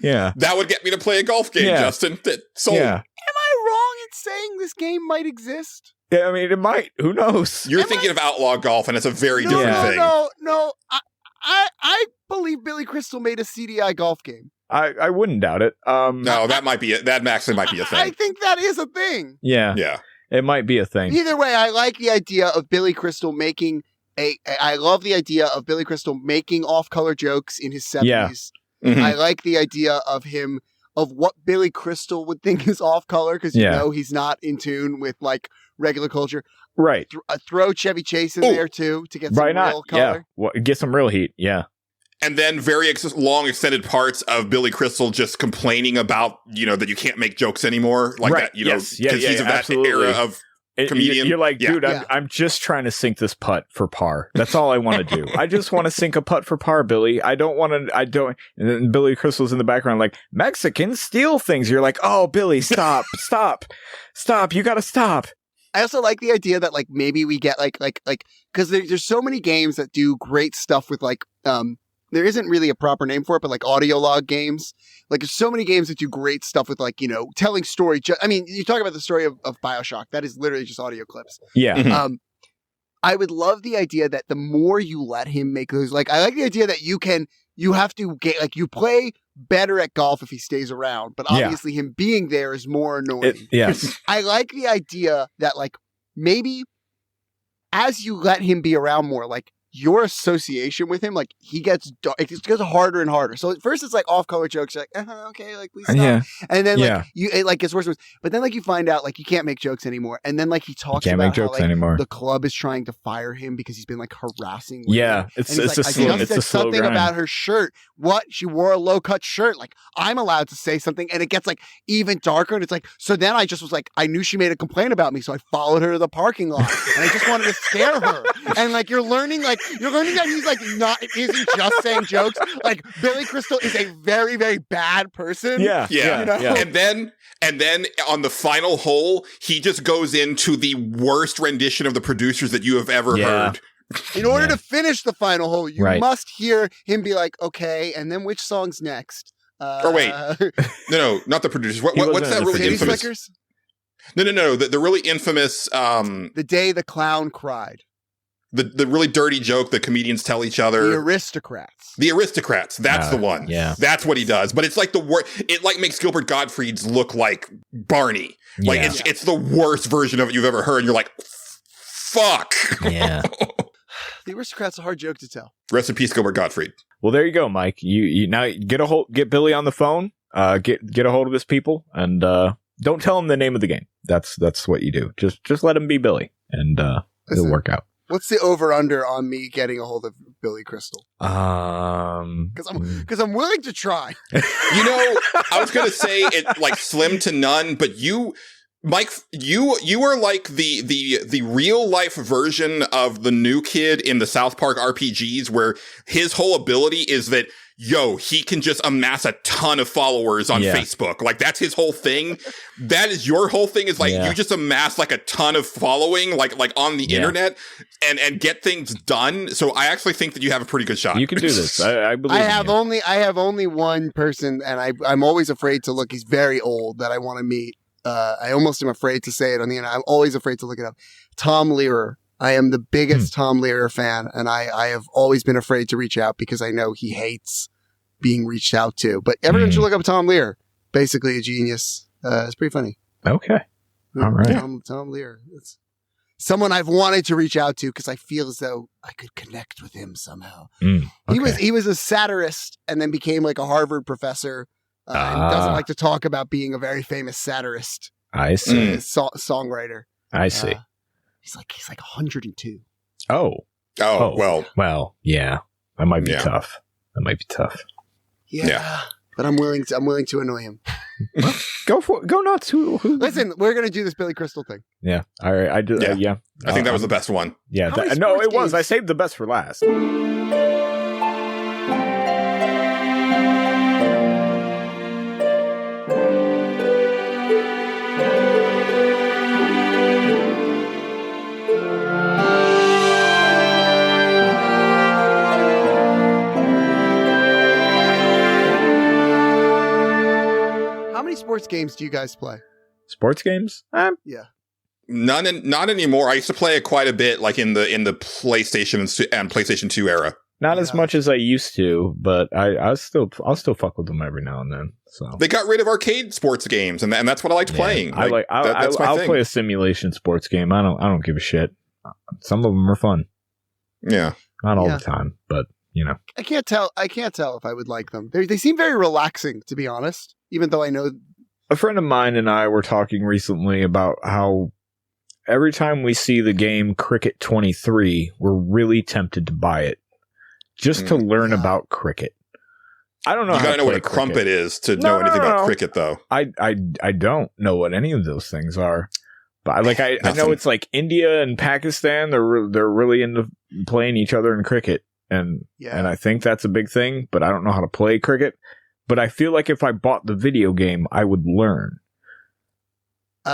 Yeah. That would get me to play a golf game, Yeah. Justin. Sold. Yeah. Am I wrong in saying this game might exist? Yeah, I mean, it might. Who knows? You're thinking of outlaw golf, and it's a very different thing. No. I believe Billy Crystal made a CDI golf game. I wouldn't doubt it. No, that might be it. That actually might be a thing. I think that is a thing. Yeah. Yeah. It might be a thing. Either way, I like the idea of Billy Crystal making I love the idea of Billy Crystal making off-color jokes in his 70s. Yeah. Mhm. I like the idea of what Billy Crystal would think is off-color, because you know he's not in tune with, like, regular culture. Right. Throw Chevy Chase in there, too, to get some real color. Yeah. Well, get some real heat. Yeah. And then very long extended parts of Billy Crystal just complaining about, that you can't make jokes anymore. Like Right. that, because he's of that absolutely. era of comedian. You're like, dude, Yeah. I'm just trying to sink this putt for par. That's all I want to do. I just want to sink a putt for par, Billy. I don't. And then Billy Crystal's in the background like, Mexicans steal things. You're like, oh, Billy, stop. You got to stop. I also like the idea that, like, maybe we get like because there's so many games that do great stuff with, like, there isn't really a proper name for it, but, like, audio log games. Like, there's so many games that do great stuff with, like, telling story. I mean, you talk about the story of BioShock. That is literally just audio clips. Yeah. I would love the idea that the more you let him make those, like, I like the idea that you have to get, like, you play better at golf if he stays around, but obviously him being there is more annoying. Yes. I like the idea that, like, maybe as you let him be around more, like, your association with him, like, it gets harder and harder. So at first it's like off-color jokes, you're like, okay, like, please stop. Yeah. And then it like gets worse and worse. But then, like, you find out, like, you can't make jokes anymore. And then, like, he talks Can't about make jokes how, like, anymore. the club is trying to fire him because he's been, like, harassing women. Yeah. And It's he's a like, I slow. just It's said a slow something grind. about her shirt. What? She wore a low-cut shirt. Like, I'm allowed to say something, and it gets, like, even darker. And it's like, so then I just was like, I knew she made a complaint about me, so I followed her to the parking lot, and I just wanted to scare her. And, like, you're learning that he's, like, isn't just saying jokes. Like, Billy Crystal is a very, very bad person. Yeah. Yeah. And then on the final hole, he just goes into the worst rendition of the producers that you have ever heard. In order to finish the final hole, you Right. must hear him be like, okay, and then which song's next? Or wait. No, not the producers. What's wasn't that in the really City infamous? Slickers? No. The really infamous, The Day the Clown Cried. the really dirty joke that comedians tell each other. The Aristocrats. The Aristocrats. That's the one. Yeah. That's what he does. But it's like the worst. It like makes Gilbert Gottfried's look like Barney. Like Yeah. it's the worst version of it you've ever heard. And you're like, fuck. Yeah. The Aristocrats are a hard joke to tell. Rest in peace, Gilbert Gottfried. Well, there you go, Mike. You now get Billy on the phone. Get a hold of his people, and don't tell him the name of the game. That's what you do. Just let him be Billy, and it'll work out. What's the over-under on me getting a hold of Billy Crystal? Because I'm willing to try. I was gonna say it like slim to none, but Mike, you are like the real life version of the new kid in the South Park RPGs, where his whole ability is that yo, he can just amass a ton of followers on Facebook. Like, that's his whole thing. That is your whole thing, is like, you just amass like a ton of following, like on the internet and get things done. So I actually think that you have a pretty good shot. You can do this. I believe I have only one person, and I'm always afraid to look. He's very old that I want to meet. I almost am afraid to say it on the internet. I'm always afraid to look it up. Tom Lehrer. I am the biggest Tom Lehrer fan, and I have always been afraid to reach out because I know he hates being reached out to. But everyone should look up Tom Lehrer. Basically a genius. It's pretty funny. Okay. All right. Tom Lehrer. It's someone I've wanted to reach out to because I feel as though I could connect with him somehow. Okay. He was a satirist and then became like a Harvard professor. And doesn't like to talk about being a very famous satirist. I see. Songwriter. I see. He's like 102. Oh, Well, yeah. That might be tough. Yeah. But I'm willing to annoy him. Go nuts. Who? Listen, we're gonna do this Billy Crystal thing. Yeah. All right. I do. Yeah. I think that was the best one. Yeah. How many No, sports it was. games- I saved the best for last. How many sports games do you guys play? Sports games? Yeah. Not anymore. I used to play it quite a bit, like in the PlayStation and PlayStation 2 era. Not as much as I used to, but I'll still fuck with them every now and then. So They got rid of arcade sports games, and that's what I liked playing. I'll play a simulation sports game. I don't give a shit. Some of them are fun. Yeah. Not all the time, but you know. I can't tell if I would like them. They seem very relaxing, to be honest. Even though I know A friend of mine and I were talking recently about how every time we see the game Cricket 23, we're really tempted to buy it just to learn about cricket. I don't know. You gotta know what a crumpet is to know anything about cricket, though. I don't know what any of those things are, but I know it's like India and Pakistan. They're really into playing each other in cricket, and I think that's a big thing. But I don't know how to play cricket. But I feel like if I bought the video game, I would learn.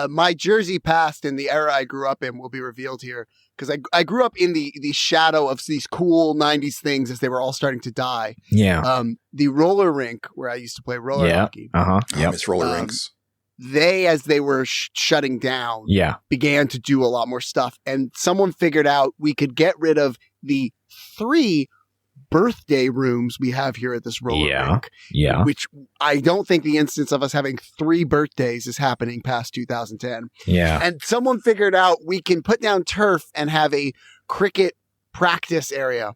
my Jersey past in the era I grew up in will be revealed here because I grew up in the shadow of these cool 90s things as they were all starting to die. Yeah. The roller rink where I used to play roller hockey. I miss roller rinks. As they were shutting down, began to do a lot more stuff. And someone figured out we could get rid of the 3 birthday rooms we have here at this roller rink. Yeah. Which I don't think the instance of us having 3 birthdays is happening past 2010. Yeah. And someone figured out we can put down turf and have a cricket practice area.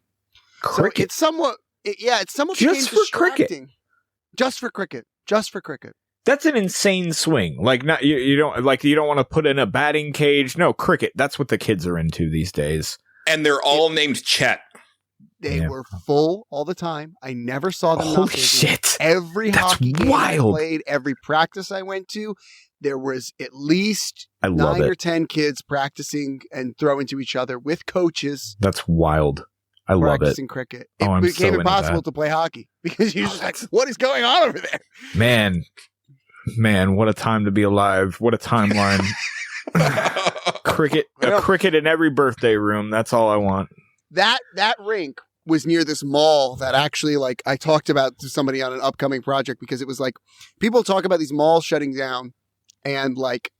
Cricket. So it's somewhat Just for cricket. Just for cricket. That's an insane swing. Like you don't want to put in a batting cage. No, cricket. That's what the kids are into these days. And they're all named Chet. They were full all the time. I never saw them. Holy shit. Every That's hockey game wild. I played, every practice I went to, there was at least I love 9 it. or 10 kids practicing and throwing to each other with coaches. That's wild. I love it. Practicing cricket. It I'm became so into impossible that. to play hockey because you're just like, what is going on over there? Man, what a time to be alive. What a timeline. Cricket, a cricket in every birthday room. That's all I want. That rink was near this mall that actually, like, I talked about to somebody on an upcoming project because it was like, people talk about these malls shutting down and like,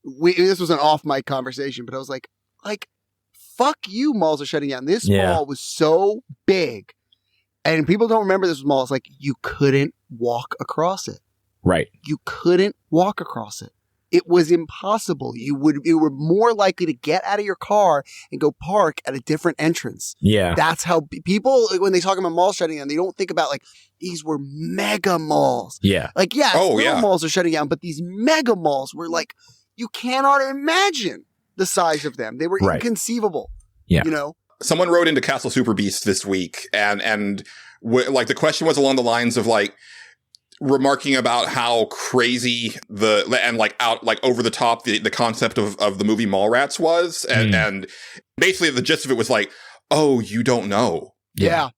this was an off mic conversation, but I was like, fuck you, malls are shutting down. This mall was so big and people don't remember this mall. It's like, you couldn't walk across it. Right. You couldn't walk across it. It was impossible. You were more likely to get out of your car and go park at a different entrance. Yeah. That's how people, when they talk about malls shutting down, they don't think about like, these were mega malls. Yeah. Like, little malls are shutting down, but these mega malls were like, you cannot imagine the size of them. They were inconceivable. Yeah. You know? Someone wrote into Castle Super Beast this week and like the question was along the lines of like, remarking about how crazy over the top the concept of the movie Mallrats was, and basically the gist of it was like, oh, you don't know. Yeah.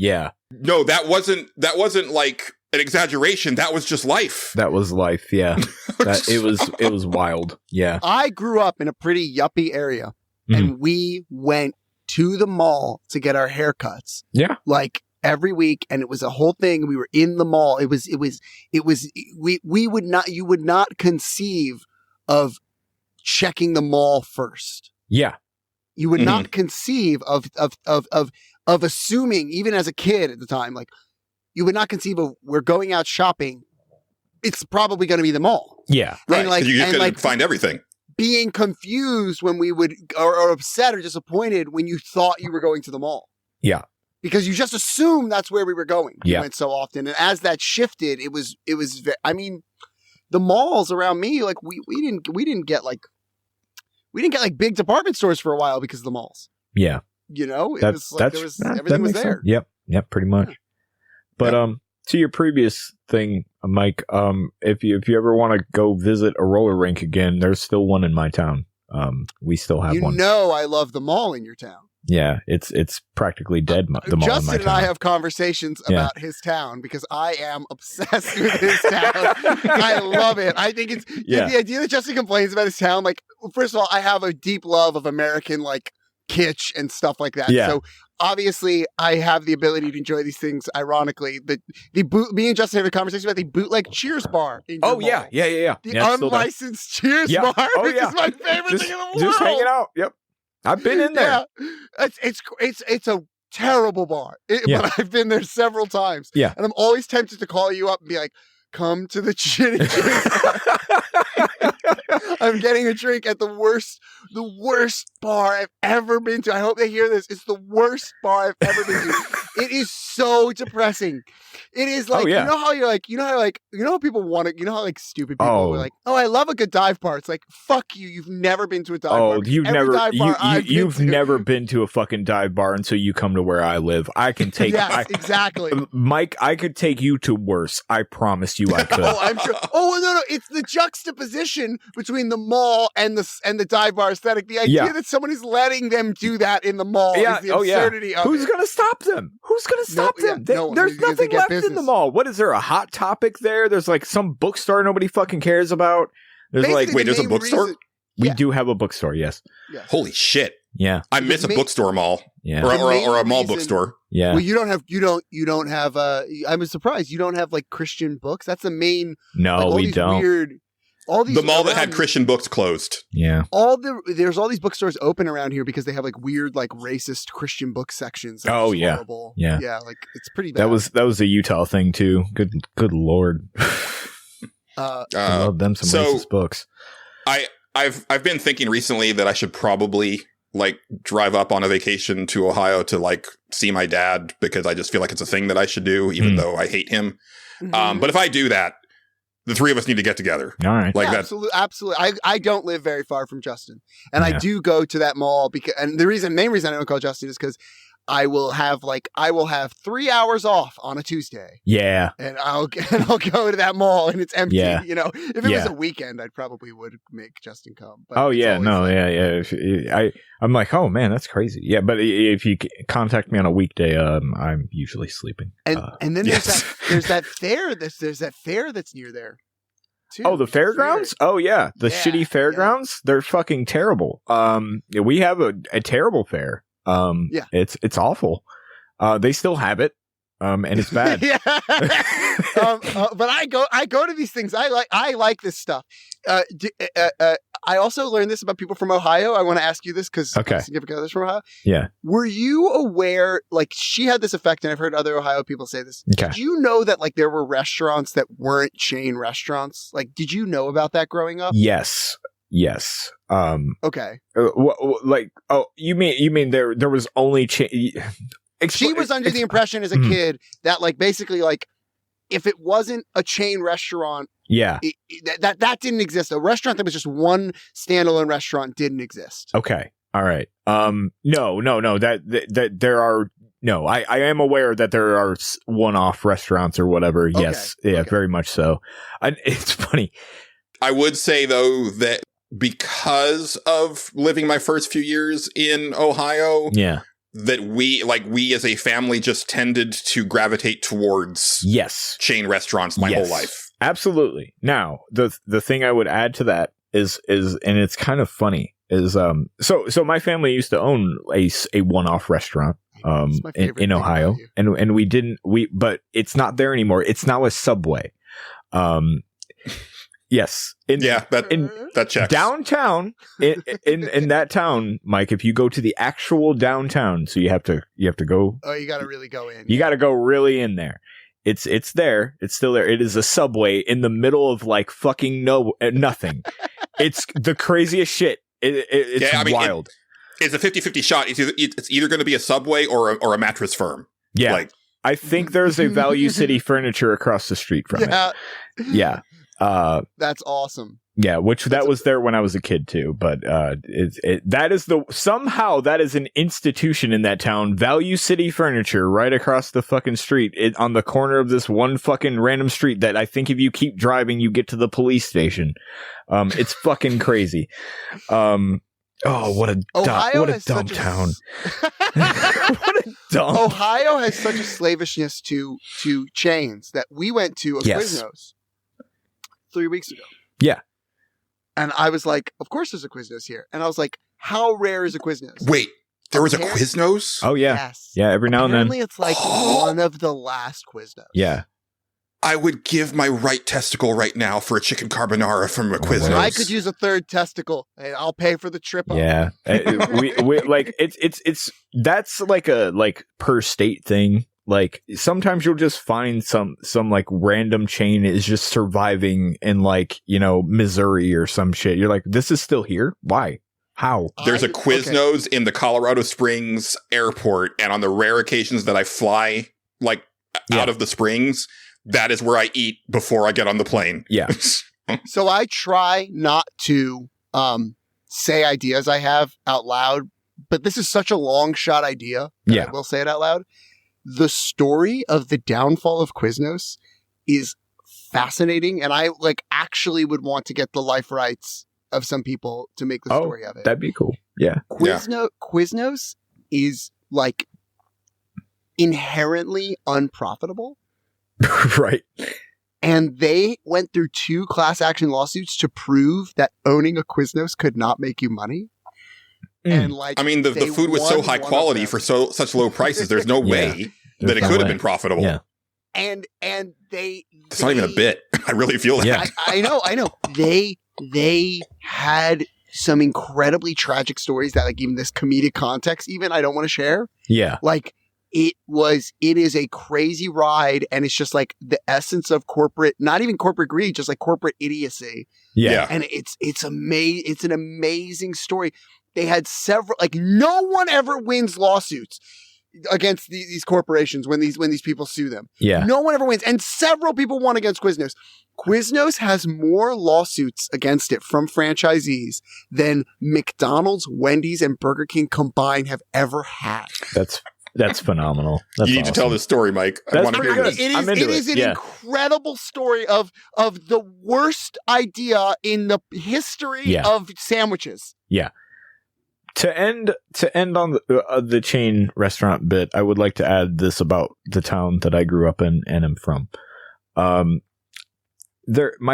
Yeah. No, that wasn't like an exaggeration. That was just life. That was life. Yeah. It was wild. Yeah. I grew up in a pretty yuppie area, and we went to the mall to get our haircuts. Yeah. Like every week, and it was a whole thing. We were in the mall. You would not conceive of checking the mall first. Yeah. You would not conceive of assuming, even as a kid at the time, like you would not conceive of we're going out shopping. It's probably going to be the mall. Yeah. Right. And like, you and could like find everything. being confused when we would, or upset or disappointed when you thought you were going to the mall. Yeah. Because you just assumed that's where we were going. Yeah. We went so often. And as that shifted, it was, I mean, the malls around me, like we didn't get like big department stores for a while because of the malls. Yeah. You know, it was like everything was there. Sense. Yep, pretty much. Yeah. But to your previous thing, Mike, if you ever want to go visit a roller rink again, there's still one in my town. We still have one. You know, I love the mall in your town. Yeah, it's practically dead. The mall Justin in my and town. I have conversations about his town because I am obsessed with his town. I love it. I think it's the idea that Justin complains about his town. Like, first of all, I have a deep love of American like kitsch and stuff like that. Yeah. So obviously, I have the ability to enjoy these things. Ironically, me and Justin have a conversation about the bootleg Cheers bar. In your mall. Yeah. The unlicensed Cheers bar is my favorite thing in the world. Just hanging out. Yep. I've been in there. Yeah. It's a terrible bar, but I've been there several times. Yeah. And I'm always tempted to call you up and be like, come to the Chin and Cheers bar. I'm getting a drink at the worst bar I've ever been to. I hope they hear this. It's the worst bar I've ever been to. It is so depressing. It is like, you know how people want to, you know how like stupid people are like, oh, I love a good dive bar. It's like, fuck you. You've never been to a dive bar. You've never been to a fucking dive bar until you come to where I live. I can take, exactly. Mike, I could take you to worse. I promise you I could. Oh, I'm sure. Oh, no. It's the juxtaposition between the mall and the dive bar aesthetic. The idea that someone is letting them do that in the mall is the absurdity of Who's it. going to stop them? Who's going to stop them? There's nothing left in the mall. What is there? A Hot Topic there? There's like some bookstore nobody fucking cares about. There's Basically, there's a bookstore? We do have a bookstore, yes. Holy shit. Yeah. I miss a bookstore mall. Yeah. Or a mall bookstore. Yeah. Well, you don't have I'm surprised you don't have like Christian books. That's the main. No, like, we don't. The mall that had Christian books closed. Yeah. There's all these bookstores open around here because they have like weird, like racist Christian book sections. Horrible. Yeah. Yeah. Like it's pretty bad. That was a Utah thing too. Good Lord. I love them some racist books. I've been thinking recently that I should probably like drive up on a vacation to Ohio to like see my dad because I just feel like it's a thing that I should do, even though I hate him. Mm-hmm. But if I do that, the three of us need to get together. All right. Like that. Absolutely. I don't live very far from Justin. And I do go to that mall because, and the main reason I don't call Justin is because I will have 3 hours off on a Tuesday. Yeah. And I'll go to that mall and it's empty. Yeah. You know, if it was a weekend, I probably would make Justin come. But I'm like, oh man, that's crazy. Yeah. But if you contact me on a weekday, I'm usually sleeping. And then there's that fair that's near there. Too. Oh, the fairgrounds? Oh yeah. The shitty fairgrounds. Yeah. They're fucking terrible. We have a terrible fair. It's awful. They still have it. And it's bad. But I go to these things. I like this stuff. I also learned this about people from Ohio. I want to ask you this because significant others from Ohio. Yeah. Were you aware, like she had this effect, and I've heard other Ohio people say this. Okay. Did you know that like there were restaurants that weren't chain restaurants? Like, did you know about that growing up? Yes. Okay. You mean there was only she was under the impression as a kid that like basically like if it wasn't a chain restaurant, that didn't exist. A restaurant that was just one standalone restaurant didn't exist. Okay. All right. No. That there are. No, I am aware that there are one-off restaurants or whatever. Okay. Yes. Yeah, okay. Very much so. It's funny. I would say though that because of living my first few years in Ohio, that we as a family just tended to gravitate towards Yes. chain restaurants my whole life. Absolutely. Now, the thing I would add to that is and it's kind of funny is so my family used to own a one-off restaurant It's my favorite in thing Ohio, about you. but it's not there anymore. It's now a Subway. Yes. That checks. Downtown in that town, Mike, if you go to the actual downtown, so you have to go. Oh, you got to really go in. You got to go really in there. It's there. It's still there. It is a Subway in the middle of like fucking nothing. It's the craziest shit. It's wild. It's a 50-50 shot. It's either going to be a Subway or a mattress firm. Yeah. Like, I think there's a Value City Furniture across the street from it. Yeah. That's awesome. Yeah, that was there when I was a kid too, but somehow that is an institution in that town. Value City Furniture, right across the fucking street, on the corner of this one fucking random street that I think if you keep driving, you get to the police station. It's fucking crazy. What a dumb town. What a dumb. Ohio has such a slavishness to chains that we went to a Quiznos 3 weeks ago. Yeah. And I was like, of course there's a Quiznos here. And I was like, how rare is a Quiznos? Wait, there was a Quiznos? Oh, yeah. Yes. Yeah, every now and then. Apparently it's like one of the last Quiznos. Yeah. I would give my right testicle right now for a chicken carbonara from a Quiznos. I could use a third testicle. Hey, I'll pay for the trip. Yeah. we like it's that's like a per state thing. Like sometimes you'll just find some like random chain is just surviving in Missouri or some shit. You're like, this is still here? Why? How? There's a Quiznos in the Colorado Springs airport, and on the rare occasions that I fly out of the Springs, that is where I eat before I get on the plane. Yeah. So I try not to say ideas I have out loud, but this is such a long shot idea that I will say it out loud. The story of the downfall of Quiznos is fascinating, and I actually would want to get the life rights of some people to make the story of it. That'd be cool. Yeah. Quiznos is inherently unprofitable. Right. And they went through 2 class action lawsuits to prove that owning a Quiznos could not make you money. And the food was so high quality for such low prices. There's no way that it could have been profitable. Yeah. And it's not even a bit. I really feel that. Yeah. I know. They had some incredibly tragic stories that even this comedic context, I don't want to share. Yeah. It is a crazy ride, and it's just the essence of corporate, not even corporate greed, just corporate idiocy. Yeah. And it's amazing. It's an amazing story. They had several, no one ever wins lawsuits against these corporations when these people sue them. Yeah. No one ever wins. And several people won against Quiznos. Quiznos has more lawsuits against it from franchisees than McDonald's, Wendy's, and Burger King combined have ever had. That's phenomenal. You need to tell this story, Mike. I want to hear this. It is an incredible story of the worst idea in the history of sandwiches. Yeah. To end on the chain restaurant bit, I would like to add this about the town that I grew up in and am from. My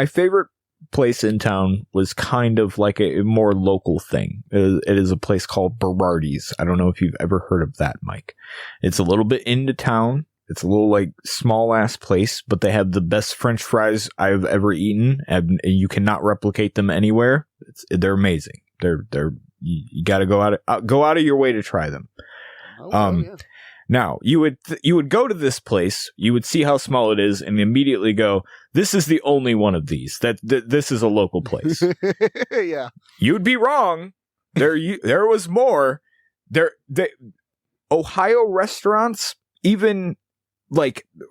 favorite place in town was kind of like a more local thing. It is a place called Berardi's. I don't know if you've ever heard of that, Mike. It's a little bit into town. It's a little small ass place, but they have the best French fries I've ever eaten, and you cannot replicate them anywhere. They're amazing. You got to go out of your way to try them. Now you would go to this place, you would see how small it is, and immediately go, "This is the only one of these. This is a local place." Yeah, you'd be wrong. There was more. Ohio restaurants, even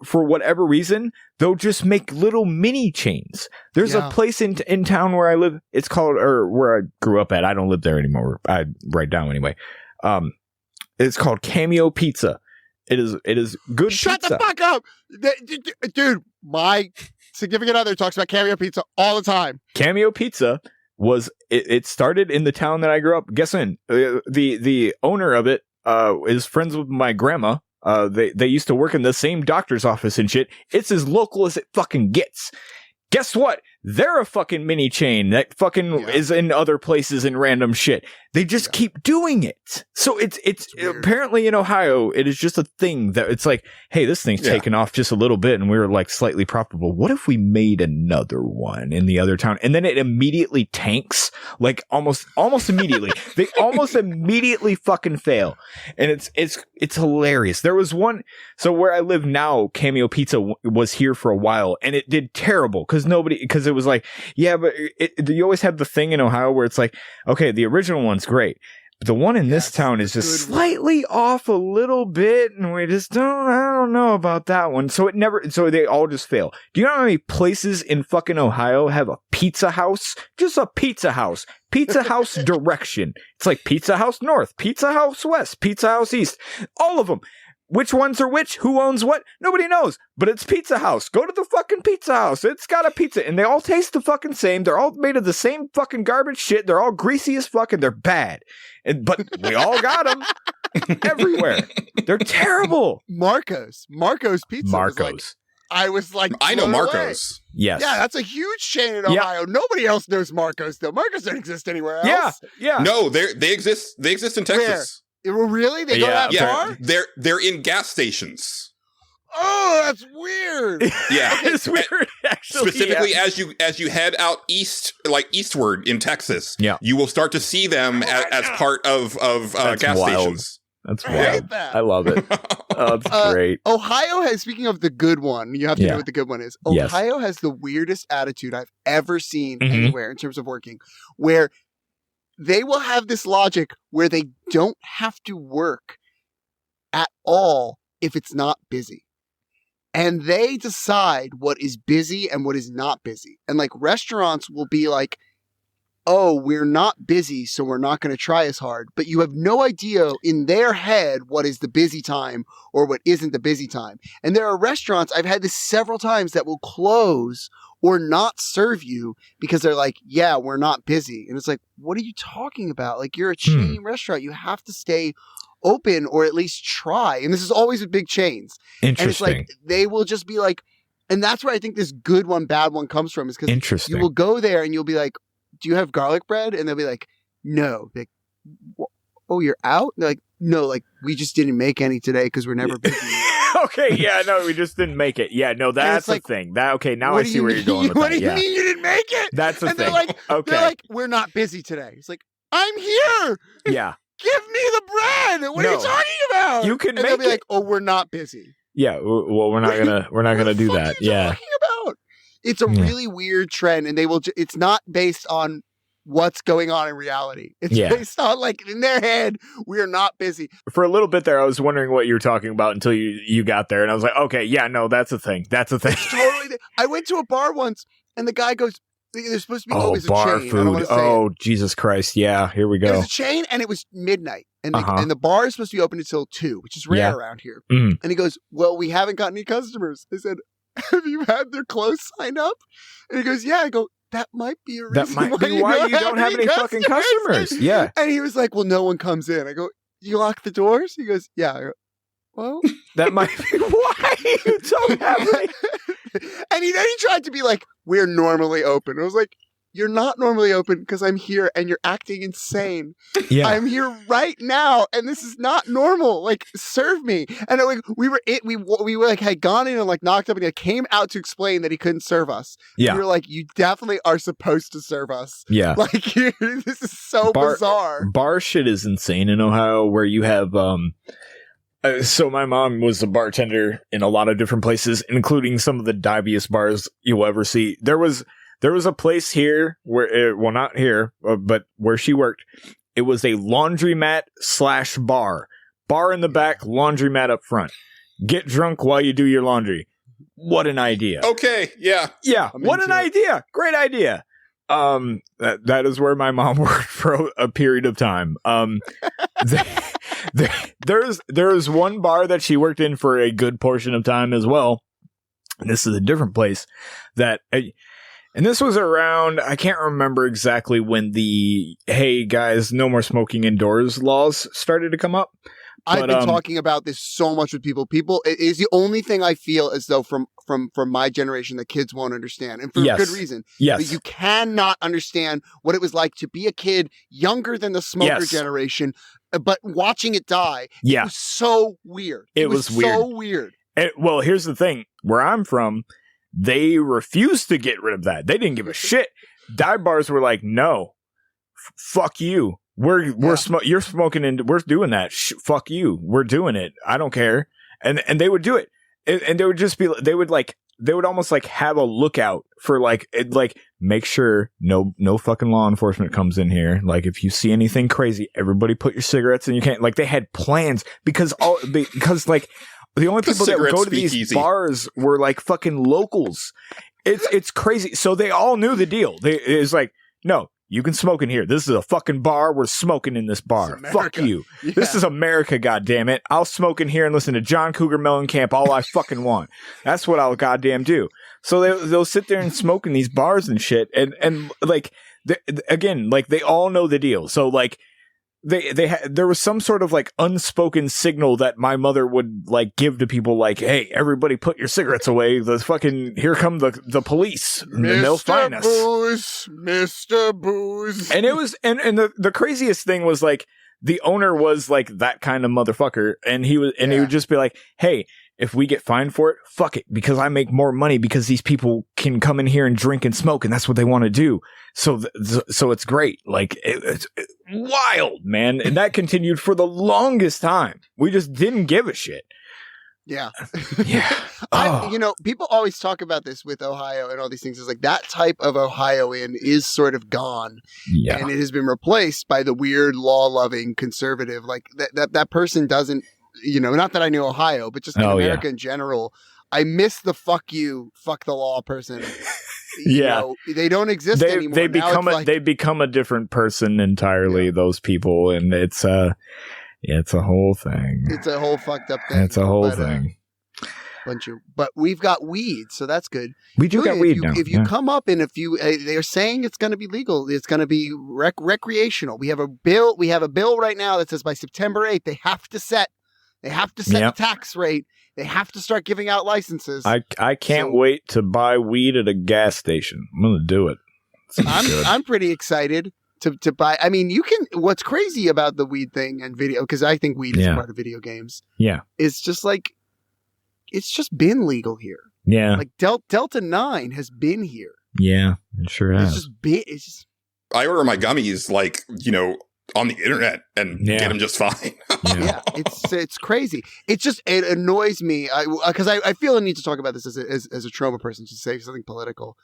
for whatever reason, they'll just make little mini chains. There's a place in town where I live. It's called, or where I grew up at. I don't live there anymore. I write down anyway. It's called Cameo Pizza. It is good. Shut pizza. the fuck up, dude. My significant other talks about Cameo Pizza all the time. Cameo Pizza it started in the town that I grew up. Guess when? The owner of it is friends with my grandma. They used to work in the same doctor's office and shit. It's as local as it fucking gets. Guess what? They're a fucking mini chain that fucking is in other places and random shit. They just keep doing it. So it's apparently in Ohio, it is just a thing that it's like, hey, this thing's taken off just a little bit and we were like slightly profitable. What if we made another one in the other town? And then it immediately tanks, like almost immediately. They almost immediately fucking fail. And it's hilarious. There was one, so where I live now, Cameo Pizza was here for a while and it did terrible because it was like, yeah, but you always have the thing in Ohio where it's like, okay, the original one's great, but the one in this town is just slightly off a little bit, and we just I don't know about that one. So they all just fail. Do you know how many places in fucking Ohio have a pizza house? Just a pizza house. Pizza House direction. It's like Pizza House North, Pizza House West, Pizza House East. All of them. Which ones are which? Who owns what? Nobody knows. But it's Pizza House. Go to the fucking Pizza House. It's got a pizza. And they all taste the fucking same. They're all made of the same fucking garbage shit. They're all greasy as fuck and they're bad. But we all got them everywhere. They're terrible. Marco's Pizza. Marco's. I was like, I know blown Marco's. away. Yes. Yeah, that's a huge chain in Ohio. Nobody else knows Marco's though. Marco's don't exist anywhere else. Yeah. No, they exist. They exist in Texas. Really? They go that far? They're in gas stations. Oh, that's weird. Yeah, It's weird, actually. Specifically, as you head out eastward in Texas, you will start to see them as part of gas stations. That's I wild. hate that. I love it. Oh, it's great. Ohio has, speaking of the good one, you have to know what the good one is. Yes. Ohio has the weirdest attitude I've ever seen anywhere in terms of working, where they will have this logic where they don't have to work at all if it's not busy. And they decide what is busy and what is not busy. And like restaurants will be like, oh, we're not busy, so we're not going to try as hard. But you have no idea in their head what is the busy time or what isn't the busy time. And there are restaurants, I've had this several times, that will close or not serve you because they're like, yeah, we're not busy. And it's like, what are you talking about? Like, you're a chain restaurant. You have to stay open or at least try. And this is always with big chains. Interesting. And it's like, they will just be like, and that's where I think this good one, bad one comes from, is because you will go there and you'll be like, do you have garlic bread? And they'll be like, no. Like, oh, you're out? And they're like, no, like, we just didn't make any today because we're never busy. Okay, yeah, no, we just didn't make it. Yeah, no, that's the thing. Okay, now I see where you're going with that. What do you mean you didn't make it? That's the thing. They're like, okay. They're like, we're not busy today. It's like, I'm here. Yeah. Give me the bread. What are you talking about? You can and make they'll be it. like, oh, we're not busy. Yeah, well, we're not gonna do that. Yeah. Talking about? It's a really weird trend, and they will. It's not based on what's going on in reality. It's based on, like, in their head, we are not busy. For a little bit there, I was wondering what you were talking about until you got there, and I was like, okay, yeah, no, that's a thing. That's a thing. Totally. I went to a bar once, and the guy goes, "There's supposed to be always a bar chain." food. Oh, Jesus Christ! Yeah, here we go. It was a chain, and it was midnight, and and the bar is supposed to be open until 2, which is rare around here. And he goes, "Well, we haven't got any customers." I said, "Have you had their clothes signed up?" And he goes, "Yeah." I go, "That might be a reason that might be why you don't have any fucking customers." Yeah. And he was like, "Well, no one comes in." I go, "You lock the doors?" He goes, "Yeah." I go, well, that might be why you don't have any. And then he tried to be like, "We're normally open." I was like, "You're not normally open because I'm here and you're acting insane. Yeah. I'm here right now and this is not normal. Like, serve me." And like we were like had gone in and like knocked up, and he came out to explain that he couldn't serve us. Yeah. We were like, "You definitely are supposed to serve us." Yeah. Like, this is so bizarre. Bar shit is insane in Ohio, where you have so my mom was a bartender in a lot of different places, including some of the diviest bars you'll ever see. There was a place here where, well, not here, but where she worked. It was a laundromat / bar. Bar in the back, laundromat up front. Get drunk while you do your laundry. What an idea. Okay, yeah. Yeah, what an idea. Great idea. That is where my mom worked for a period of time. There's one bar that she worked in for a good portion of time as well. And this is a different place that, and this was around, I can't remember exactly when the, hey guys, no more smoking indoors laws started to come up. I've been talking about this so much with people. It is the only thing I feel as though from my generation that kids won't understand, and for good reason. Yes. But you cannot understand what it was like to be a kid younger than the smoker generation, but watching it die. Yeah. It was so weird. It was weird. So weird. Well, here's the thing. Where I'm from, they refused to get rid of that. They didn't give a shit. Dive bars were like, no, fuck you. You're smoking and we're doing that. Fuck you. We're doing it. I don't care. And they would do it. And they would just be, they would almost like have a lookout for like make sure no fucking law enforcement comes in here. Like if you see anything crazy, everybody put your cigarettes in your can. Like they had plans because like the only people that would go to these bars were like fucking locals. It's crazy. So they all knew the deal. It's like, no, you can smoke in here. This is a fucking bar. We're smoking in this bar. Fuck you. Yeah. This is America, goddammit. I'll smoke in here and listen to John Cougar Mellencamp all I fucking want. That's what I'll goddamn do. So they'll sit there and smoke in these bars and shit. And like, again, like they all know the deal. So like, there was some sort of like unspoken signal that my mother would like give to people like, hey, everybody put your cigarettes away. Here come the police. And they'll find us. Mr. Booze. And it was, and the craziest thing was like, the owner was like that kind of motherfucker. And he would just be like, hey, if we get fined for it, fuck it, because I make more money because these people can come in here and drink and smoke, and that's what they want to do. So it's great. Like it's wild, man. And that continued for the longest time. We just didn't give a shit. Yeah. Yeah. People always talk about this with Ohio and all these things. It's like that type of Ohioan is sort of gone. Yeah. And it has been replaced by the weird law-loving conservative. Like that person doesn't, not that I knew Ohio, but just in America in general, I miss the fuck you, fuck the law person. They don't exist anymore. They become a different person entirely. Yeah. Those people, and it's a whole thing. It's a whole fucked up thing. It's a whole thing. But we've got weed, so that's good. We do got weed now. If you come up in a few, they're saying it's going to be legal. It's going to be recreational. We have a bill. We have a bill right now that says by September 8th they have to set the tax rate. They have to start giving out licenses. I can't wait to buy weed at a gas station. I'm going to do it. I'm pretty excited to buy. I mean, what's crazy about the weed thing and video, because I think weed is part of video games. Yeah. It's just like, it's just been legal here. Yeah. Like Delta 9 has been here. Yeah, it sure has. It's just. I order my gummies on the internet and get them just fine. Yeah, it's crazy. It annoys me because I feel a need to talk about this as a Troma person, to say something political,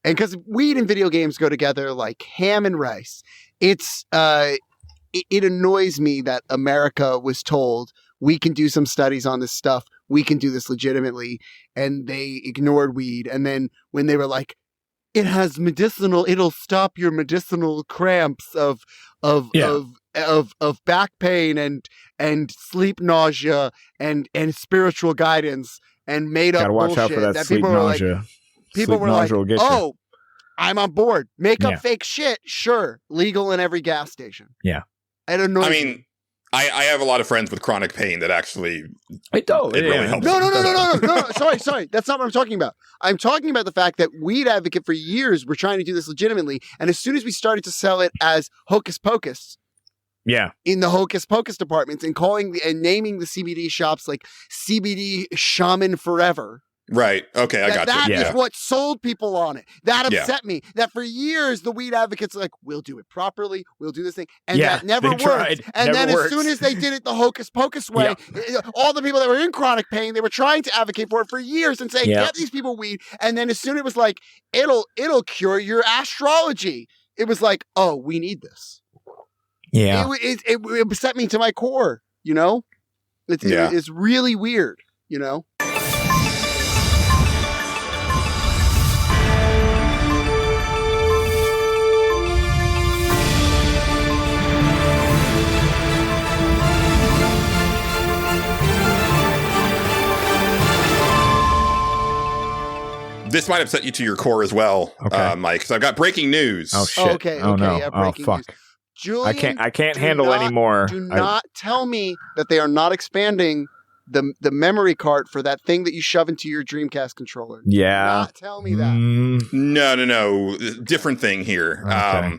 and because weed and video games go together like ham and rice. It annoys me that America was told we can do some studies on this stuff, we can do this legitimately, and they ignored weed. And then when they were like, it has it'll stop your medicinal cramps of back pain and sleep nausea and spiritual guidance and made up bullshit. Gotta watch out for that sleep nausea. People were like, oh, I'm on board. Make up fake shit. Sure. Legal in every gas station. Yeah. It annoys me. I have a lot of friends with chronic pain that actually it really helps. No. Sorry. That's not what I'm talking about. I'm talking about the fact that Weed Advocate for years were trying to do this legitimately, and as soon as we started to sell it as Hocus Pocus, in the Hocus Pocus departments, and naming the CBD shops like CBD Shaman Forever. Right. Okay, I got you. That is what sold people on it. That upset me. That for years, the Weed Advocates are like, we'll do it properly. We'll do this thing. And that never worked. And then as soon as they did it the Hocus Pocus way, all the people that were in chronic pain, they were trying to advocate for it for years and say, get these people weed. And then as soon as it was like, it'll cure your astrology. It was like, oh, we need this. Yeah. It upset me to my core, It's really weird, This might upset you to your core as well, Mike, because I've got breaking news. Oh, shit. Okay. Oh, no. Yeah, breaking news. Julian, I can't do handle not- anymore. Do not tell me that they are not expanding the memory card for that thing that you shove into your Dreamcast controller. Do Yeah. not tell me that. No. Different thing here. Okay.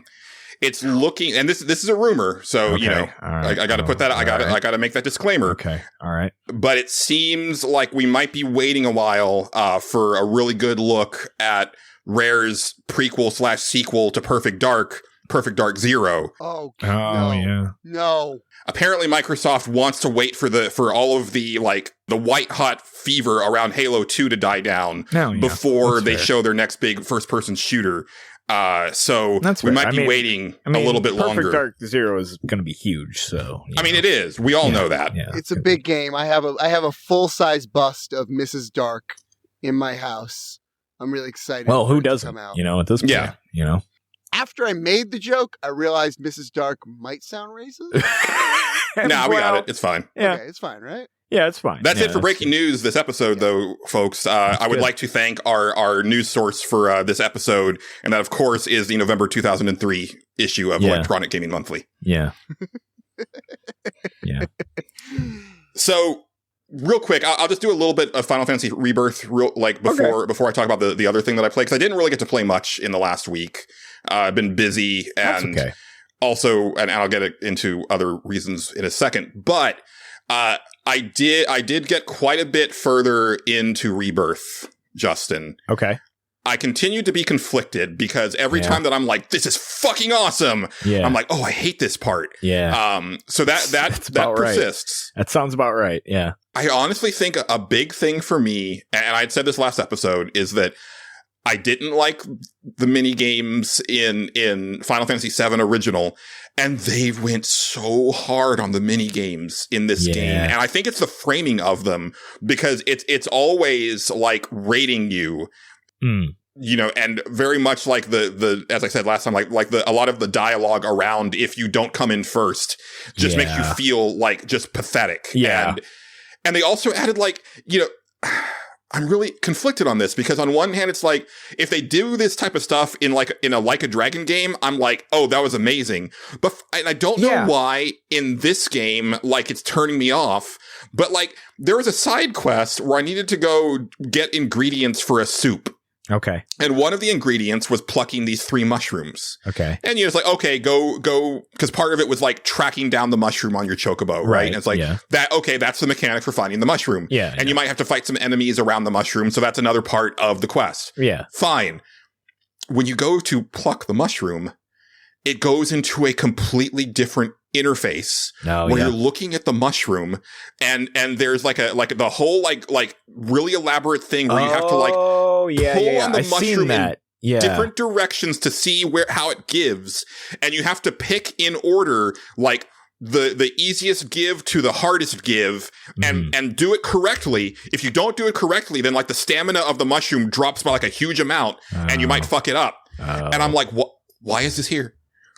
It's looking, and this is a rumor, so Okay. you know, All right. I got to put that. I got to make that disclaimer. Okay. All right. But it seems like we might be waiting a while for a really good look at Rare's prequel / sequel to Perfect Dark Zero. Oh, Oh no. yeah. No. Apparently Microsoft wants to wait for all of the white hot fever around Halo 2 to die down before That's they fair. show their next big first person shooter. So That's we fair. might I be mean- waiting I mean, a little bit Perfect longer. Dark Zero is going to be huge, so. I mean, it is. We all know that. Yeah. It's a big game. I have a full-size bust of Mrs. Dark in my house. I'm really excited. Well, for who it to doesn't? come out. You know, at this point, Yeah. you know. After I made the joke, I realized Mrs. Dark might sound racist. Nah, we got it. It's fine. Yeah. Okay, it's fine, right? Yeah, it's fine. That's Yeah, it for breaking news this episode, though, folks. I would good. like to thank our news source for this episode, and that, of course, is the November 2003 issue of Yeah. Electronic Gaming Monthly. Yeah. Yeah. So, real quick, I'll just do a little bit of Final Fantasy Rebirth, before I talk about the other thing that I played, because I didn't really get to play much in the last week. I've been busy, That's and okay. also, and I'll get into other reasons in a second, but I did get quite a bit further into Rebirth, Justin. Okay. I continue to be conflicted because every Yeah. time that I'm like, this is fucking awesome, Yeah. I'm like, oh, I hate this part. Yeah. So that That's about right. persists. That sounds about right. Yeah. I honestly think a big thing for me, and I'd said this last episode, is that I didn't like the mini games in Final Fantasy VII Original, and they went so hard on the mini games in this Yeah. game. And I think it's the framing of them, because it's always like rating you, you know, and very much like the as I said last time, like a lot of the dialogue around if you don't come in first just makes you Yeah. feel like just pathetic. Yeah. And they also added, like, you know, I'm really conflicted on this, because on one hand, it's like, if they do this type of stuff in a Like a Dragon game, I'm like, oh, that was amazing. But and I don't know Yeah. why in this game, like, it's turning me off. But like, there was a side quest where I needed to go get ingredients for a soup. Okay. And one of the ingredients was plucking these 3 mushrooms. Okay. And you're just like, okay, go, because part of it was like tracking down the mushroom on your chocobo, right? Right, And it's like, yeah. that's the mechanic for finding the mushroom. Yeah. And you might have to fight some enemies around the mushroom, so that's another part of the quest. Yeah. Fine. When you go to pluck the mushroom, it goes into a completely different interface No. where Yeah. you're looking at the mushroom, and there's like the whole like really elaborate thing where you have to like Oh yeah. pull Yeah. on the I've seen mushroom in that. Yeah. different directions to see how it gives, and you have to pick in order, like the easiest give to the hardest give, and do it correctly. If you don't do it correctly, then like the stamina of the mushroom drops by like a huge amount, and you might fuck it up. And I'm like, what? Why is this here?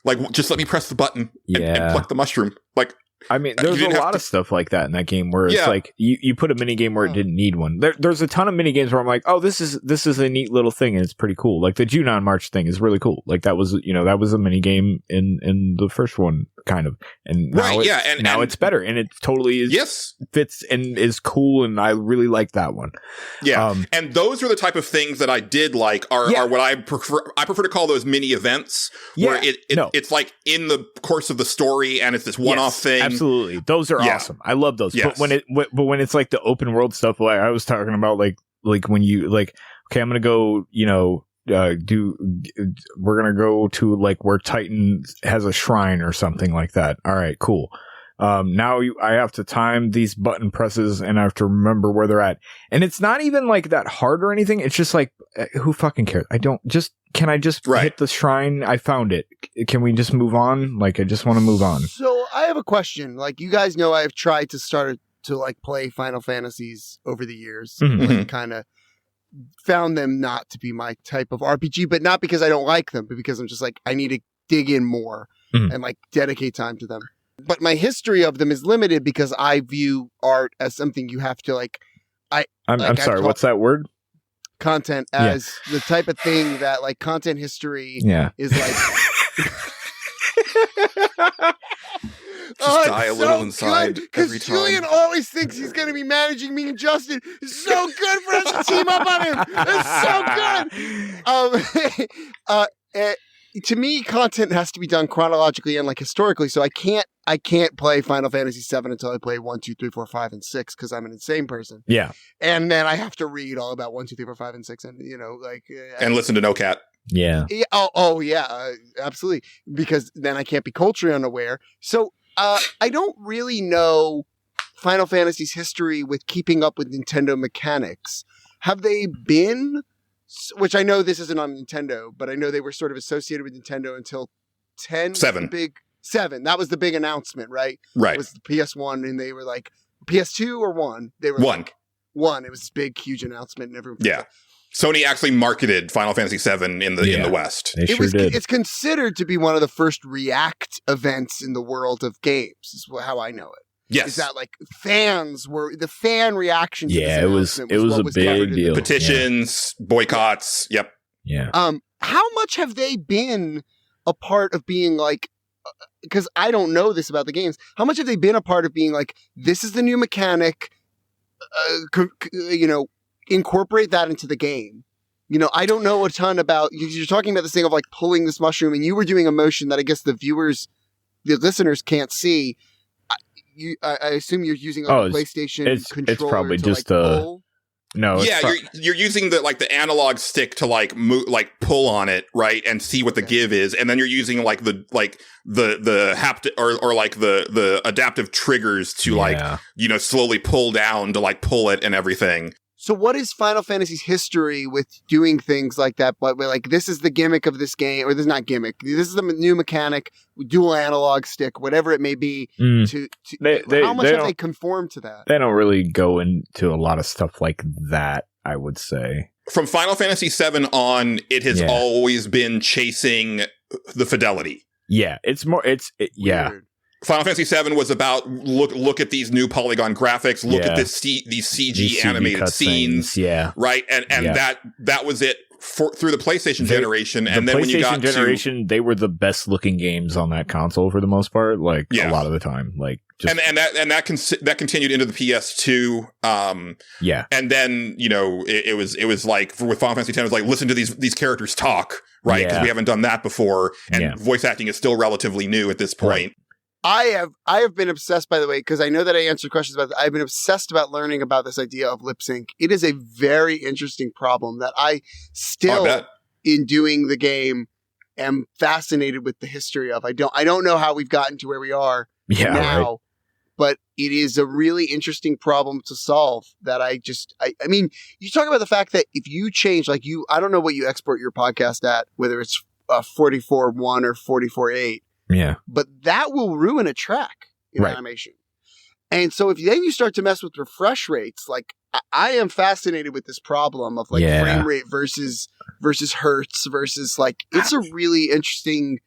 Like, just let me press the button and pluck the mushroom. Like, I mean, you there's a didn't have lot to- of stuff like that in that game where it's Yeah. like you put a mini game where it didn't need one. There's a ton of mini games where I'm like, oh, this is a neat little thing and it's pretty cool. Like the Junon March thing is really cool. Like that was a mini game in the first one, kind of. And now Right, it's, yeah, and- now and- it's better and it totally is, yes. fits and is cool, and I really like that one. Yeah, and those are the type of things that I did like are what I prefer. I prefer to call those mini events, where it's like in the course of the story, and it's this one-off Yes, thing. Absolutely, those are awesome. I love those. Yes. But when it's like the open world stuff, like I was talking about, like when you like, okay, I'm gonna go, we're gonna go to like where Titan has a shrine or something like that. All right, cool. Now I have to time these button presses and I have to remember where they're at. And it's not even like that hard or anything. It's just like, who fucking cares? Can I just hit the shrine? I found it. Can we just move on? Like, I just want to move on. So I have a question. Like, you guys know I've tried to start to like play Final Fantasies over the years. Mhm. Like, kind of found them not to be my type of RPG, but not because I don't like them, but because I'm just like, I need to dig in more and like dedicate time to them. But my history of them is limited because I view art as something you have to like. I'm sorry. What's that word? Content as the type of thing that like content history Yeah. is like. Just die a little inside every time. Julian always thinks he's going to be managing me and Justin. It's so good for us to team up on him. It's so good. To me, content has to be done chronologically and like historically. So I can't play Final Fantasy VII until I play 1, 2, 3, 4, 5, and 6 because I'm an insane person. Yeah. And then I have to read all about 1, 2, 3, 4, 5, and 6, and and listen to No Cat. Yeah. Yeah. Absolutely. Because then I can't be culturally unaware. So I don't really know Final Fantasy's history with keeping up with Nintendo mechanics. Have they been? Which I know this isn't on Nintendo, but I know they were sort of associated with Nintendo until 10. 7. Big 7. That was the big announcement, right? Right. It was the PS1, and they were like PS2 or 1. They were 1. Like, 1. It was this big, huge announcement, and everyone. Yeah. Sony actually marketed Final Fantasy VII in the West. They sure did. It's considered to be one of the first React events in the world of games. Is how I know it. Yes. Is that like fans were the fan reaction to this it was what a big deal. Petitions, boycotts. Yep. Yeah. How much have they been a part of being like, because I don't know this about the games, how much have they been a part of being like, this is the new mechanic, incorporate that into the game? I don't know a ton about, you're talking about this thing of like pulling this mushroom, and you were doing a motion that I guess the listeners can't see. I assume you're using a PlayStation controller. It's probably to, just pull. No. Yeah, you're using the analog stick to pull on it, right, and see what the give is, and then you're using the haptic or the adaptive triggers to slowly pull down to pull it and everything. So what is Final Fantasy's history with doing things like that? But this is the gimmick of this game, or this is not gimmick. This is the new mechanic, dual analog stick, whatever it may be. How much have they conformed to that? They don't really go into a lot of stuff like that, I would say. From Final Fantasy VII on, it has always been chasing the fidelity. Yeah, it's more. Weird. Final Fantasy VII was about look at these new polygon graphics, look at these CG animated scenes, right, and that was it through the PlayStation generation, and then when you got generation, they were the best looking games on that console for the most part, a lot of the time, and that continued into the PS2, and then it was like with Final Fantasy X, it was like listen to these characters talk, right, because we haven't done that before, and voice acting is still relatively new at this point. Right. I have been obsessed, by the way, because I know that I answered questions about this. I've been obsessed about learning about this idea of lip sync. It is a very interesting problem that I still, in doing the game, am fascinated with the history of. I don't know how we've gotten to where we are now, but it is a really interesting problem to solve that I mean, you talk about the fact that if you change, I don't know what you export your podcast at, whether it's 44.1 or 44.8. Yeah. But that will ruin a track in animation. And so if then you start to mess with refresh rates, I am fascinated with this problem of frame rate versus hertz versus it's a really interesting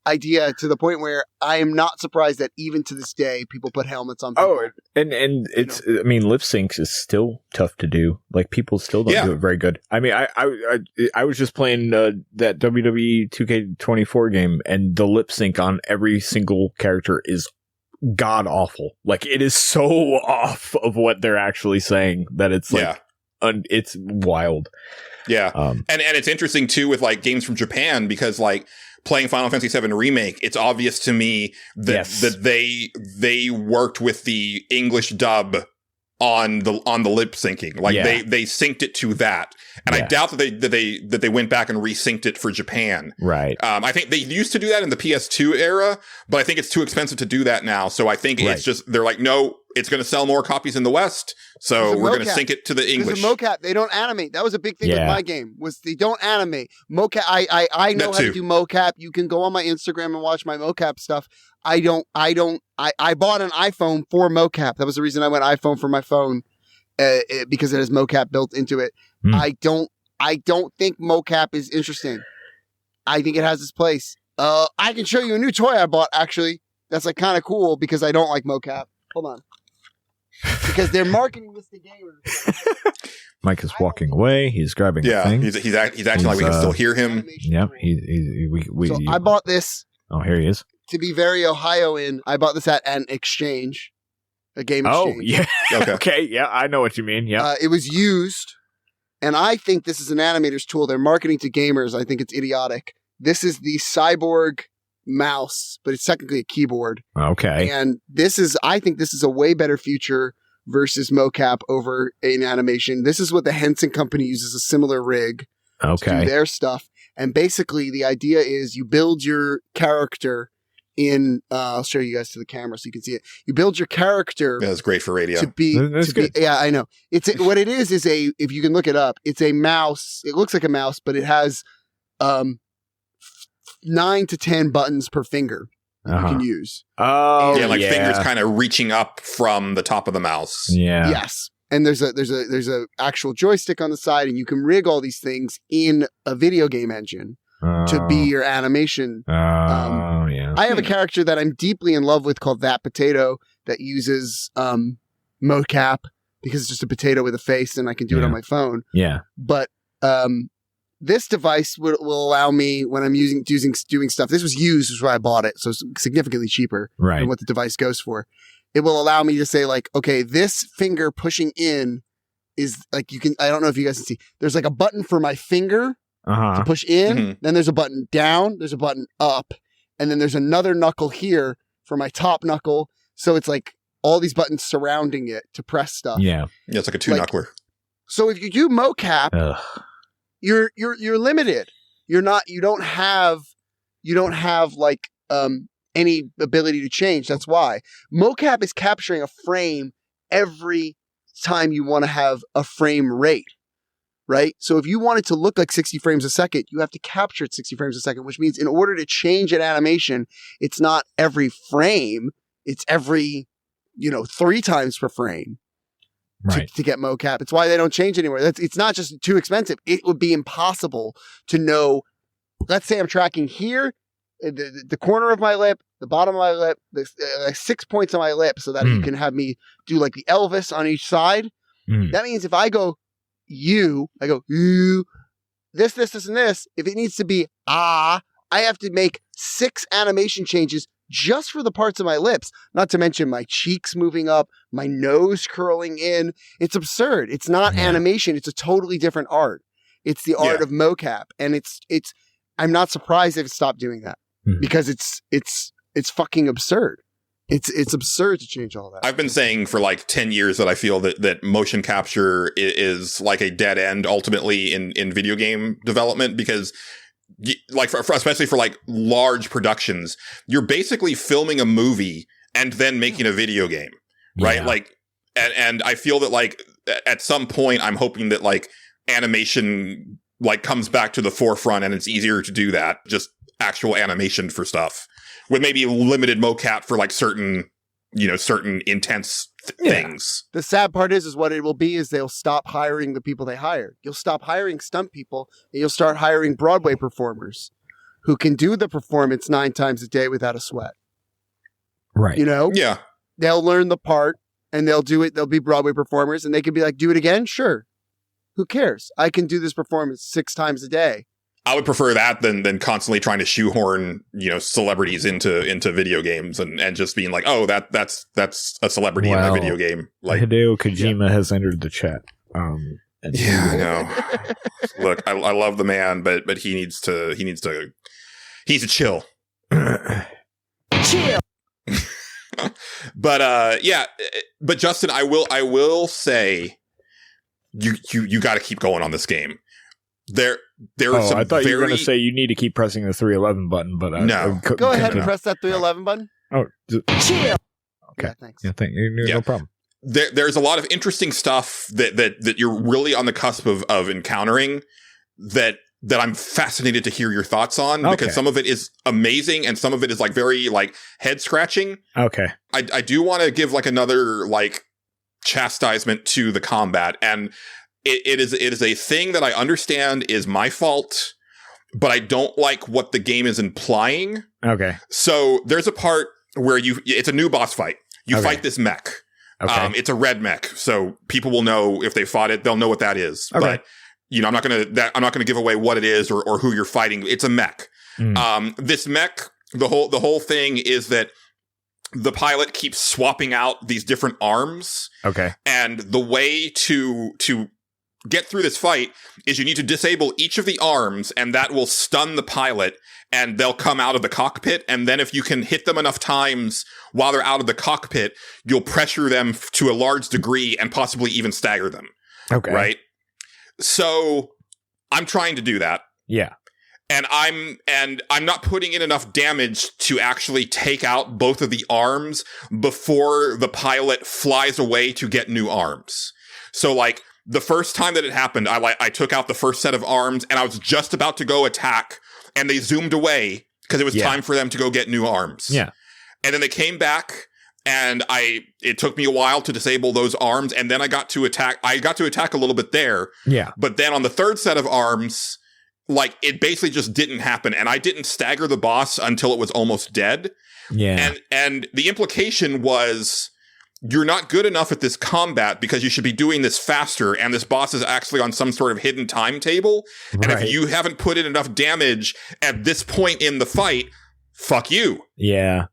idea to the point where I am not surprised that even to this day people put helmets on people. Oh, and it's I mean, lip syncs is still tough to do. People still don't do it very good. I mean, I was just playing that WWE 2K24 game, and the lip sync on every single character is god awful. It is so off of what they're actually saying that it's it's wild. Yeah. And it's interesting too with games from Japan, because playing Final Fantasy VII Remake, it's obvious to me that they worked with the English dub on the lip syncing. They synced it to that. And I doubt that they went back and resynced it for Japan. Right. I think they used to do that in the PS2 era, but I think it's too expensive to do that now. So I think it's just, they're like, no, it's going to sell more copies in the West. So we're going to sync it to the English. There's a mocap. They don't animate. That was a big thing with my game, was they don't animate. Mocap. I know how to do mocap. You can go on my Instagram and watch my mocap stuff. I bought an iPhone for mocap. That was the reason I went iPhone for my phone, because it has mocap built into it. I don't think mocap is interesting. I think it has its place. I can show you a new toy I bought, actually. That's kind of cool, because I don't like mocap. Hold on. Because they're marketing this to gamers. Mike is walking away. He's grabbing a thing. He's acting like we can still hear him. Yep. So I bought this. Oh, here he is. to be very Ohioan, I bought this at an exchange, a game exchange. Oh, yeah. Okay. Okay, yeah, I know what you mean. Yeah. It was used, and I think this is an animator's tool. They're marketing to gamers. I think it's idiotic. This is the Cyborg mouse, but it's technically a keyboard. Okay. And I think this is a way better future versus mocap over an animation. This is what the Henson company uses, a similar rig to do their stuff. And basically the idea is you build your character in, I'll show you guys to the camera so you can see it. You build your character. That's great for radio. Yeah, I know. What it is if you can look it up, it's a mouse. It looks like a mouse, but it has, 9 to 10 buttons per finger that you can use. Oh, fingers kind of reaching up from the top of the mouse. Yeah. Yes. And there's a actual joystick on the side, and you can rig all these things in a video game engine to be your animation. Yeah. I have a character that I'm deeply in love with called That Potato that uses mocap because it's just a potato with a face, and I can do it on my phone. Yeah. But this device will allow me when I'm doing stuff. This was used, which is why I bought it, so it's significantly cheaper than what the device goes for. It will allow me to say like, okay, this finger pushing in is like I don't know if you guys can see. There's like a button for my finger to push in. Mm-hmm. Then there's a button down. There's a button up, and then there's another knuckle here for my top knuckle. So it's like all these buttons surrounding it to press stuff. Yeah, it's like a two-knuckler. So if you do mocap. You're limited. You don't have like any ability to change. That's why mocap is capturing a frame every time you want to have a frame rate, right? So if you want it to look like 60 frames a second, you have to capture it 60 frames a second, which means in order to change an animation, it's not every frame, it's every 3 times per frame. To get mocap. It's why they don't change anymore. It's not just too expensive. It would be impossible to know. Let's say I'm tracking here, the corner of my lip, the bottom of my lip, the 6 points on my lip, so that you can have me do like the Elvis on each side. That means if I go I go this, and this. If it needs to be I have to make 6 animation changes just for the parts of my lips, not to mention my cheeks moving up, my nose curling in. It's absurd. It's not animation. It's a totally different art. It's the art of mocap. And it's, I'm not surprised they've stopped doing that because it's fucking absurd. It's absurd to change all that. I've been saying for like 10 years that I feel that motion capture is like a dead end ultimately in video game development because like especially for like large productions, you're basically filming a movie and then making a video game, right? Like, and I feel that like at some point I'm hoping that like animation like comes back to the forefront and it's easier to do that, just actual animation for stuff with maybe limited mocap for like certain intense things. The sad part is what it will be is they'll stop hiring the people they hired. You'll stop hiring stunt people and you'll start hiring Broadway performers who can do the performance 9 times a day without a sweat. Right. Yeah. They'll learn the part and they'll do it. They'll be Broadway performers and they can be like, do it again? Sure. Who cares? I can do this performance 6 times a day. I would prefer that than constantly trying to shoehorn, celebrities into video games and just being like, oh, that's a celebrity in my video game. Like Hideo Kojima has entered the chat. I know. Look, I love the man, but he needs to chill. Chill. But Justin, I will say you got to keep going on this game. There are some I thought you were going to say you need to keep pressing the 311 button, but no. Go ahead and press that 311 button. Oh, chill. Okay, yeah, thanks. No problem. There's a lot of interesting stuff that you're really on the cusp of encountering that I'm fascinated to hear your thoughts on because some of it is amazing and some of it is like very like head scratching. Okay, I do want to give like another like chastisement to the combat and. It is a thing that I understand is my fault, but I don't like what the game is implying. Okay. So there's a part where it's a new boss fight. You fight this mech. Okay. It's a red mech, so people will know if they fought it. They'll know what that is. Okay. But I'm not gonna give away what it is or who you're fighting. It's a mech. This mech The whole thing is that the pilot keeps swapping out these different arms. Okay. And the way to get through this fight is you need to disable each of the arms, and that will stun the pilot, and they'll come out of the cockpit. And then if you can hit them enough times while they're out of the cockpit, you'll pressure them to a large degree and possibly even stagger them. Okay. Right? So I'm trying to do that. Yeah. And I'm not putting in enough damage to actually take out both of the arms before the pilot flies away to get new arms. So like the first time that it happened, I took out the first set of arms and I was just about to go attack and they zoomed away because it was time for them to go get new arms. Yeah. And then they came back and it took me a while to disable those arms, and then I got to attack a little bit there. Yeah. But then on the third set of arms, like, it basically just didn't happen, and I didn't stagger the boss until it was almost dead. Yeah. And the implication was, you're not good enough at this combat because you should be doing this faster, and this boss is actually on some sort of hidden timetable. Right. And if you haven't put in enough damage at this point in the fight, fuck you. Yeah.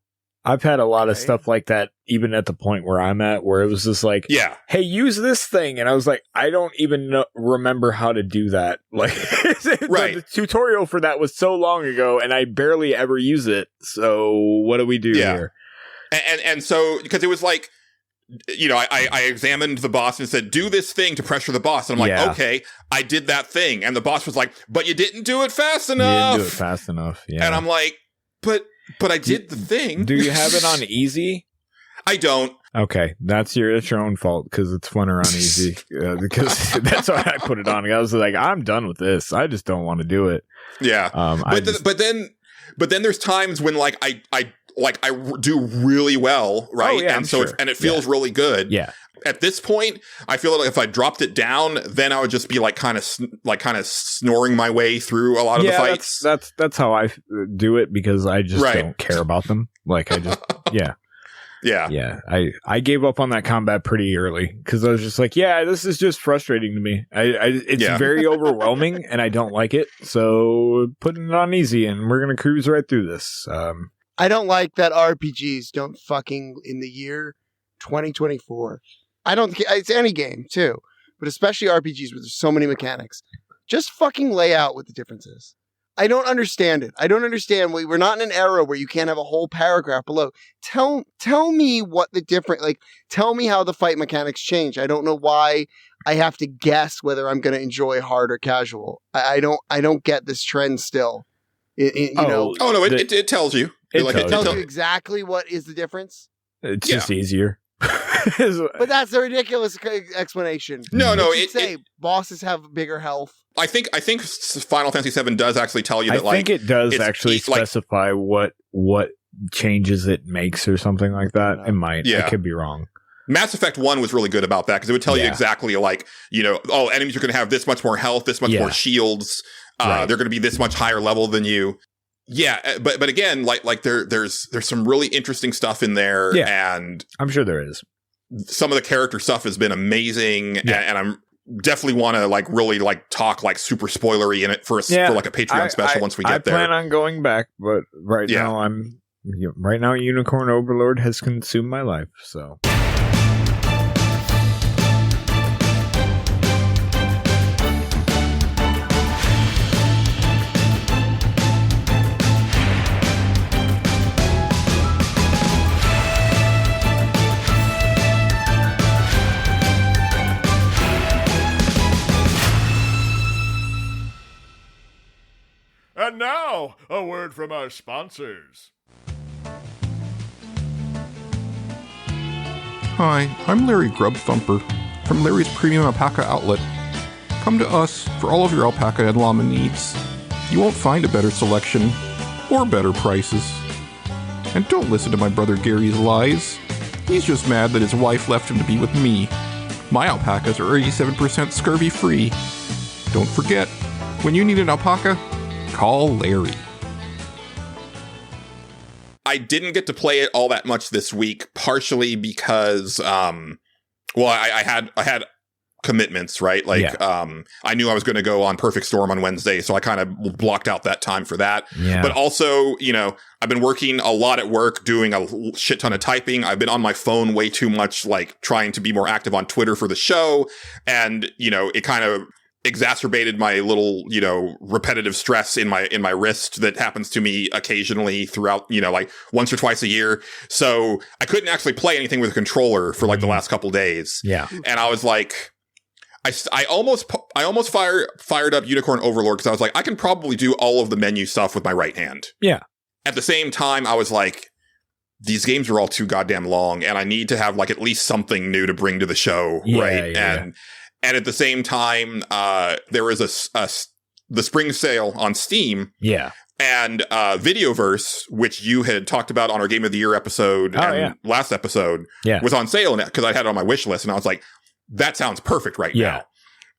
I've had a lot of stuff like that, even at the point where I'm at, where it was just like, hey, use this thing. And I was like, I don't even remember how to do that. Like, right. The tutorial for that was so long ago, and I barely ever use it. So what do we do here? And so, because it was like, you know, I examined the boss and said, do this thing to pressure the boss. And I'm like, okay, I did that thing. And the boss was like, but you didn't do it fast enough. You didn't do it fast enough. Yeah. And I'm like, but I did the thing. Do you have it on easy? I don't. Okay, that's your own fault because it's funner on easy. Because that's why I put it on. I was like, I'm done with this. I just don't want to do it. Yeah. But then there's times when like I do really well, right? Oh, yeah, and so it feels really good. Yeah. At this point, I feel like if I dropped it down, then I would just be like kind of snoring my way through a lot of the fights. That's how I do it because I just don't care about them. Like I just yeah. I gave up on that combat pretty early because I was just like, this is just frustrating to me. It's very overwhelming and I don't like it. So putting it on easy and we're gonna cruise right through this. I don't like that RPGs don't fucking in the year 2024. I don't. It's any game too, but especially RPGs where there's so many mechanics. Just fucking lay out what the difference is. I don't understand it. I don't understand. We're not in an era where you can't have a whole paragraph below. Tell me what the different. Like, tell me how the fight mechanics change. I don't know why I have to guess whether I'm going to enjoy hard or casual. I don't get this trend still. You know. Oh no! It tells you. It tells you exactly what is the difference. It's just easier. But that's a ridiculous explanation. No, bosses have bigger health. I think Final Fantasy VII does actually tell you that. I think it does actually specify what changes it makes or something like that. It might. I could be wrong. Mass Effect 1 was really good about that because it would tell you exactly like, you know, enemies are going to have this much more health, this much more shields. They're going to be this much higher level than you. Yeah, but again, like there's some really interesting stuff in there, and I'm sure there is. Some of the character stuff has been amazing, and I'm definitely want to like really like talk like super spoilery in it for like a Patreon special once we get there. I plan on going back, but right now Unicorn Overlord has consumed my life, so. And now, a word from our sponsors. Hi, I'm Larry Grub Thumper from Larry's Premium Alpaca Outlet. Come to us for all of your alpaca and llama needs. You won't find a better selection or better prices. And don't listen to my brother Gary's lies. He's just mad that his wife left him to be with me. My alpacas are 87% scurvy free. Don't forget, when you need an alpaca, call Larry. I didn't get to play it all that much this week, partially because, I had commitments, right? Like, I knew I was going to go on Perfect Storm on Wednesday, so I kind of blocked out that time for that. Yeah. But also, you know, I've been working a lot at work, doing a shit ton of typing. I've been on my phone way too much, like trying to be more active on Twitter for the show. And, you know, it kind of exacerbated my little, you know, repetitive stress in my wrist that happens to me occasionally throughout, you know, like once or twice a year. So I couldn't actually play anything with a controller for like the last couple days. Yeah. And I was like, I almost fired up Unicorn Overlord because I was like, I can probably do all of the menu stuff with my right hand. Yeah. At the same time, I was like, these games are all too goddamn long, and I need to have like at least something new to bring to the show, right? And at the same time, there was the spring sale on Steam. Yeah. And Videoverse, which you had talked about on our Game of the Year episode last episode, was on sale because I had it on my wish list, and I was like, that sounds perfect right now.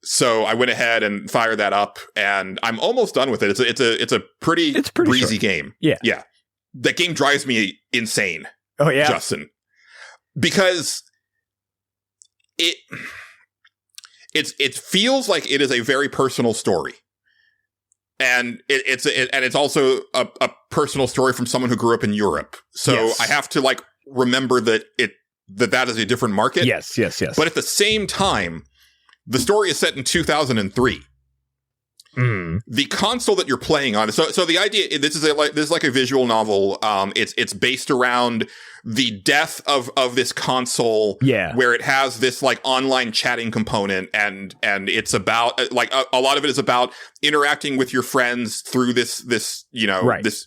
So I went ahead and fired that up, and I'm almost done with it. It's a pretty breezy game. Yeah. That game drives me insane. Oh yeah, Justin, because it feels like it is a very personal story, and it's also a personal story from someone who grew up in Europe. So I have to like remember that that is a different market. Yes. But at the same time, the story is set in 2003. The console that you're playing on. So the idea, this is like a visual novel. It's based around the death of this console. Yeah. Where it has this like online chatting component, and it's about like a lot of it is about interacting with your friends through this you know this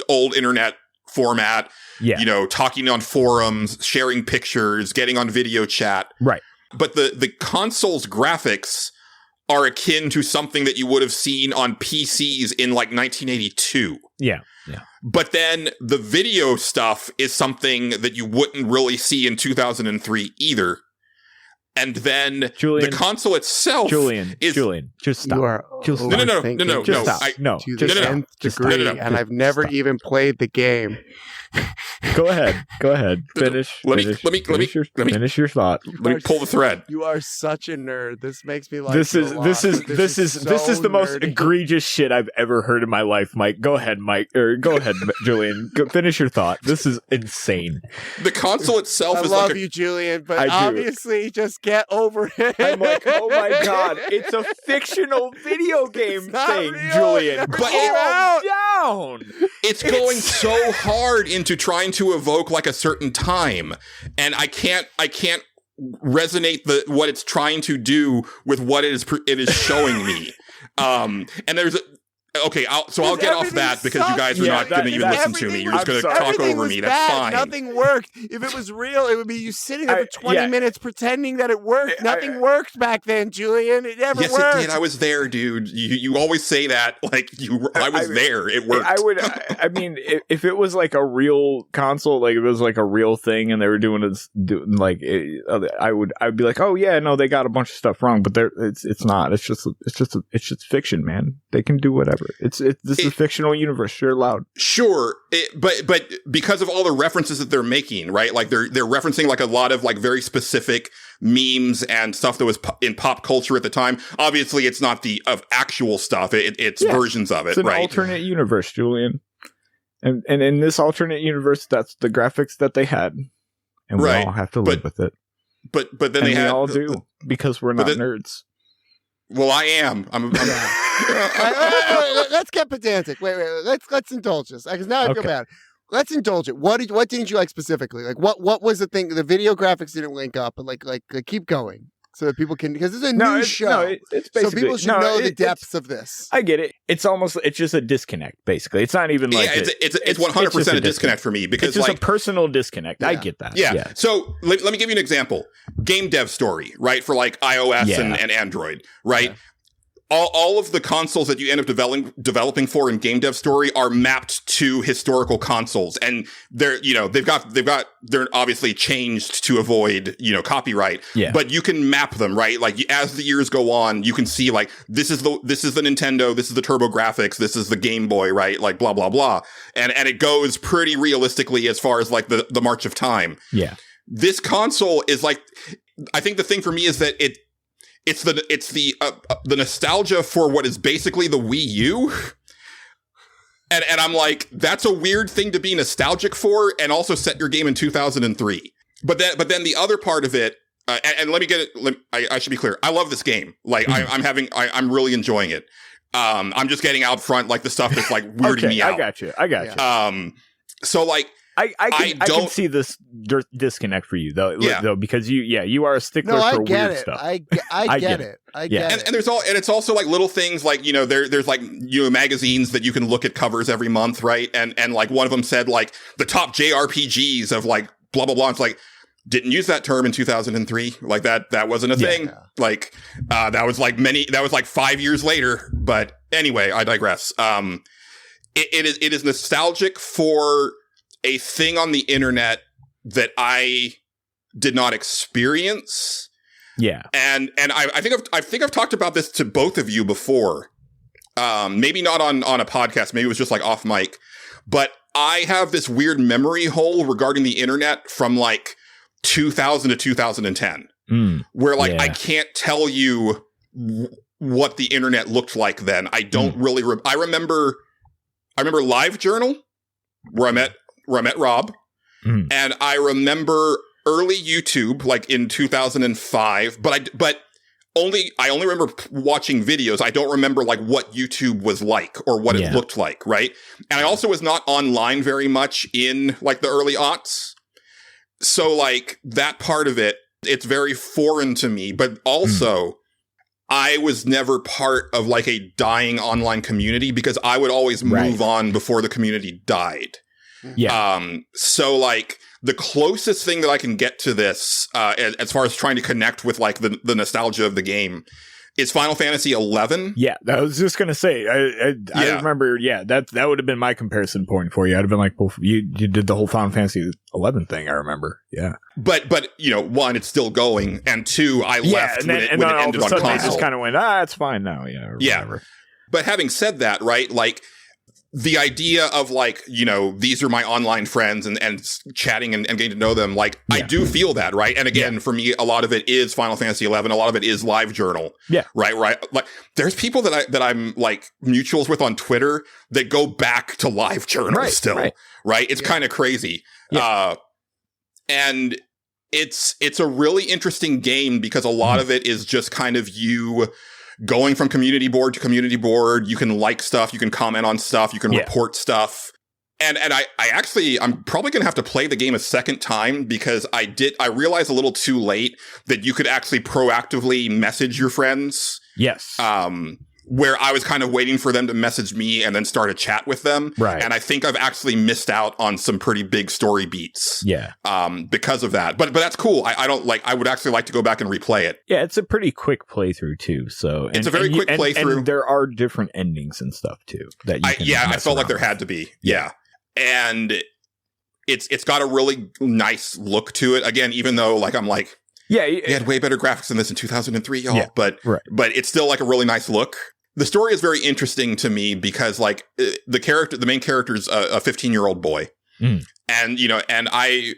old internet format. Yeah. You know, talking on forums, sharing pictures, getting on video chat. Right. But the console's graphics are akin to something that you would have seen on PCs in like 1982. Yeah. But then the video stuff is something that you wouldn't really see in 2003 either. And then Julian, the console itself Julian, just stop. You are no. Just stop. To the nth degree, and I've never even played the game. Go ahead. Finish your thought. Let me pull the thread. You are such a nerd. This makes me like this is the most egregious shit I've ever heard in my life, Mike. Go ahead, Julian. Finish your thought. This is insane. The console itself is love you, Julian, but obviously just get over it. I'm like, oh my god, it's a fictional video game thing, real, Julian. But calm down. It's going so hard into trying to evoke like a certain time, and I can't resonate what it's trying to do with what it is showing me. And there's I'll get off that because you guys are not going to even listen to me. You're just going to talk over me. That's fine. Nothing worked. If it was real, it would be you sitting there for 20 minutes pretending that it worked. Nothing worked back then, Julian. It never worked. Yes, it did. I was there, dude. You always say that like I was there. It worked. I mean, if it was like a real console, like if it was like a real thing, and they were doing I'd be like, oh yeah, no, they got a bunch of stuff wrong, but it's not. It's just fiction, man. They can do whatever. This is a fictional universe. You're allowed. Sure, but because of all the references that they're making, right? Like they're referencing like a lot of like very specific memes and stuff that was in pop culture at the time. Obviously, it's not of actual stuff. It's versions of it. It's an alternate universe, Julian. And in this alternate universe, that's the graphics that they had, and we all have to live with it. But then we all do because we're not nerds. Well, I am. I'm let's get pedantic. Wait. Let's indulge this because now I feel bad. Let's indulge it. What didn't you like specifically? Like what was the thing? The video graphics didn't link up, but like keep going so that people can, because this is a new show. No, it's basically, so people should know the depths of this. I get it. It's just a disconnect. Basically, it's not even like it's 100% a disconnect for me because it's just a personal disconnect. Yeah. I get that. Yeah. So let me give you an example. Game dev story, right? For like iOS and Android, right? Yeah. All of the consoles that you end up developing for in Game Dev Story are mapped to historical consoles, and they're obviously changed to avoid copyright. Yeah. But you can map them, right? Like as the years go on, you can see like this is the Nintendo, this is the TurboGrafx, this is the Game Boy, right? Like blah blah blah, and it goes pretty realistically as far as like the march of time. Yeah. This console is like, I think the thing for me is that it's the nostalgia for what is basically the Wii U. And I'm like, that's a weird thing to be nostalgic for, and also set your game in 2003. But then the other part of it, and let me get it. I should be clear. I love this game. Like I'm really enjoying it. I'm just getting out front like the stuff that's like weirding me out. I got you. So like. I can see this disconnect for you though, because you are a stickler for weird stuff. I get it. I get it. And it's also like little things like, there's like, magazines that you can look at covers every month, right? And like one of them said like the top JRPGs of like blah blah blah. It's like, didn't use that term in 2003. Like that wasn't a thing. Like that was like 5 years later. But anyway, I digress. It is nostalgic for a thing on the internet that I did not experience. Yeah. And I think I've talked about this to both of you before. Maybe not on a podcast, maybe it was just like off mic, but I have this weird memory hole regarding the internet from like 2000 to 2010, where like I can't tell you what the internet looked like then. I don't really I remember LiveJournal, where I met Rob, and I remember early YouTube, like in 2005, but I only remember watching videos. I don't remember like what YouTube was like or what it looked like, right? And I also was not online very much in like the early aughts. So like that part of it, it's very foreign to me, but also I was never part of like a dying online community because I would always move on before the community died. Yeah. So like the closest thing that I can get to this, as far as trying to connect with like the nostalgia of the game, is Final Fantasy XI. Yeah, I was just gonna say. I remember. Yeah, that would have been my comparison point for you. I'd have been like, well, you did the whole Final Fantasy XI thing. I remember. Yeah. But one, it's still going, and two, I left when it ended on console. I just kind of went, it's fine now. Yeah. Or whatever. But having said that, right, like. The idea of like, these are my online friends and chatting and getting to know them. Like, I do feel that, right? And again, for me, a lot of it is Final Fantasy XI. A lot of it is LiveJournal. Yeah. Right. Like, there's people that I'm like mutuals with on Twitter that go back to LiveJournal still. Right. It's kind of crazy. Yeah. And it's a really interesting game because a lot of it is just kind of you going from community board to community board. You can like stuff, you can comment on stuff, you can report stuff. And I'm probably going to have to play the game a second time because I realized a little too late that you could actually proactively message your friends. Yes. Where I was kind of waiting for them to message me and then start a chat with them. Right. And I think I've actually missed out on some pretty big story beats. Yeah. Because of that. But that's cool. I would actually like to go back and replay it. Yeah, it's a pretty quick playthrough too. So it's a very quick playthrough. And there are different endings and stuff too. That you can I felt like there had to be. Yeah. And it's got a really nice look to it. Again, even though like I'm like, we had way better graphics than this in 2003, y'all. Yeah, but it's still like a really nice look. The story is very interesting to me because like the main character is a 15-year-old boy. And, and I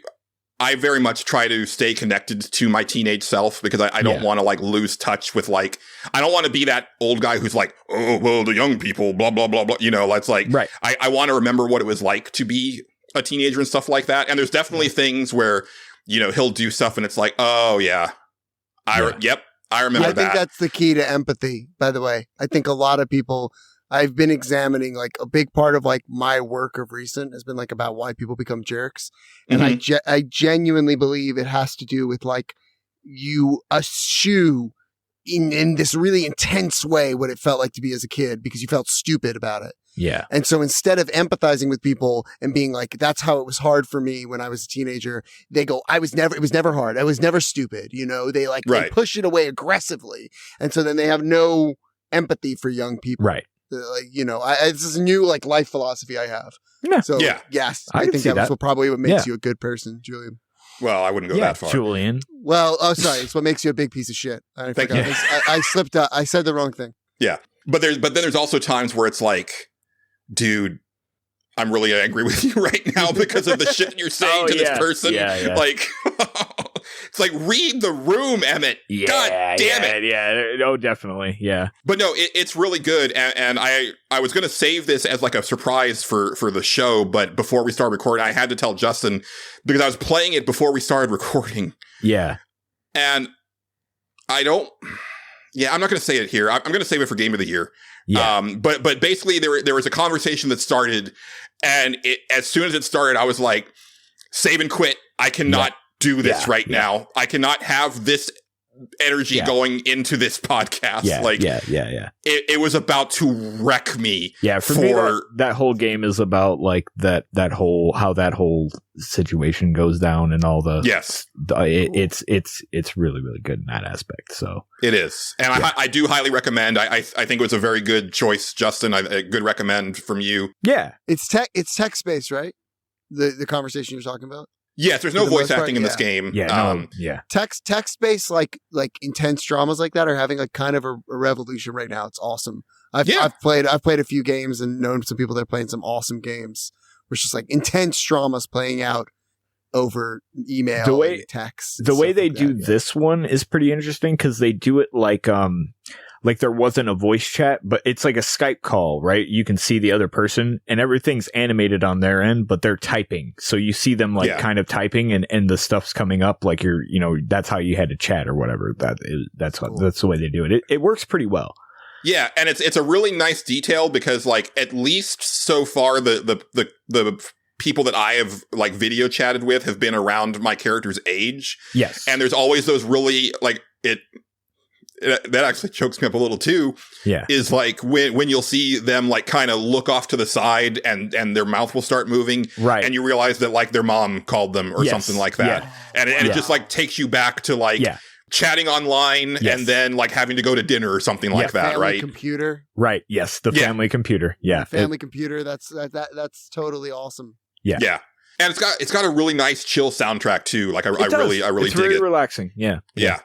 very much try to stay connected to my teenage self because I don't want to like lose touch with like, I don't want to be that old guy who's like, oh, well, the young people, blah, blah, blah, blah. It's like, I want to remember what it was like to be a teenager and stuff like that. And there's definitely things where, he'll do stuff and it's like, oh yeah, I remember that. I think that's the key to empathy, by the way. I think a lot of people, I've been examining like a big part of like my work of recent has been like about why people become jerks. And I genuinely believe it has to do with like you eschew in this really intense way what it felt like to be as a kid because you felt stupid about it. Yeah. And so instead of empathizing with people and being like, that's how it was hard for me when I was a teenager, they go, it was never hard. I was never stupid. They like, they push it away aggressively. And so then they have no empathy for young people. Right. It's this new like life philosophy I have. Yeah. So yes, I think that's what makes you a good person, Julian. Well, I wouldn't go that far. Julian. Well, sorry. It's what makes you a big piece of shit. Thank you. I slipped up. I said the wrong thing. Yeah. But then there's also times where it's like, dude, I'm really angry with you right now because of the shit you're saying to this person. Yeah. Like, It's like, read the room, Emmett. Yeah, God damn it. Yeah. Oh, definitely. Yeah. But no, it's really good. And I was going to save this as like a surprise for the show. But before we started recording, I had to tell Justin because I was playing it before we started recording. Yeah. And I'm not going to say it here. I'm going to save it for Game of the Year. Yeah. But basically there was a conversation that started, and as soon as it started, I was like, save and quit. I cannot do this right now. I cannot have this energy going into this podcast. It was about to wreck me. Yeah, for me, that whole game is about like that whole situation goes down and all the it's really, really good in that aspect. So it is, and I do highly recommend. I think it was a very good choice, Justin. A good recommend from you. Yeah, it's text based, right? The conversation you're talking about. Yes, there's no voice acting in this game. Text based like intense dramas like that are having like kind of a revolution right now. It's awesome. I've played a few games and known some people that are playing some games, which is like intense dramas playing out over email and text. The way they do this one is pretty interesting because they do it like there wasn't a voice chat, but it's like a Skype call, right? You can see the other person and everything's animated on their end, but they're typing. So you see them kind of typing and the stuff's coming up like that's how you had to chat or whatever. That's the way they do it. It works pretty well. Yeah. And it's a really nice detail because like, at least so far, the people that I have like video chatted with have been around my character's age. Yes. And there's always those really like that actually chokes me up a little too. Yeah. Is like when you'll see them like kind of look off to the side and their mouth will start moving. Right. And you realize that like their mom called them or something like that. Yeah. And it just like takes you back to like chatting online and then like having to go to dinner or something like that. Family right. Computer. Right. Yes. The family computer. Yeah. The family computer. That's totally awesome. Yeah. Yeah. And it's got a really nice chill soundtrack too. Like I really it's dig very it. Relaxing. Yeah. Yeah.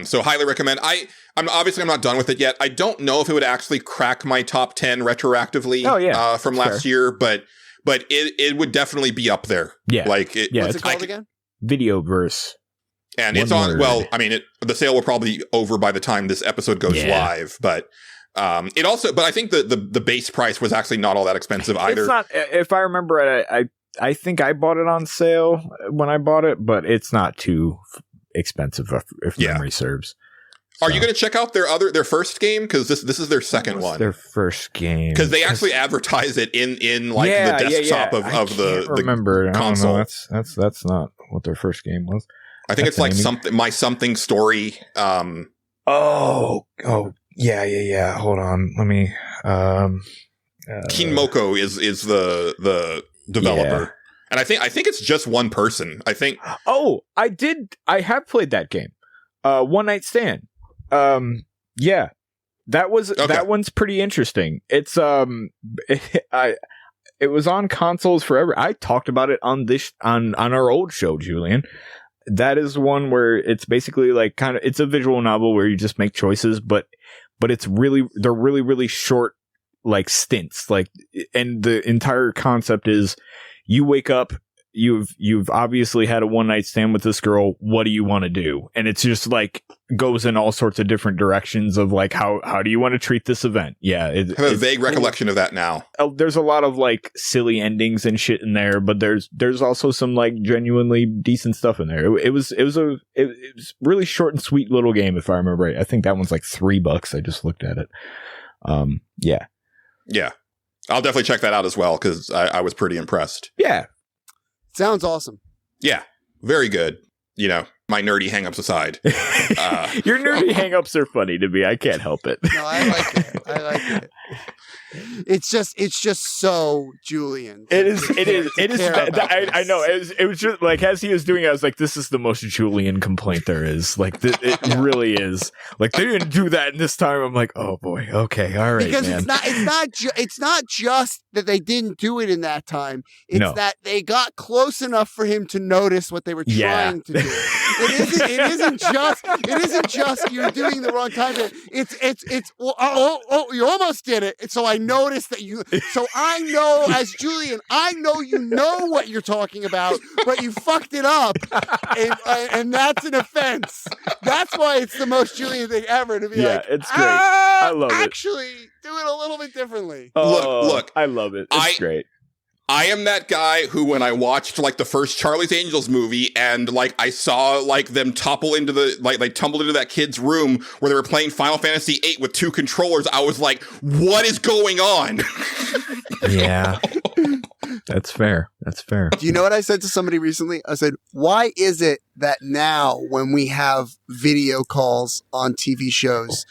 So highly recommend. I'm not done with it yet. I don't know if it would actually crack my top 10 retroactively from last year, but it would definitely be up there. Yeah. Like what's it called again? Videoverse. And it's on, the sale will probably be over by the time this episode goes live, but I think the base price was actually not all that expensive either. It's not, if I remember it, I think I bought it on sale when I bought it, but it's not too expensive if memory serves. So. Are you going to check out their first game? Because this is their second one. Their first game. Because they actually advertise it in like the desktop of the console. That's not what their first game was. I think it's like something story. Oh yeah. Hold on, let me. Kinmoko is the developer. Yeah. And I think it's just one person. I think. Oh, I have played that game. One Night Stand. Yeah, that one's pretty interesting. It's it was on consoles forever. I talked about it on our old show, Julian. That is one where it's basically like it's a visual novel where you just make choices, but they're really, really short, like stints. Like, and the entire concept is you wake up, you've obviously had a one night stand with this girl. What do you want to do? And it's just like goes in all sorts of different directions of like how do you want to treat this event? Yeah, I have a vague recollection of that now. There's a lot of like silly endings and shit in there, but there's also some like genuinely decent stuff in there. It was really short and sweet little game if I remember right. I think that one's like $3. I just looked at it. Yeah. I'll definitely check that out as well because I was pretty impressed. Yeah. Sounds awesome. Yeah. Very good. You know, my nerdy hangups aside. Your nerdy hangups are funny to me. I can't help it. No, I like it. It's just so Julian. It is. I know. It was just like as he was doing it, I was like, "This is the most Julian complaint there is." Like, it really is. Like they didn't do that in this time. I'm like, "Oh boy, okay, all right." Because man. it's not just that they didn't do it in that time. It's that they got close enough for him to notice what they were trying to do. It isn't just you're doing the wrong time. It's you almost did did it. And so I noticed that you, so I know as Julian, I know you know what you're talking about, but you fucked it up. And that's an offense. That's why it's the most Julian thing ever to be like, it's great. I love it. Actually, do it a little bit differently. Look, I love it. It's great. I am that guy who, when I watched like the first Charlie's Angels movie and like I saw like them topple into the, like they tumbled into that kid's room where they were playing Final Fantasy VIII with 2 controllers, I was like, what is going on? Yeah. That's fair. That's fair. Do you know what I said to somebody recently? I said, why is it that now when we have video calls on TV shows,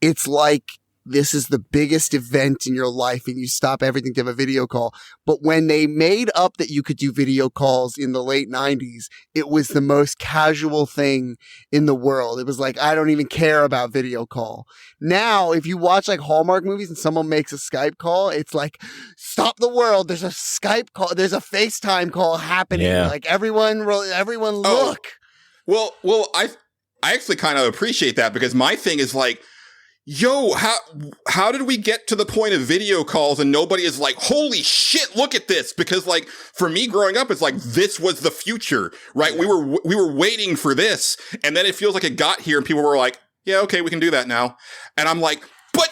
it's like this is the biggest event in your life and you stop everything to have a video call. But when they made up that you could do video calls in the late 90s, it was the most casual thing in the world. It was like, I don't even care about video call. Now, if you watch like Hallmark movies and someone makes a Skype call, it's like, stop the world. There's a Skype call. There's a FaceTime call happening. Yeah. Like everyone look. Well, I actually kind of appreciate that because my thing is like, yo, how did we get to the point of video calls and nobody is like, holy shit, look at this? Because like for me growing up, it's like this was the future, right? We were waiting for this, and then it feels like it got here, and people were like, yeah, okay, we can do that now, and I'm like, but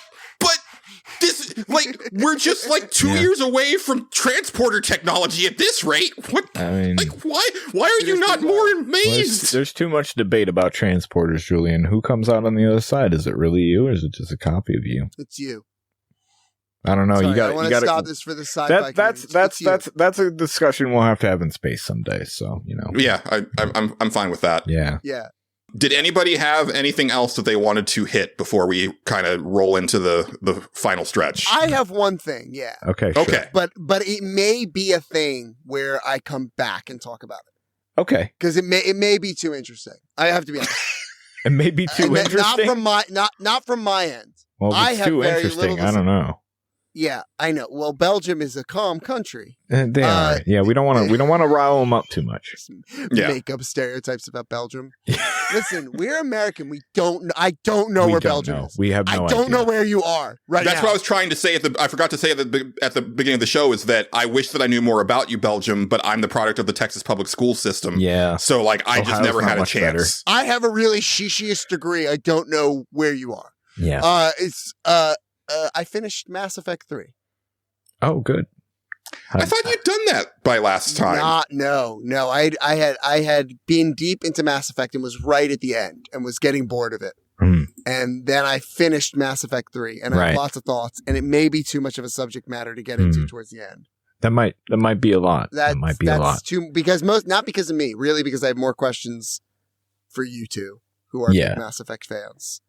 this like we're just like 2 years away from transporter technology at this rate. What? I mean, like why are you not more amazed? There's too much debate about transporters, Julian. Who comes out on the other side? Is it really you, or is it just a copy of you? It's you. I don't know. Sorry, you got. I want to stop this for the sci-fi. That's a discussion we'll have to have in space someday. So Yeah, I'm fine with that. Yeah. Did anybody have anything else that they wanted to hit before we kind of roll into the final stretch? I have one thing, yeah. Okay. Sure. Okay. But it may be a thing where I come back and talk about it. Okay. Because it may be too interesting. I have to be honest. It may be too interesting. Not from my end. Well, if it's too interesting, I don't know. Yeah, I know. Well, Belgium is a calm country. They are. Yeah, we don't want to rile them up too much. Make up stereotypes about Belgium. Listen, we're American. I don't know where Belgium is. We have no idea. I don't know where you are right That's now. what I was trying to say I forgot to say at the beginning of the show is that I wish that I knew more about you, Belgium, but I'm the product of the Texas public school system. Yeah. So like I just never had a chance. I have a really shishiest degree. I don't know where you are. Yeah. I finished Mass Effect 3. Oh, good. I thought you'd done that by last time. No. I had been deep into Mass Effect and was right at the end and was getting bored of it. And then I finished Mass Effect 3 and I have lots of thoughts, and it may be too much of a subject matter to get into towards the end. That might be a lot. That might be a lot. Not because of me, really, because I have more questions for you two who are big Mass Effect fans.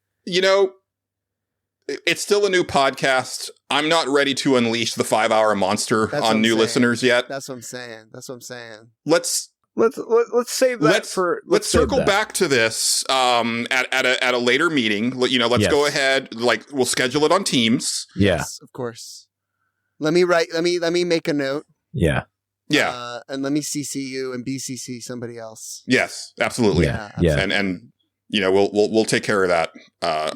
It's still a new podcast. I'm not ready to unleash the 5-hour monster on new listeners yet. That's what I'm saying. Let's save that let's circle back to this at a later meeting. Let's go ahead. Like we'll schedule it on Teams. Yes, of course. Let me make a note. Yeah. And let me CC you and BCC somebody else. Yes, absolutely. Yeah. And we'll take care of that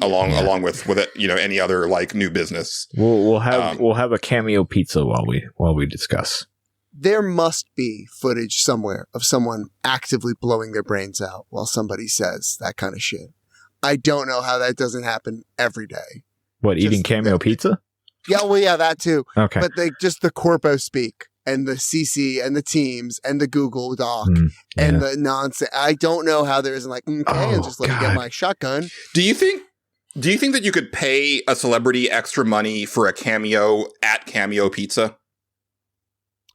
along with it, any other like new business. We'll have a cameo pizza while we discuss. There must be footage somewhere of someone actively blowing their brains out while somebody says that kind of shit. I don't know how that doesn't happen every day. What, eating cameo pizza? Yeah, well, yeah, that too. Okay. But just the corpo speak and the CC and the Teams and the Google Doc and the nonsense. I don't know how there isn't like, and just let me get my shotgun. Do you think that you could pay a celebrity extra money for a cameo at Cameo Pizza?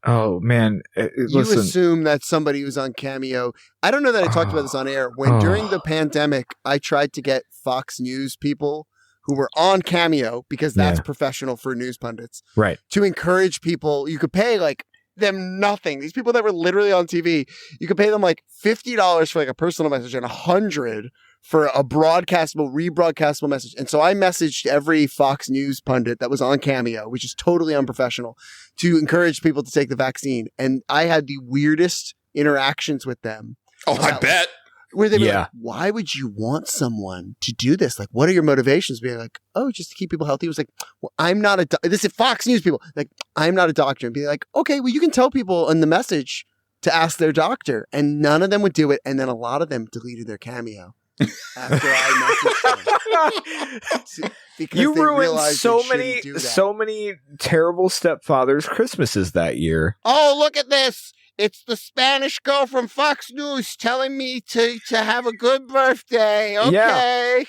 Oh, man. You assume that somebody who's on Cameo. I don't know that I talked about this on air. During the pandemic, I tried to get Fox News people who were on Cameo, because that's professional for news pundits. Right. To encourage people, you could pay like them nothing. These people that were literally on TV, you could pay them like $50 for like a personal message and $100 for a rebroadcastable message. And so I messaged every Fox News pundit that was on Cameo, which is totally unprofessional, to encourage people to take the vaccine. And I had the weirdest interactions with them. Oh, I bet. Where they were Yeah. like, why would you want someone to do this? Like, what are your motivations? Being like, oh, just to keep people healthy. It was like, well, I'm not this is Fox News people. Like, I'm not a doctor. And be like, okay, well, you can tell people in the message to ask their doctor. And none of them would do it. And then a lot of them deleted their cameo after I messaged them. Because You they ruined realized so they many, shouldn't do that. so many terrible stepfathers' Christmases that year. Oh, look at this. It's the Spanish girl from Fox News telling me to have a good birthday. Okay.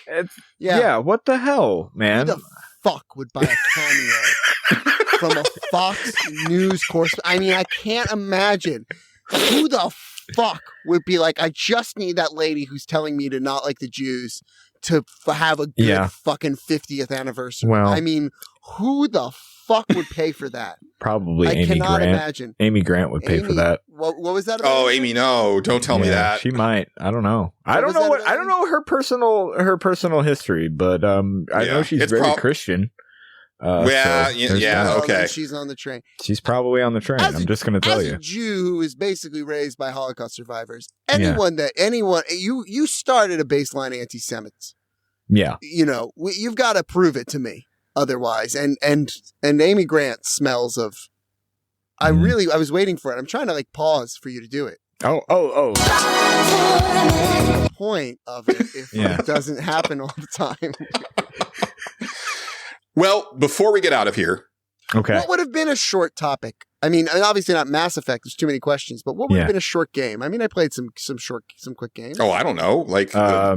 Yeah. What the hell, man? Who the fuck would buy a cameo from a Fox News course? I mean, I can't imagine who the fuck would be like, I just need that lady who's telling me to not like the Jews to have a good fucking 50th anniversary. Well- I mean, who the fuck would pay for that? Probably I Amy cannot Grant. imagine. Amy Grant would pay for Amy- that. What was that about? Oh, Amy, no, don't tell me Yeah, that. She might. I don't know. I What don't was know that what. about I don't know her personal history, but I Yeah, know she's it's very prob- Christian. Yeah, so yeah, there's yeah, that. Well, then okay. she's on the train. She's probably on the train. As I'm a- just going to tell As you. a Jew who is basically raised by Holocaust survivors, anyone you started a baseline anti-Semites. Yeah. You know, you've got to prove it to me otherwise. And Amy Grant smells of. I was waiting for it. I'm trying to like pause for you to do it. Oh. The point of it if Yeah. it doesn't happen all the time. Well, before we get out of here, Okay. What would have been a short topic? I mean, obviously not Mass Effect. There's too many questions. But what would have been a short game? I mean, I played some quick games. oh, I don't know. Like, I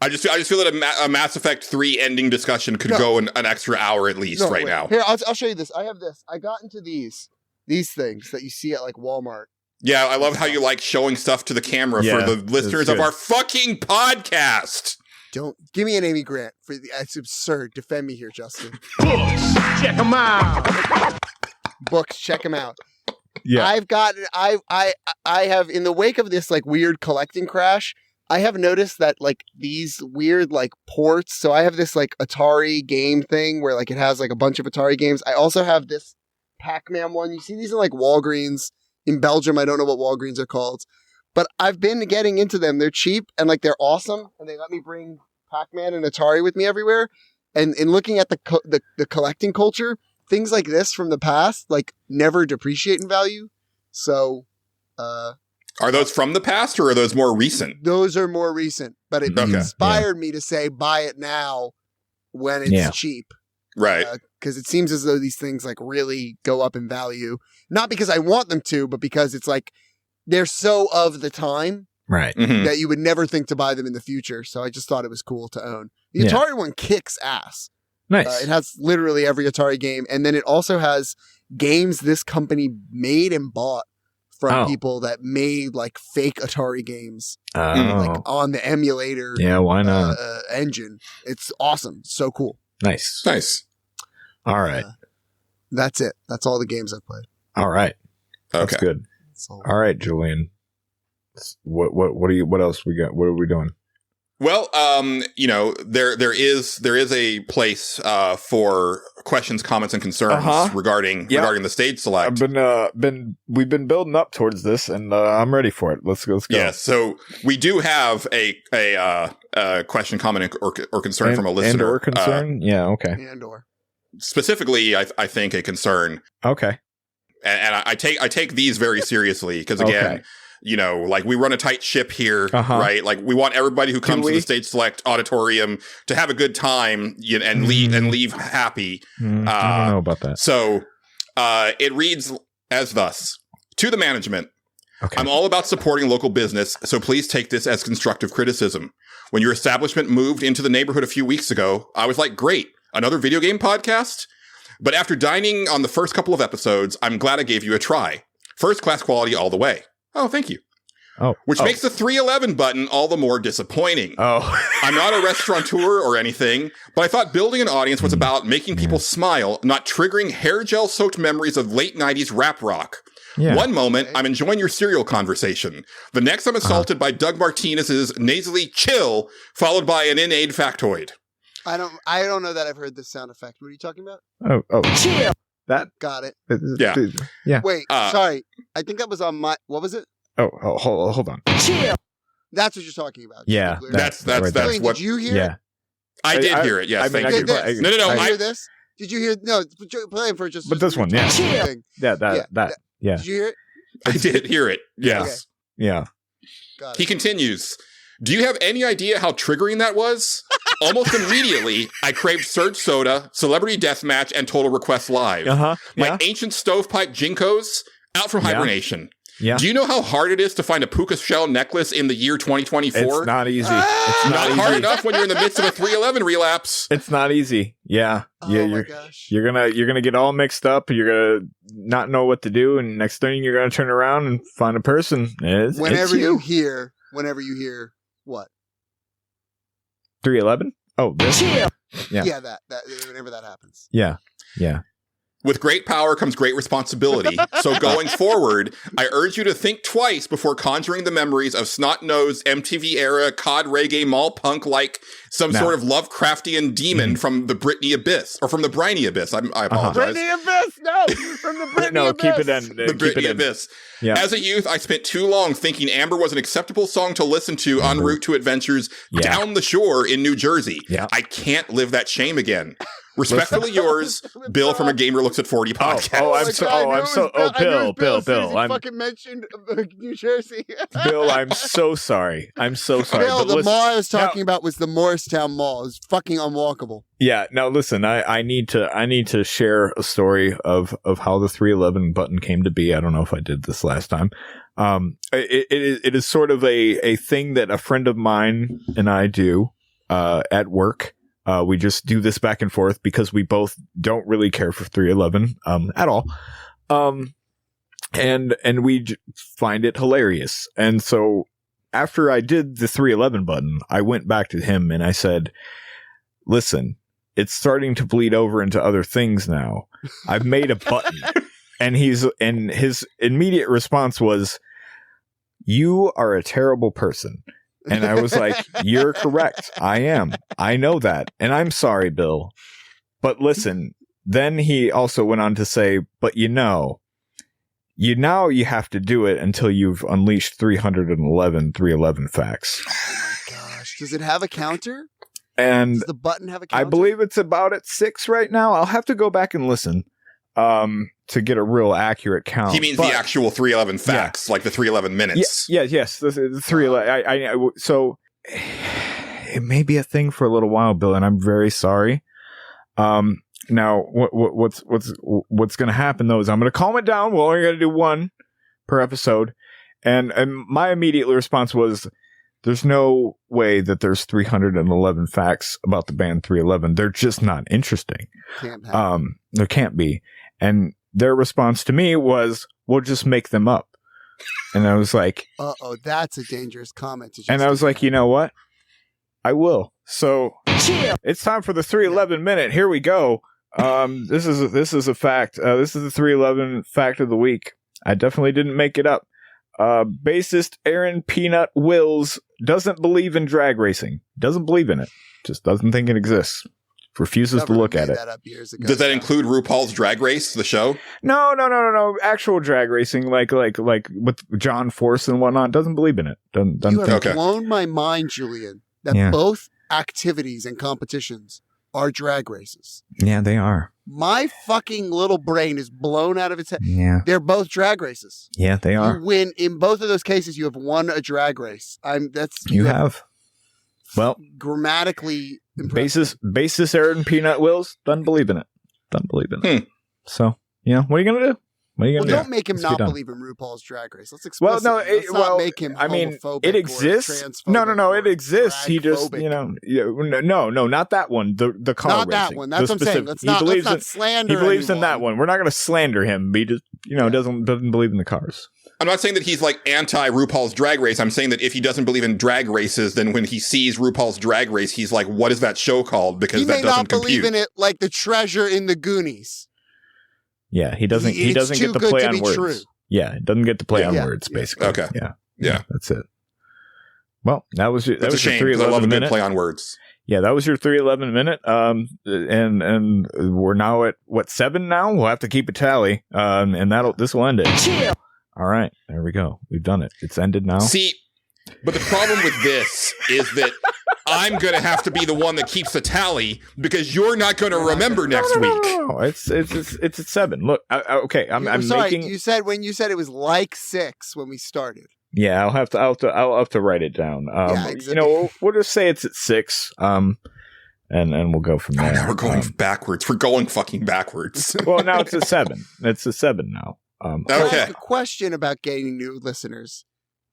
just feel that a Mass Effect 3 ending discussion could go an extra hour at least Wait. now. Here, I'll show you this. I have this. I got into these things that you see at like Walmart. Yeah, I love how you like showing stuff to the camera Yeah, for the listeners of good. our fucking podcast. Don't give me an Amy Grant for it's absurd. Defend me here, Justin. Books, check them out. Books, check them out. Yeah. I have in the wake of this like weird collecting crash, I have noticed that like these weird like ports. So I have this like Atari game thing where like it has like a bunch of Atari games. I also have this Pac-Man one. You see these in like Walgreens in Belgium. I don't know what Walgreens are called, but I've been getting into them. They're cheap and like they're awesome, and they let me bring Pac-Man and Atari with me everywhere. And in looking at the collecting culture, things like this from the past like never depreciate in value. So, Are those from the past or are those more recent? those are more recent, but it Okay. inspired me to say buy it now when it's cheap. Right. Because it seems as though these things like really go up in value, not because I want them to, but because it's like they're so of the time Right. Mhm. that you would never think to buy them in the future. So I just thought it was cool to own. The Yeah. Atari one kicks ass. Nice. It has literally every Atari game, and then it also has games this company made and bought from people that made like fake Atari games, like on the emulator. Yeah, why not? Engine. It's awesome. So cool. Nice. Nice. All right. That's it. That's all the games I've played. All right. That's Okay. good. So, All right, Julian. What else we got? What are we doing? Well, there is a place for questions, comments, and concerns regarding the stage select. We've been building up towards this, and I'm ready for it. Let's go. Yeah, so we do have a question, comment, or concern from a listener. And or concern? Yeah, okay. and or. Specifically, I think a concern, Okay. and I take these very seriously because again. Okay. Like we run a tight ship here, right? Like we want everybody who comes to the Stage Select auditorium to have a good time and leave happy. I don't know about that. So it reads as thus: to the management, Okay. I'm all about supporting local business, so please take this as constructive criticism. When your establishment moved into the neighborhood a few weeks ago, I was like, great, another video game podcast? But after dining on the first couple of episodes, I'm glad I gave you a try. First class quality all the way. Oh, thank you. Which makes the 311 button all the more disappointing. I'm not a restaurateur or anything, but I thought building an audience was about making people smile, not triggering hair gel soaked memories of late 90s rap rock. Yeah. One moment, I'm enjoying your cereal conversation. The next, I'm assaulted by Doug Martinez's nasally chill, followed by an inane factoid. I don't know that I've heard this sound effect. What are you talking about? Chill. That got it. Yeah. Yeah. Wait, sorry. I think that was on my. What was it? Hold on. Chill. That's what you're talking about. Yeah, that's Julian, what. did you hear? Yeah. I did hear it. Yes, thank you. This. No. Did you hear this? Did you hear? No, play it for just. But this one, yeah. Thing. Yeah, that. Yeah. Did you hear it? I did hear it. Yes. Yeah. Got it. He continues. Do you have any idea how triggering that was? Almost immediately, I craved Surge Soda, Celebrity Deathmatch, and Total Request Live. My ancient stovepipe Jinkos out from hibernation. Yeah. Do you know how hard it is to find a puka shell necklace in the year 2024? It's not easy. It's not hard enough when you're in the midst of a 311 relapse. It's not easy. Yeah. My gosh. You're gonna get all mixed up. You're gonna not know what to do, and next thing you're gonna turn around and find a person. Whenever you hear what? 311? Oh, this. Yeah, that whenever that happens. Yeah. With great power comes great responsibility. So going forward, I urge you to think twice before conjuring the memories of snot-nosed MTV-era COD reggae mall punk like some sort of Lovecraftian demon from the Britney Abyss, or from the Briny Abyss. I apologize. Britney Abyss! No! From the Britney Abyss! Keep it in. The Britney Abyss. Yeah. As a youth, I spent too long thinking Amber was an acceptable song to listen to en route to adventures down the shore in New Jersey. Yeah. I can't live that shame again. Respectfully yours, Bill from A Gamer Looks at 40 podcast. Bill. I'm fucking mentioned New Jersey. Bill, I'm so sorry. Bill, the mall I was talking about was the Morristown Mall. It's fucking unwalkable. Yeah. Now listen, I need to share a story of how the 311 button came to be. I don't know if I did this last time. It is sort of a thing that a friend of mine and I do at work. We just do this back and forth because we both don't really care for 311 at all. And we find it hilarious. And so after I did the 311 button, I went back to him and I said, listen, it's starting to bleed over into other things now. I've made a button. And his immediate response was, you are a terrible person. And I was like, you're correct. I am. I know that. And I'm sorry, Bill. But listen, then he also went on to say, but you have to do it until you've unleashed 311 facts. Oh my gosh. Does it have a counter? And does the button have a counter? I believe it's about at 6 right now. I'll have to go back and listen to get a real accurate count. He means the actual 311 facts, like the 311 minutes. Yes. The 311. So it may be a thing for a little while, Bill, and I'm very sorry. Now what's going to happen though is I'm going to calm it down. We're only going to do one per episode, and my immediate response was, there's no way that there's 311 facts about the band 311. They're just not interesting. There can't be. And their response to me was, we'll just make them up. And I was like, that's a dangerous comment. And I was like, you know what? I will. So it's time for the 311 minute. Here we go. This is a fact. This is the 311 fact of the week. I definitely didn't make it up. Bassist Aaron Peanut Wills doesn't believe in drag racing. Doesn't believe in it. Just doesn't think it exists. Refuses to look at it. Does that include RuPaul's Drag Race, the show? No. Actual drag racing, like with John Force and whatnot. Doesn't believe in it. Doesn't you have blown my mind, Julian. That both activities and competitions are drag races. Yeah, they are. My fucking little brain is blown out of its head. Yeah. They're both drag races. Yeah, they are. You win in both of those cases. You have won a drag race. You have. Well, grammatically impressive. Bassist Aaron Peanut Wills doesn't believe in it. So, what are you gonna do? Don't make him not believe in RuPaul's Drag Race. Let's explain. Let's not make him. I mean, it exists. No, it exists. He just, no, not that one. The car not racing. That one. That's what I'm saying. Let's not slander. He believes anyone. in that one. We're not going to slander him. He just, doesn't believe in the cars. I'm not saying that he's like anti RuPaul's Drag Race. I'm saying that if he doesn't believe in drag races, then when he sees RuPaul's Drag Race, he's like, "What is that show called?" Because that doesn't compute. He may not believe in it like the treasure in the Goonies. Yeah, he doesn't. He doesn't get to play on words. True. Yeah, it doesn't get to play on words. Basically. Okay. Yeah. That's it. Well, that was your 311 minute play on words. Yeah, that was your 311 minute. And we're now at 7 now. We'll have to keep a tally. And this will end it. All right, there we go. We've done it. It's ended now. See, But the problem with this is that I'm going to have to be the one that keeps the tally because you're not going to remember next week. No, it's at 7. Look, okay, I'm sorry, making. you said when you said it was like 6 when we started. Yeah, I'll have to write it down. exactly. You know, we'll just say it's at 6. And we'll go from there. Oh, now we're going backwards. We're going fucking backwards. Well, now it's at 7. It's at 7 now. Can I ask a question about gaining new listeners?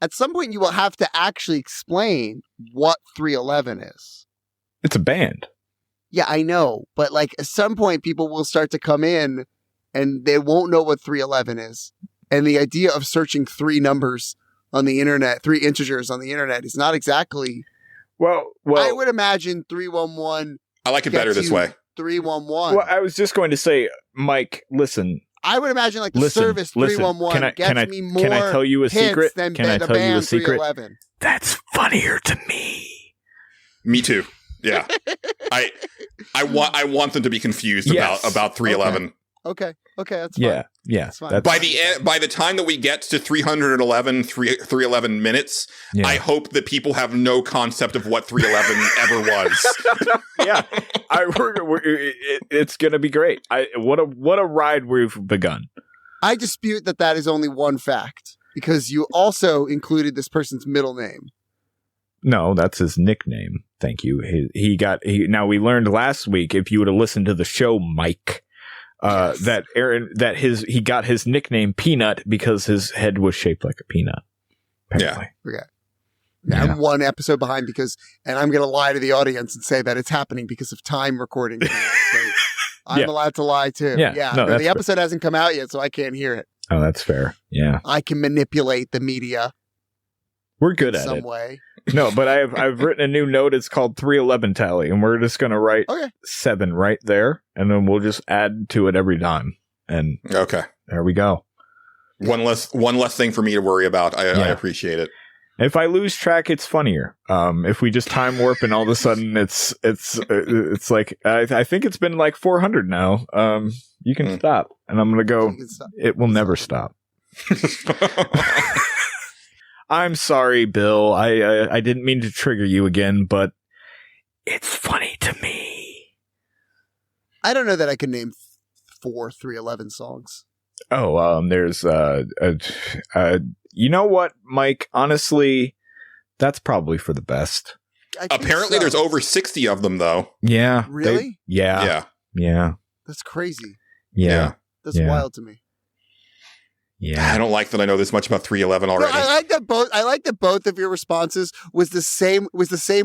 At some point, you will have to actually explain what 311 is. It's a band. Yeah, I know. But like at some point, people will start to come in and they won't know what 311 is. And the idea of searching 3 numbers on the internet, 3 integers on the internet is not exactly. Well, I would imagine 311. I like it better this way. 311. Well, I was just going to say, Mike, listen. I would imagine like the service 311 gets me more. Can I tell you a secret? Than Can I the tell you a band secret? 311. That's funnier to me. Me too. Yeah. I want them to be confused about 311. Okay, that's fine. Yeah. That's fine. By the time that we get to 311 minutes, Yeah. I hope that people have no concept of what 311 ever was. Yeah, it's gonna be great. What a ride we've begun. I dispute that is only one fact because you also included this person's middle name. No, that's his nickname. Thank you. Now we learned last week, if you would have listened to the show, Mike, that he got his nickname Peanut because his head was shaped like a peanut. Apparently. Yeah. I'm one episode behind and I'm going to lie to the audience and say that it's happening because of time recording. So I'm allowed to lie too. Yeah. No, the episode hasn't come out yet, so I can't hear it. Oh, that's fair. Yeah. I can manipulate the media. We're good at it. Some way. No, but I've written a new note. It's called 311 tally, and we're just going to write 7 right there, and then we'll just add to it every time. And there we go. One less thing for me to worry about. I appreciate it. If I lose track, it's funnier. If we just time warp and all of a sudden it's like I think it's been like 400 now. You can stop, and I'm gonna go. It will never stop. I'm sorry, Bill. I didn't mean to trigger you again, but it's funny to me. I don't know that I can name 4 311 songs. Oh, there's you know what, Mike? Honestly, that's probably for the best. Apparently, there's over 60 of them, though. Yeah. Really? Yeah. That's crazy. Yeah. That's wild to me. Yeah. I don't like that I know this much about 311 already. No, I like that both of your responses was the same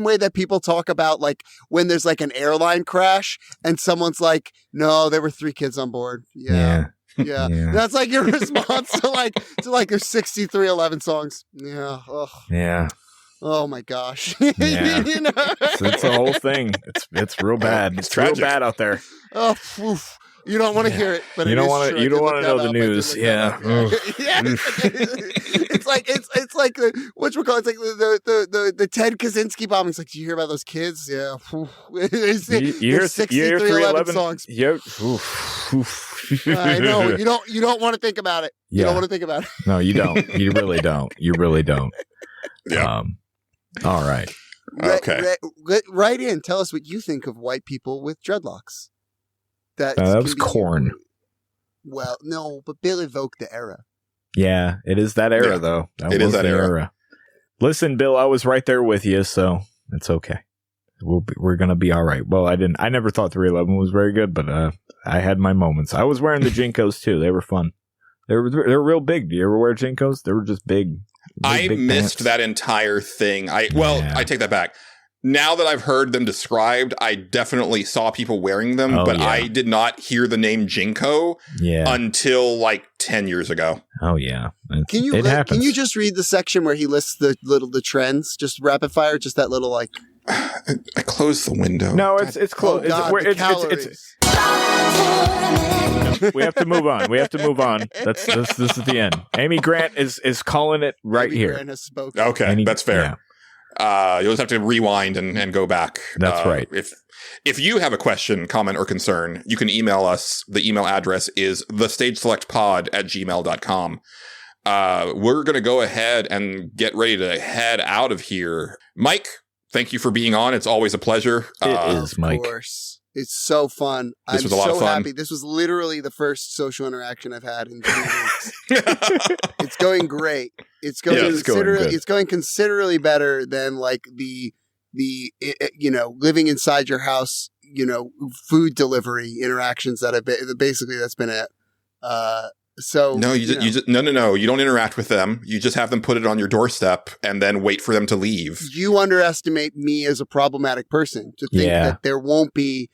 way that people talk about like when there's like an airline crash and someone's like, "No, there were 3 kids on board." Yeah. That's like your response to like there's 6311 songs. Yeah. Ugh. Yeah. Oh my gosh. Yeah. You know? It's a whole thing. It's real bad. It's real bad out there. Oh, oof. You don't want to hear it, but you don't want to know the news. Yeah. It's like whatchamacallit? It's like the Ted Kaczynski bombing. It's like, do you hear about those kids? Yeah. You hear 6311 songs. Yep. I know. You don't want to think about it. You don't want to think about it. No, you don't. You really don't. You really don't. Yeah. All right. Okay. Write in. Tell us what you think of white people with dreadlocks. That was corn. Well, no, but Bill evoked the era. Yeah, it is that era, though. It is that era. Listen, Bill, I was right there with you, so it's okay. We're gonna be all right. Well, I never thought 311 was very good, but I had my moments. I was wearing the Jinkos too. They were fun. They were real big. Do you ever wear Jinkos? They were just big. I missed that entire thing. I take that back. Now that I've heard them described, I definitely saw people wearing them, but I did not hear the name Jinko until like 10 years ago. Oh yeah. Can you just read the section where he lists the trends? Just rapid fire, just that little like. I closed the window. No, it's closed. We have to move on. This is the end. Amy Grant is calling it right Amy here. Grant has spoken. Okay, that's fair. Yeah. You'll just have to rewind and go back. That's right. If you have a question, comment, or concern, you can email us. The email address is thestageselectpod@gmail.com. we're going to go ahead and get ready to head out of here. Mike, thank you for being on. It's always a pleasure. It is, Mike. Of course. It's so fun. This was a lot of fun. Happy. This was literally the first social interaction I've had in 3 weeks. It's going great. It's going it's going considerably better than like the living inside your house, food delivery interactions that have been. Basically, that's been it. No, you don't interact with them. You just have them put it on your doorstep and then wait for them to leave. You underestimate me as a problematic person to think that there won't be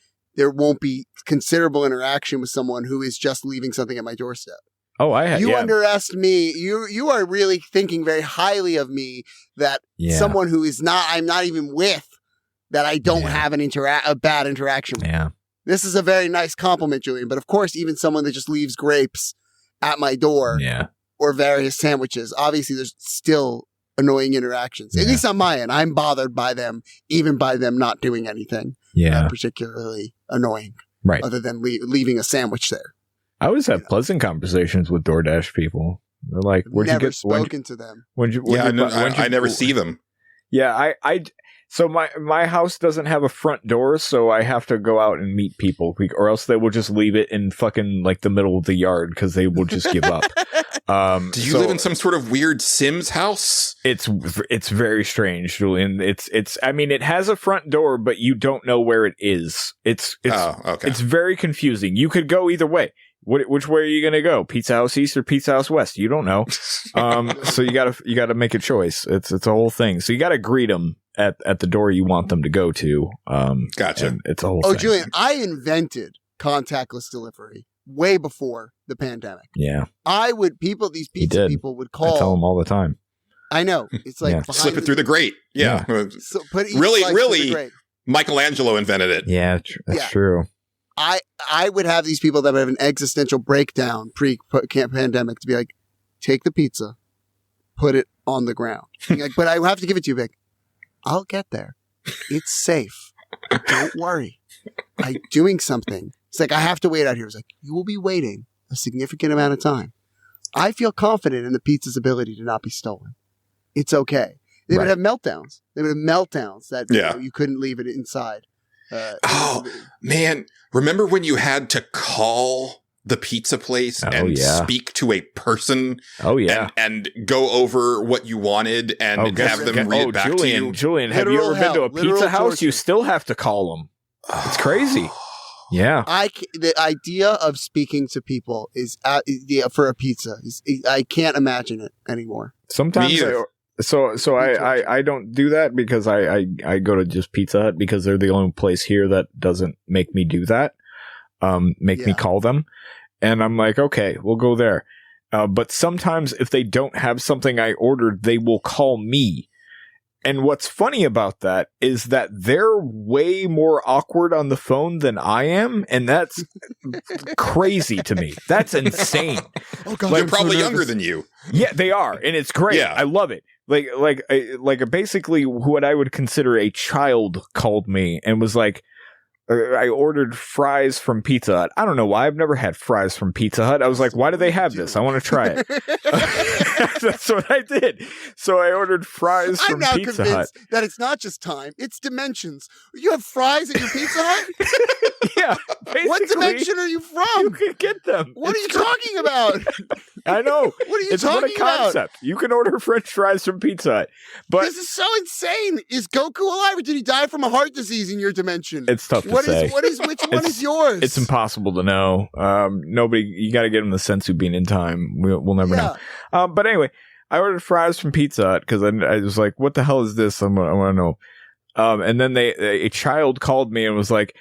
considerable interaction with someone who is just leaving something at my doorstep. Oh, you underestimate me. You are really thinking very highly of me that someone who is I'm not even with, that I don't have a bad interaction with. Yeah. This is a very nice compliment, Julian. But of course, even someone that just leaves grapes at my door or various sandwiches, obviously there's still annoying interactions. At least on my end, I'm bothered by them, even by them not doing anything particularly annoying, right? Other than leaving a sandwich there. I always have pleasant conversations with DoorDash people. They're like, never spoken to them. I never see them. Yeah, so my house doesn't have a front door, so I have to go out and meet people, or else they will just leave it in fucking like the middle of the yard because they will just give up. Do you live in some sort of weird Sims house? It's very strange, Julian. I mean, it has a front door, but you don't know where it is. It's very confusing. You could go either way. Which way are you going to go? Pizza House East or Pizza House West? You don't know. So you gotta make a choice. It's a whole thing. So you gotta greet them at the door you want them to go to. Gotcha. It's a whole thing. Julian, I invented contactless delivery way before the pandemic. Yeah. These pizza people would call. I tell them all the time. I know. It's like slip it through the grate. Yeah. So put really, Michelangelo invented it. Yeah, that's true. I would have these people that have an existential breakdown pre-pandemic to be like, take the pizza, put it on the ground. Like, but I have to give it to you, Vic. I'll get there. It's safe. Don't worry. I'm doing something. It's like, I have to wait out here. It's like, you will be waiting a significant amount of time. I feel confident in the pizza's ability to not be stolen. It's okay. They would have meltdowns. That you couldn't leave it inside. Man, remember when you had to call the pizza place and speak to a person? And go over what you wanted and have them read it back to you? Julian, have you ever been to a pizza house? You still have to call them. It's crazy. Yeah. The idea of speaking to people is for a pizza. I can't imagine it anymore. Sometimes I don't do that because I go to just Pizza Hut because they're the only place here that doesn't make me do that. Me call them. And I'm like, okay, we'll go there. But sometimes if they don't have something I ordered, they will call me. And what's funny about that is that they're way more awkward on the phone than I am. And that's crazy to me. That's insane. Oh God, they're probably younger than you. Yeah, they are. And it's great. Yeah. I love it. Like basically what I would consider a child called me and was like, I ordered fries from Pizza Hut. I don't know why. I've never had fries from Pizza Hut. I was like, why do they have this? I want to try it. That's what I did. So I ordered fries from Pizza Hut. I'm now convinced that it's not just time, it's dimensions. You have fries at your Pizza Hut? Yeah. What dimension are you from? You can get them. What are you talking about? I know. What are you talking about? You can order French fries from Pizza Hut. But this is so insane. Is Goku alive or did he die from a heart disease in your dimension? It's tough to say. Which one is yours? It's impossible to know. You got to get him the sensu bean in time. We'll never know. But anyway, I ordered fries from Pizza Hut because I was like, what the hell is this? I want to know. And then a child called me and was like,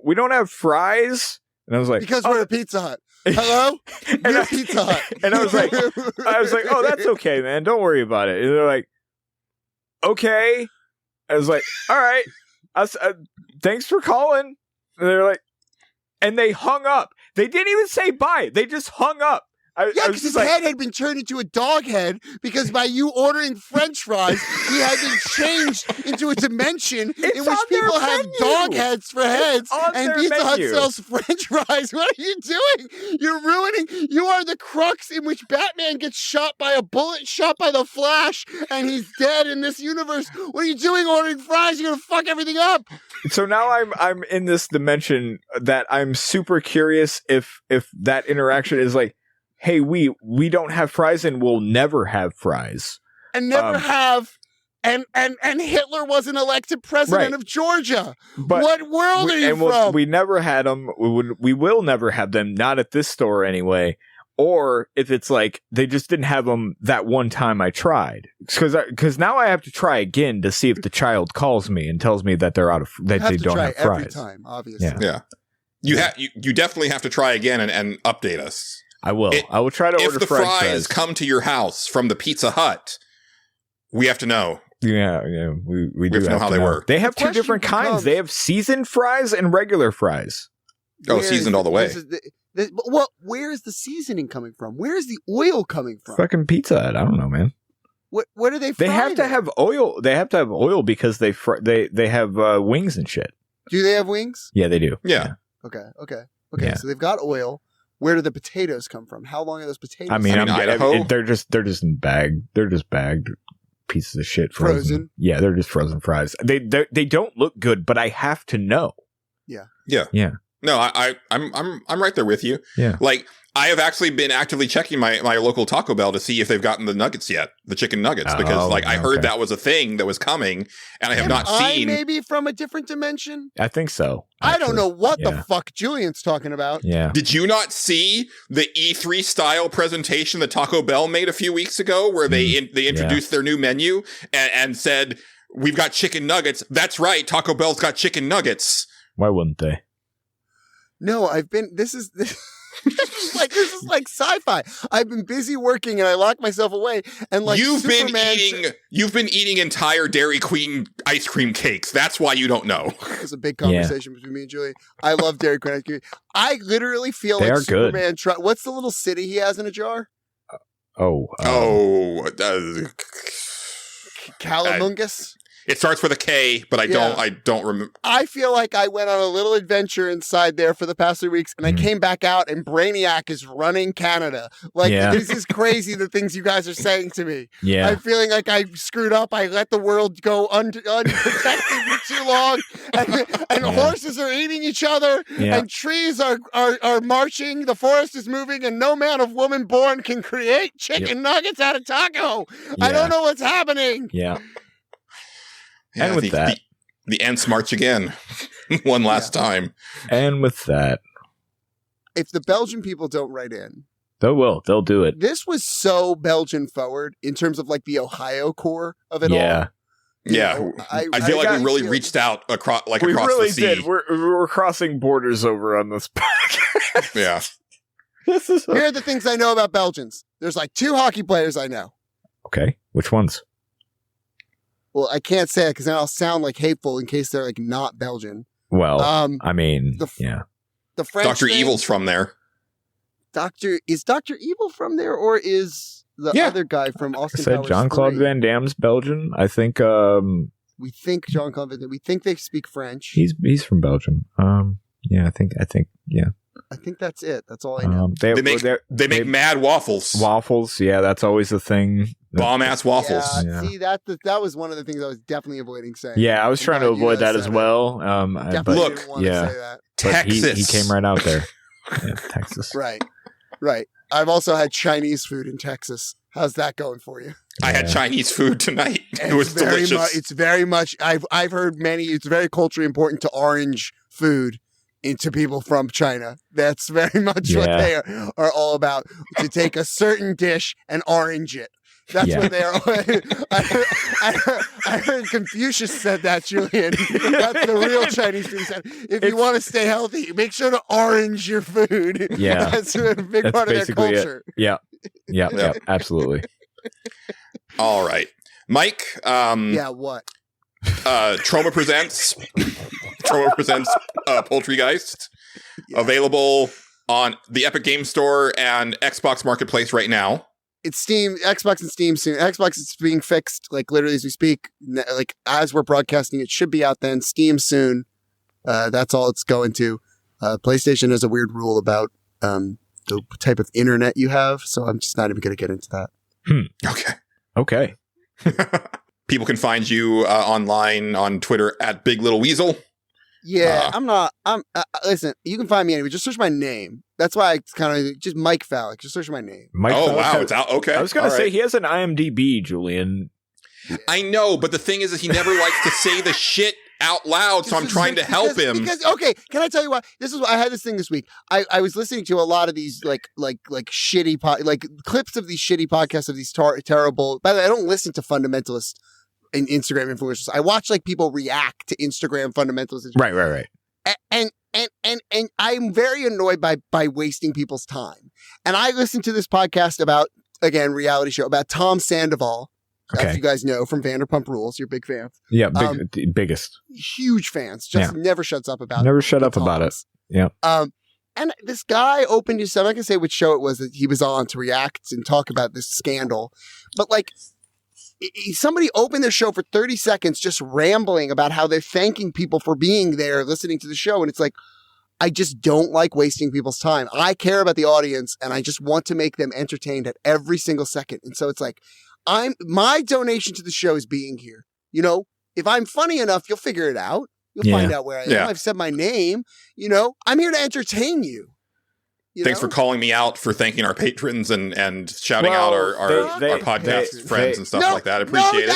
we don't have fries. And I was like, because we're at Pizza Hut. Hello? We're at Pizza Hut. And I was like, oh, that's okay, man. Don't worry about it. And they're like, okay. I was like, all right. Thanks for calling. And they're like, and they hung up. They didn't even say bye. They just hung up. because his head had been turned into a dog head because by you ordering French fries, he had been changed into a dimension in which people have dog heads for heads, and Pizza Hut sells French fries. What are you doing? You're ruining. You are the crux in which Batman gets shot by a bullet, shot by the Flash, and he's dead in this universe. What are you doing ordering fries? You're gonna fuck everything up. So now I'm in this dimension that I'm super curious if that interaction is like, hey, we don't have fries and we'll never have fries. And never have. And Hitler wasn't elected president of Georgia. But what world are you from? We never had them. We will never have them. Not at this store anyway. Or if it's like they just didn't have them that one time I tried, because now I have to try again to see if the child calls me and tells me that they're out of they don't have fries every time. Obviously, yeah. You definitely have to try again and update us. I will. I will try to order if the fries come to your house from the Pizza Hut. We have to know. Yeah, we do have to know how they work. They have two different kinds. They have seasoned fries and regular frise. Seasoned all the way. Well, where is the seasoning coming from? Where is the oil coming from? Fucking Pizza Hut. I don't know, man. What are they? They have to have oil. They have to have oil because they have wings and shit. Do they have wings? Yeah, they do. Yeah. Okay. Yeah. So they've got oil. Where do the potatoes come from? How long are those potatoes? I mean, Idaho. They're just bagged. They're just bagged pieces of shit. Frozen. Yeah, they're just frozen fries. They don't look good, but I have to know. Yeah. No, I'm right there with you. Yeah. Like, I have actually been actively checking my local Taco Bell to see if they've gotten the nuggets yet, the chicken nuggets, because I heard that was a thing that was coming, and I have not seen. Maybe from a different dimension. I think so. Actually. I don't know what the fuck Julian's talking about. Yeah. Did you not see the E3 style presentation that Taco Bell made a few weeks ago, where they introduced their new menu and said, "We've got chicken nuggets." That's right, Taco Bell's got chicken nuggets. Why wouldn't they? No, this is like sci-fi. I've been busy working and I locked myself away. And like you've been eating entire Dairy Queen ice cream cakes. That's why you don't know. It's a big conversation between me and Julian. I love Dairy Queen ice cream. I literally feel like Superman. What's the little city he has in a jar? Calamungus. It starts with a K, but I don't remember. I feel like I went on a little adventure inside there for the past 3 weeks, and I came back out, and Brainiac is running Canada. This is crazy, the things you guys are saying to me. Yeah. I'm feeling like I screwed up. I let the world go unprotected for too long, and horses are eating each other, and trees are marching, the forest is moving, and no man of woman born can create chicken nuggets out of taco. I don't know what's happening. Yeah. Yeah, and with that, the Ents march again, one last time. And with that, if the Belgian people don't write in, they'll do it. This was so Belgian forward in terms of like the Ohio core of it all. Yeah. I feel like we really reached out across the sea. We really did. We're crossing borders over on this podcast. Yeah. Here are the things I know about Belgians. There's like 2 hockey players I know. Okay. Which ones? Well, I can't say it because then I'll sound like hateful in case they're like not Belgian. Well, I mean, the French Dr. Evil's from there. Is Dr. Evil from there, or is the other guy from Austin Powers? I said Jean-Claude Van Damme's Belgian. I think. We think Jean-Claude Van Damme. We think they speak French. He's from Belgium. Yeah, I think. Yeah. I think that's it. That's all I know. They make mad waffles. Waffles, yeah, that's always a thing. Bomb ass waffles. Yeah. See, that was one of the things I was definitely avoiding saying. Yeah, I was trying to avoid that as well. Definitely didn't want to say that. Texas. He came right out there. Yeah, Texas. Right. I've also had Chinese food in Texas. How's that going for you? I had Chinese food tonight. It was delicious. It's very much. I've heard many. It's very culturally important to orange food into people from China. That's very much what they are all about. To take a certain dish and orange it. That's what they are. I heard Confucius said that, Julian. That's the real Chinese food. He said, if you want to stay healthy, make sure to orange your food. Yeah. That's a big part of their culture. Yeah, absolutely. All right. Mike. What? Troma Presents Poultrygeist. Available on the Epic Game Store and Xbox Marketplace right now. It's Steam, Xbox and Steam soon. Xbox is being fixed, like literally as we speak. Like as we're broadcasting, it should be out then. Steam soon. That's all it's going to. PlayStation has a weird rule about the type of internet you have, so I'm just not even going to get into that. Okay. People can find you online on Twitter at Big Little Weasel. Yeah, listen, you can find me anyway. Just search my name. That's why it's kind of just Mike Fallek. Just search my name. Mike Fallek. It's out. Okay. I was going to say he has an IMDb, Julian. I know, but the thing is that he never likes to say the shit out loud, so I'm trying to help him. Okay, can I tell you what? I had this thing this week. I was listening to a lot of these like shitty clips of these shitty podcasts of these terrible. By the way, I don't listen to fundamentalist and Instagram influencers. I watch like people react to Instagram fundamentalists. Right. And I'm very annoyed by wasting people's time. And I listened to this podcast about, again, reality show about Tom Sandoval. Okay. As you guys know from Vanderpump Rules, you're big fans. Yeah, biggest. Huge fans. Just never shuts up about it. Never shut up about it. Yeah. And this guy opened his, I'm not going to say which show it was that he was on to react and talk about this scandal. But like, somebody opened their show for 30 seconds just rambling about how they're thanking people for being there, listening to the show. And it's like, I just don't like wasting people's time. I care about the audience and I just want to make them entertained at every single second. And so it's like, my donation to the show is being here. You know, if I'm funny enough, you'll figure it out. You'll find out where I am. I've said my name. You know, I'm here to entertain you. Thanks for calling me out for thanking our patrons and shouting out our podcast friends and stuff like that. I appreciate it.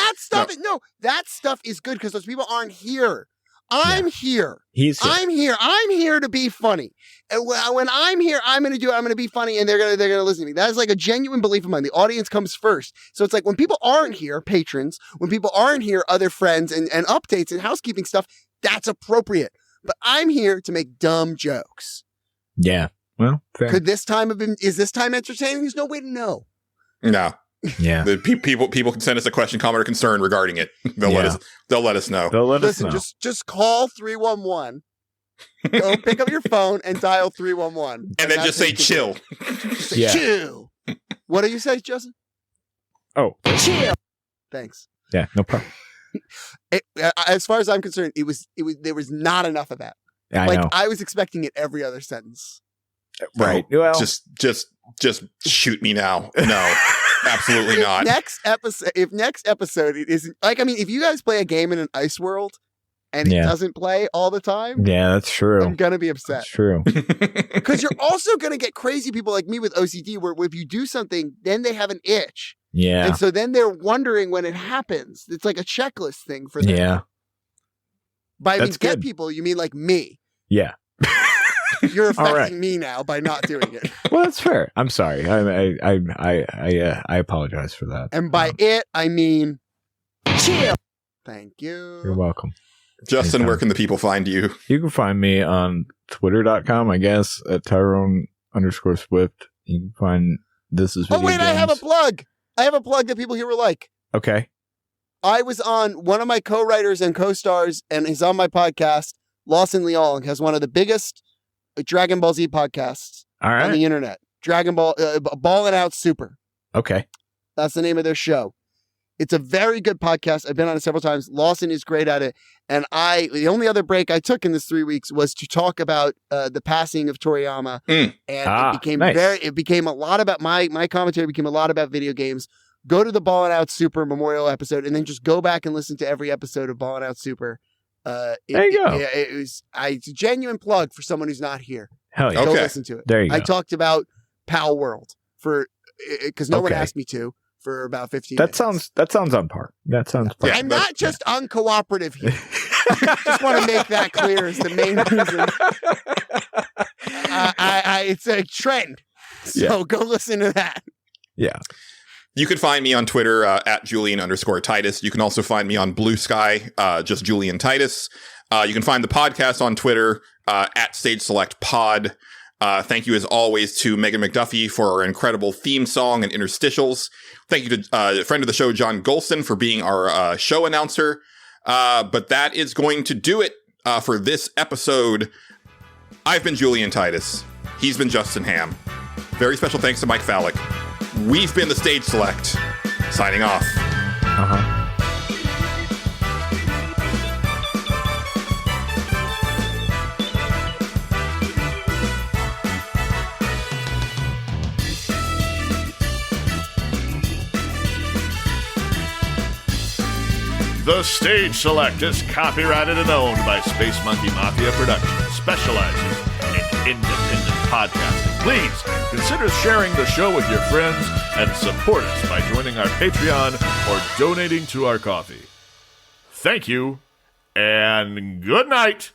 That stuff is good because those people aren't here. I'm here. He's here. I'm here. I'm here to be funny. And when I'm here, I'm going to be funny and they're going to listen to me. That is like a genuine belief of mine. The audience comes first. So it's like when people aren't here, patrons, when people aren't here, other friends and updates and housekeeping stuff, that's appropriate. But I'm here to make dumb jokes. Yeah. Well, fair. Is this time entertaining? There's no way to know. No. Yeah. People can send us a question, comment, or concern regarding it. They'll let us know. Listen, just call 311. Go pick up your phone and dial 311. And then just say chill. Chill. What do you say, Justin? Oh. Chill. Thanks. Yeah, no problem. As far as I'm concerned, there was not enough of that. I know. I was expecting it every other sentence. Right. Oh, well, just shoot me now. No, absolutely not. If next episode it isn't if you guys play a game in an ice world and it doesn't play all the time, that's true. I'm gonna be upset. That's true. Because you're also gonna get crazy people like me with OCD, where if you do something, then they have an itch. Yeah. And so then they're wondering when it happens. It's like a checklist thing for them. Yeah. By get people, you mean like me? Yeah. You're affecting me now by not doing it. Well, that's fair. I'm sorry. I apologize for that. And by I mean chill. Thank you. You're welcome. Justin, where can the people find you? You can find me on twitter.com, I guess, at Tyrone_Swift. You can find This Is Video Games. I have a plug. I have a plug that people here will like. Okay. I was on one of my co-writers and co-stars, and he's on my podcast. Lawson Leong has one of the biggest Dragon Ball Z podcasts on the internet. Dragon Ball, Ballin Out SUPER. Okay. That's the name of their show. It's a very good podcast. I've been on it several times. Lawson is great at it. And the only other break I took in this 3 weeks was to talk about the passing of Toriyama. And it became a lot about my commentary became a lot about video games. Go to the Ballin Out SUPER memorial episode and then just go back and listen to every episode of Ballin Out SUPER. There you go. It's a genuine plug for someone who's not here. Hell yeah. Go listen to it. There you go. I talked about Pal World because no one asked me to for about 15 minutes. That sounds on par. That sounds par. I'm not just uncooperative here. Just want to make that clear as the main reason. It's a trend. So go listen to that. Yeah. You can find me on Twitter at Julian_Titus. You can also find me on Blue Sky, just Julian Titus. You can find the podcast on Twitter at Stage Select Pod. Thank you, as always, to Megan McDuffie for our incredible theme song and interstitials. Thank you to a friend of the show, John Gholson, for being our show announcer. But that is going to do it for this episode. I've been Julian Titus. He's been Justin Ham. Very special thanks to Mike Fallek. We've been the Stage Select. Signing off. The Stage Select is copyrighted and owned by Space Monkey Mafia Productions, specializing in independent podcasting. Please consider sharing the show with your friends and support us by joining our Patreon or donating to our coffee. Thank you, and good night.